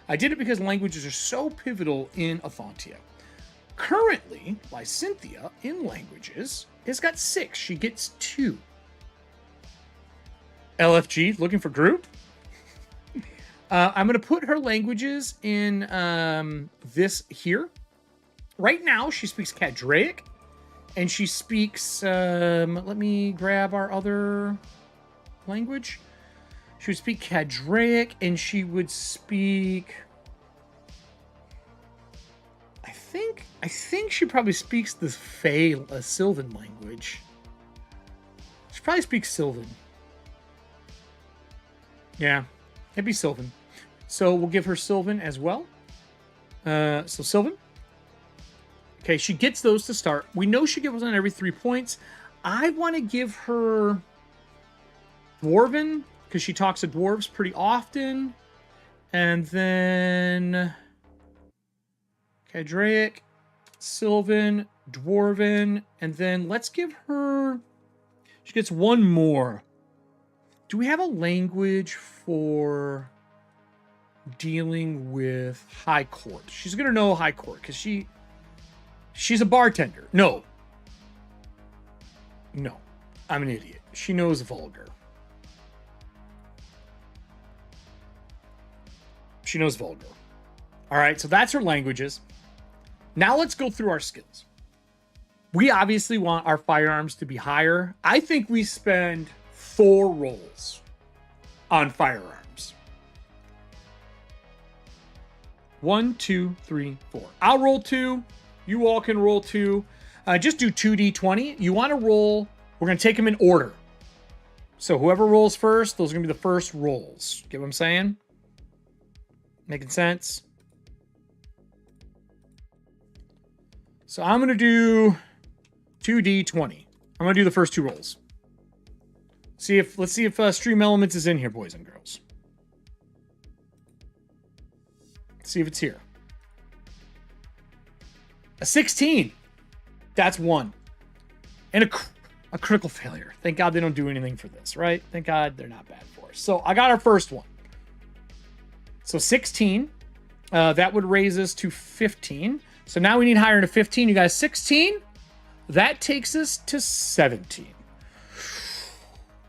I did it because languages are so pivotal in ETHUANTIA. Currently, Lycynthia in languages has got 6. She gets 2. LFG, looking for group? I'm going to put her languages in this here. Right now, she speaks Cadraic, and she speaks... let me grab our other language. She would speak Cadraic, and she would speak... I think she probably speaks the Sylvan language. She probably speaks Sylvan. Yeah, it'd be Sylvan. So we'll give her Sylvan as well. So Sylvan. Okay, she gets those to start. We know she gets one every 3 points. I want to give her Dwarven, because she talks to dwarves pretty often. And then Cadraic, Sylvan, Dwarven, and then let's give her... She gets 1 more. Do we have a language for dealing with High Court? She's going to know High Court, because she She's a bartender. No. No. I'm an idiot. She knows vulgar. She knows vulgar. All right, so that's her languages. Now let's go through our skills. We obviously want our firearms to be higher. I think we spend 4 rolls on firearms. 1, 2, 3, 4. I'll roll 2. You all can roll 2. Just do 2d20. You want to roll. We're going to take them in order. So whoever rolls first, those are going to be the first rolls. Get what I'm saying? Making sense? So I'm going to do 2d20. I'm going to do the first 2 rolls. Let's see if Stream Elements is in here, boys and girls. Let's see if it's here. A 16. That's 1. And a critical failure. Thank God they don't do anything for this, right? Thank God they're not bad for us. So I got our first one. So 16. That would raise us to 15. So now we need higher than 15. You guys, 16. That takes us to 17.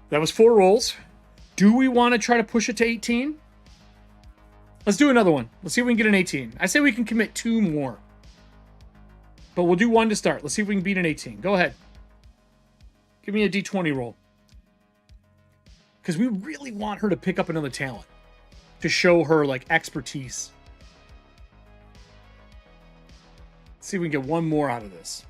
That was 4 rolls. Do we want to try to push it to 18? Let's do another one. Let's see if we can get an 18. I say we can commit 2 more. But we'll do 1 to start. Let's see if we can beat an 18. Go ahead. Give me a d20 roll. Because we really want her to pick up another talent. To show her, like, expertise. Let's see if we can get 1 more out of this.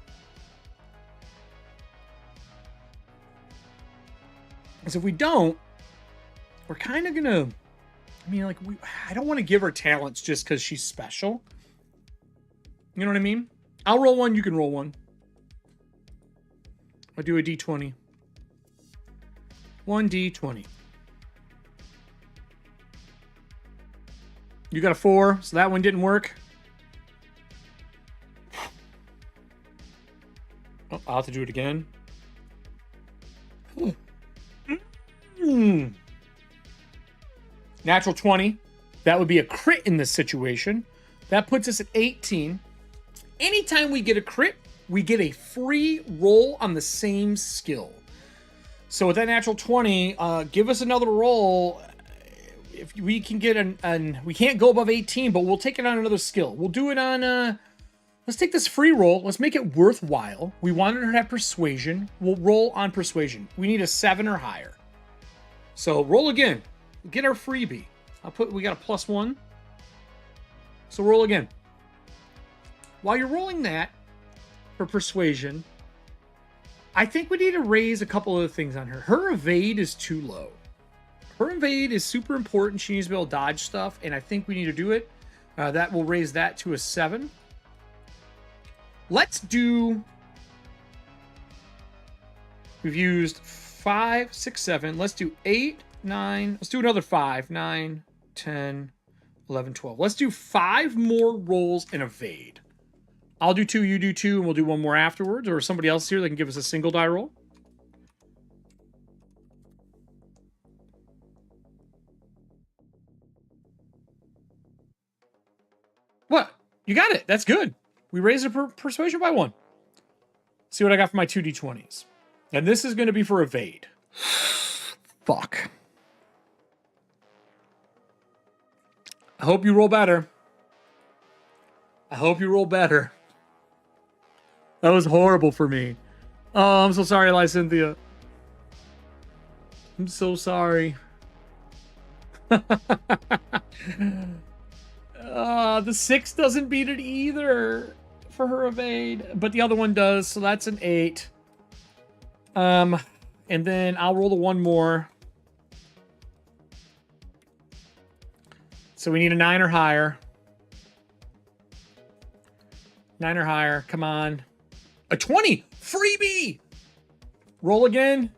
Because if we don't, we're kind of going to... I mean, like, I don't want to give her talents just because she's special. You know what I mean? I'll roll 1, you can roll 1. I'll do a d20. 1d20. You got a 4, so that one didn't work. Oh, I'll have to do it again. Natural 20. That would be a crit in this situation. That puts us at 18. Anytime we get a crit, we get a free roll on the same skill. So with that natural 20, give us another roll. If we can get we can't go above 18, but we'll take it on another skill. We'll do it on, let's take this free roll. Let's make it worthwhile. We wanted her to have persuasion. We'll roll on persuasion. We need a 7 or higher. So roll again. Get our freebie. We got a +1. So roll again. While you're rolling that for persuasion, I think we need to raise a couple other things on her. Her evade is too low. Her evade is super important. She needs to be able to dodge stuff, and I think we need to do it. That will raise that to a 7. Let's do... We've used 5, 6, 7. Let's do 8, 9. Let's do another 5, 9, 10, 11, 12. Let's do 5 more rolls in evade. I'll do 2, you do 2, and we'll do 1 more afterwards. Or somebody else here that can give us a single die roll. What? You got it. That's good. We raised her persuasion by 1. See what I got for my 2d20s. And this is going to be for evade. Fuck. I hope you roll better. I hope you roll better. That was horrible for me. Oh, I'm so sorry, Lysynthia. I'm so sorry. The 6 doesn't beat it either for her evade, but the other one does, so that's an 8. And then I'll roll the 1 more. So we need a 9 or higher. 9 or higher. Come on. A 20! Freebie! Roll again.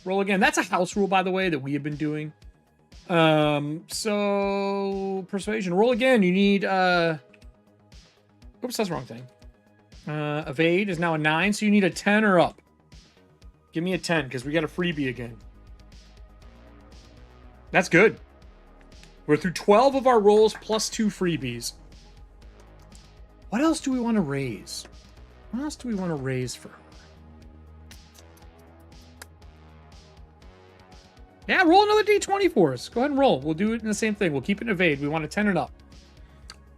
Roll again. That's a house rule, by the way, that we have been doing. So persuasion. Roll again. You need oops, that's the wrong thing. Evade is now a 9, so you need a 10 or up. Give me a 10, because we got a freebie again. That's good. We're through 12 of our rolls plus 2 freebies. What else do we want to raise? What else do we want to raise for her? Yeah, roll another d20 for us. Go ahead and roll. We'll do it in the same thing. We'll keep it in evade. We want a 10 and up.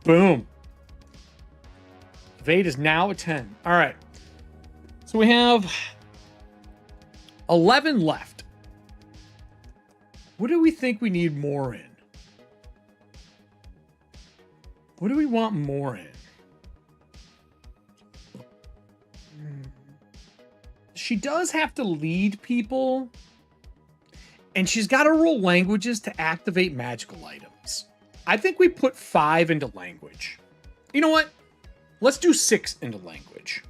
Boom. Evade is now a 10. All right. So we have 11 left. What do we think we need more in? What do we want more in? She does have to lead people. And she's got to roll languages to activate magical items. I think we put 5 into language. You know what? Let's do 6 into language.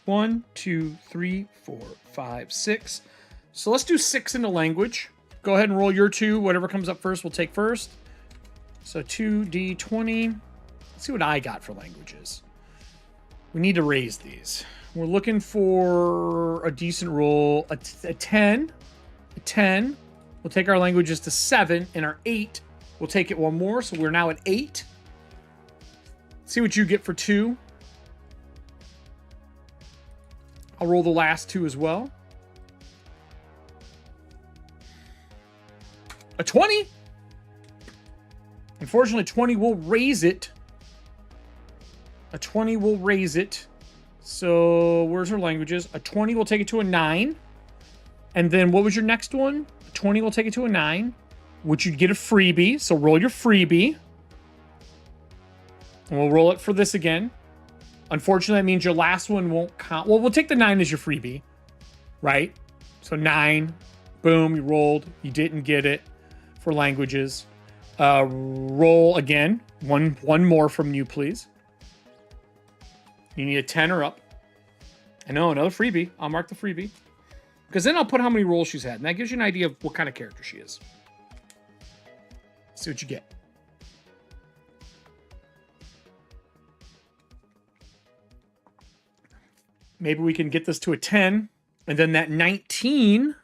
1, 2, 3, 4, 5, 6. So let's do 6 into language. Go ahead and roll your 2. Whatever comes up first, we'll take first. So 2d20. Let's see what I got for languages. We need to raise these. We're looking for a decent roll. A 10. A 10. We'll take our languages to 7, and our 8, we'll take it one more, so we're now at 8. See what you get for 2. I'll roll the last 2 as well. A 20! Unfortunately, 20 will raise it. A 20 will raise it. So, where's her languages? A 20 will take it to a 9. And then, what was your next one? 20 will take it to a 9, which you'd get a freebie. So roll your freebie. And we'll roll it for this again. Unfortunately, that means your last one won't count. Well, we'll take the 9 as your freebie, right? So 9, boom, you rolled. You didn't get it for languages. Roll again. One more from you, please. You need a 10 or up. I know, another freebie. I'll mark the freebie. Because then I'll put how many rolls she's had. And that gives you an idea of what kind of character she is. See what you get. Maybe we can get this to a 10. And then that 19.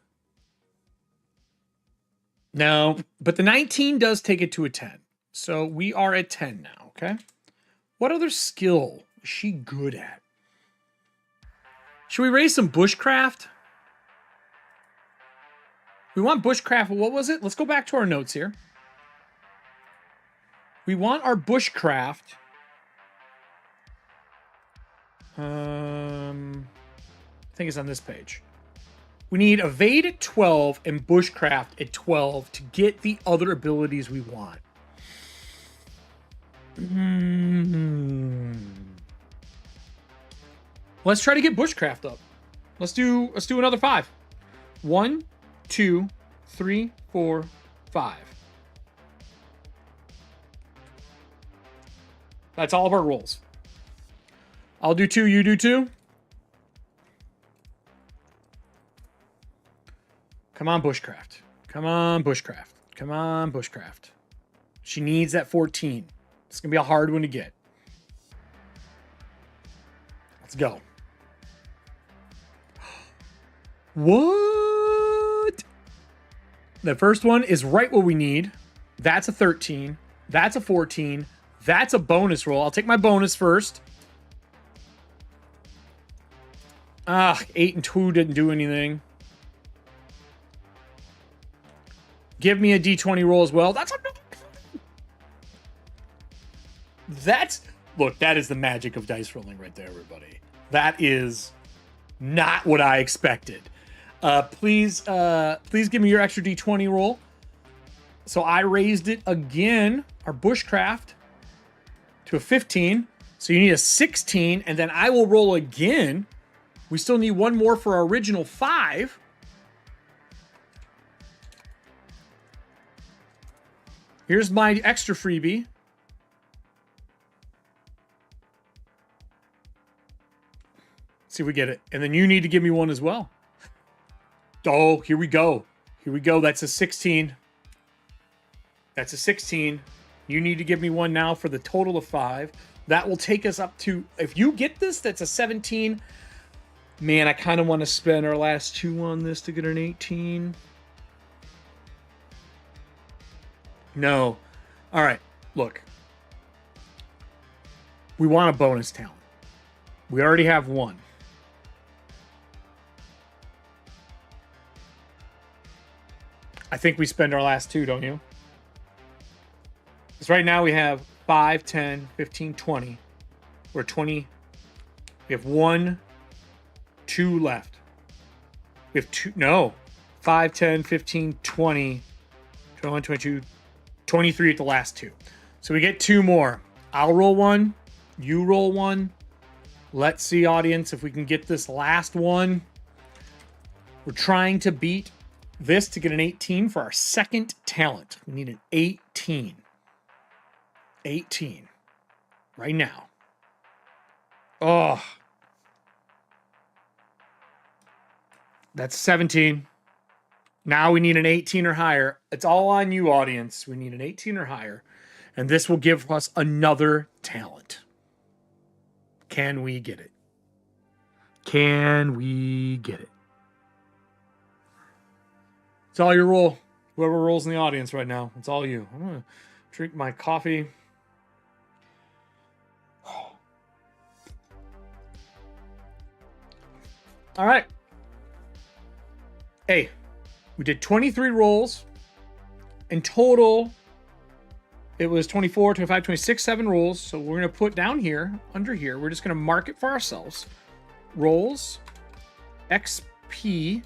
No, but the 19 does take it to a 10. So we are at 10 now, okay? What other skill is she good at? Should we raise some bushcraft? We want bushcraft. What was it? Let's go back to our notes here. We want our bushcraft. I think it's on this page. We need evade at 12 and bushcraft at 12 to get the other abilities we want. Let's try to get bushcraft up. Let's do another 5. 1, 2, 3, 4, 5. That's all of our rolls. I'll do 2, you do 2. Come on, bushcraft. Come on, bushcraft. Come on, bushcraft. She needs that 14. It's going to be a hard one to get. Let's go. What? The first one is right what we need. That's a 13. That's a 14. That's a bonus roll. I'll take my bonus first. 8 and 2 didn't do anything. Give me a d20 roll as well. Look, that is the magic of dice rolling right there, everybody. That is not what I expected. Please give me your extra d20 roll. So I raised it again, our bushcraft, to a 15. So you need a 16, and then I will roll again. We still need one more for our original 5. Here's my extra freebie. See if we get it. And then you need to give me one as well. Oh, here we go. Here we go. That's a 16. That's a 16. You need to give me one now for the total of 5. That will take us up to, if you get this, that's a 17. Man, I kind of want to spend our last 2 on this to get an 18. No. All right. Look. We want a bonus talent. We already have one. I think we spend our last two, don't you? Because right now we have 5, 10, 15, 20. We're 20. We have 1, 2 left. We have 2. No. 5, 10, 15, 20, 21, 22, 23 at the last two. So we get 2 more. I'll roll one. You roll one. Let's see, audience, if we can get this last one. We're trying to beat this to get an 18 for our second talent. We need an 18. 18. Right now. Oh. That's 17. Now we need an 18 or higher. It's all on you, audience. We need an 18 or higher. And this will give us another talent. Can we get it? Can we get it? It's all your roll. Whoever rolls in the audience right now, it's all you. I'm going to drink my coffee. All right. Hey, we did 23 rolls. In total, it was 24, 25, 26, 7 rolls. So we're going to put down here, under here, we're just going to mark it for ourselves. Rolls, XP,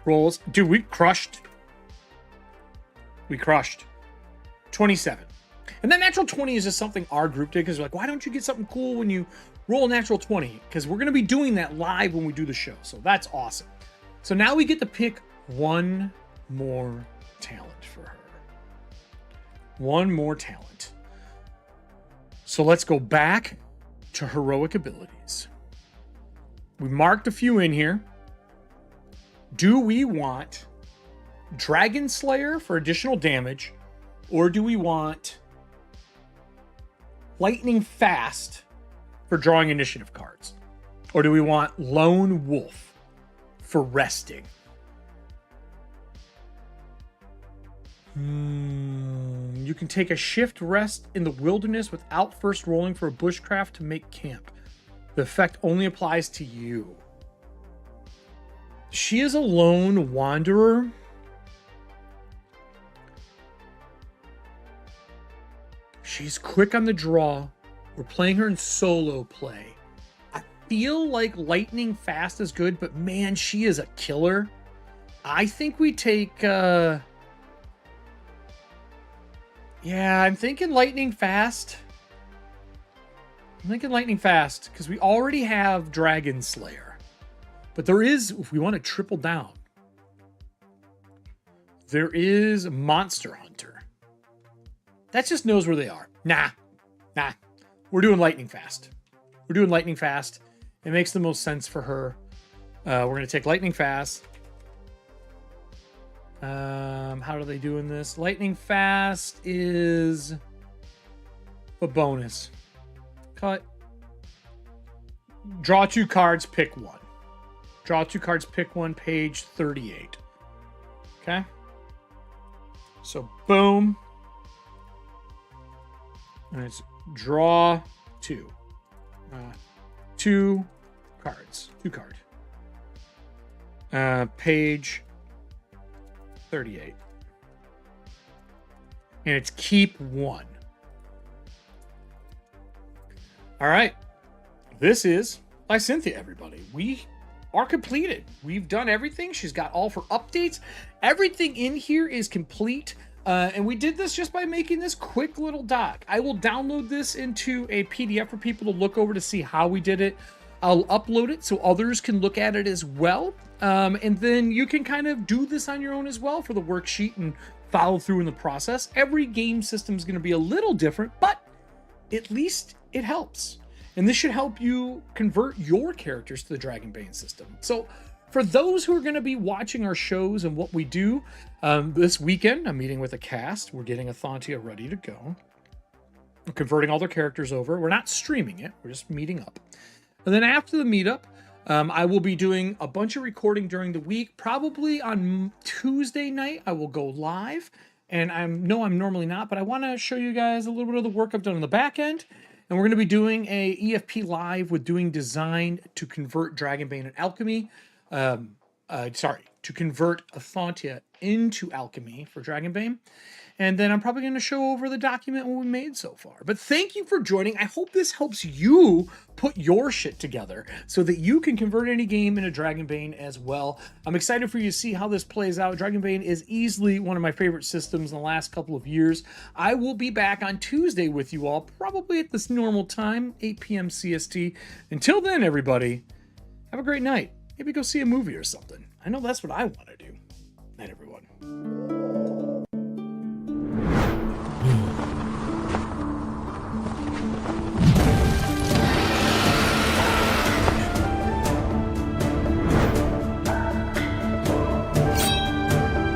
rolls. Dude, we crushed. We crushed. 27. And that natural 20 is just something our group did because we're like, why don't you get something cool when you roll a natural 20? Because we're going to be doing that live when we do the show. So that's awesome. So now we get to pick one more talent for her. One more talent. So let's go back to heroic abilities. We marked a few in here. Do we want Dragon Slayer for additional damage, or do we want Lightning Fast for drawing initiative cards? Or do we want Lone Wolf for resting? You can take a shift rest in the wilderness without first rolling for a bushcraft to make camp. The effect only applies to you. She is a lone wanderer. She's quick on the draw. We're playing her in solo play. I feel like Lightning Fast is good, but man, she is a killer. I think we take... Yeah, I'm thinking Lightning Fast. I'm thinking Lightning Fast because we already have Dragon Slayer. But there is, if we want to triple down, there is Monster Hunter. That just knows where they are. Nah. We're doing Lightning Fast. We're doing Lightning Fast. It makes the most sense for her. We're going to take Lightning Fast. How are they doing this? Lightning Fast is a bonus. Cut. Draw 2 cards, pick 1. Draw 2 cards, pick 1, page 38. Okay? So, boom. And it's draw 2. 2 cards. 2 card. Page 38. And it's keep 1. All right. This is by Cynthia, everybody. We are completed. We've done everything. She's got all of her updates. Everything in here is complete. And we did this just by making this quick little doc. I will download this into a PDF for people to look over to see how we did it. I'll upload it so others can look at it as well. And then you can kind of do this on your own as well for the worksheet and follow through in the process. Every game system is going to be a little different, but at least it helps. And this should help you convert your characters to the Dragonbane system. So for those who are going to be watching our shows and what we do, this weekend, I'm meeting with a cast. We're getting ETHUANTIA ready to go. We're converting all their characters over. We're not streaming it. We're just meeting up. And then after the meetup, I will be doing a bunch of recording during the week. Probably on Tuesday night, I will go live. And I'm normally not, but I want to show you guys a little bit of the work I've done on the back end. And we're going to be doing a EFP live with doing design to convert Dragonbane and Alchemy. To convert ETHUANTIA into Alchemy for Dragonbane. And then I'm probably going to show over the document what we made so far. But thank you for joining. I hope this helps you put your shit together so that you can convert any game into Dragonbane as well. I'm excited for you to see how this plays out. Dragonbane is easily one of my favorite systems in the last couple of years. I will be back on Tuesday with you all, probably at this normal time, 8 PM CST. Until then, everybody, have a great night. Maybe go see a movie or something. I know that's what I want to do. Night, everyone.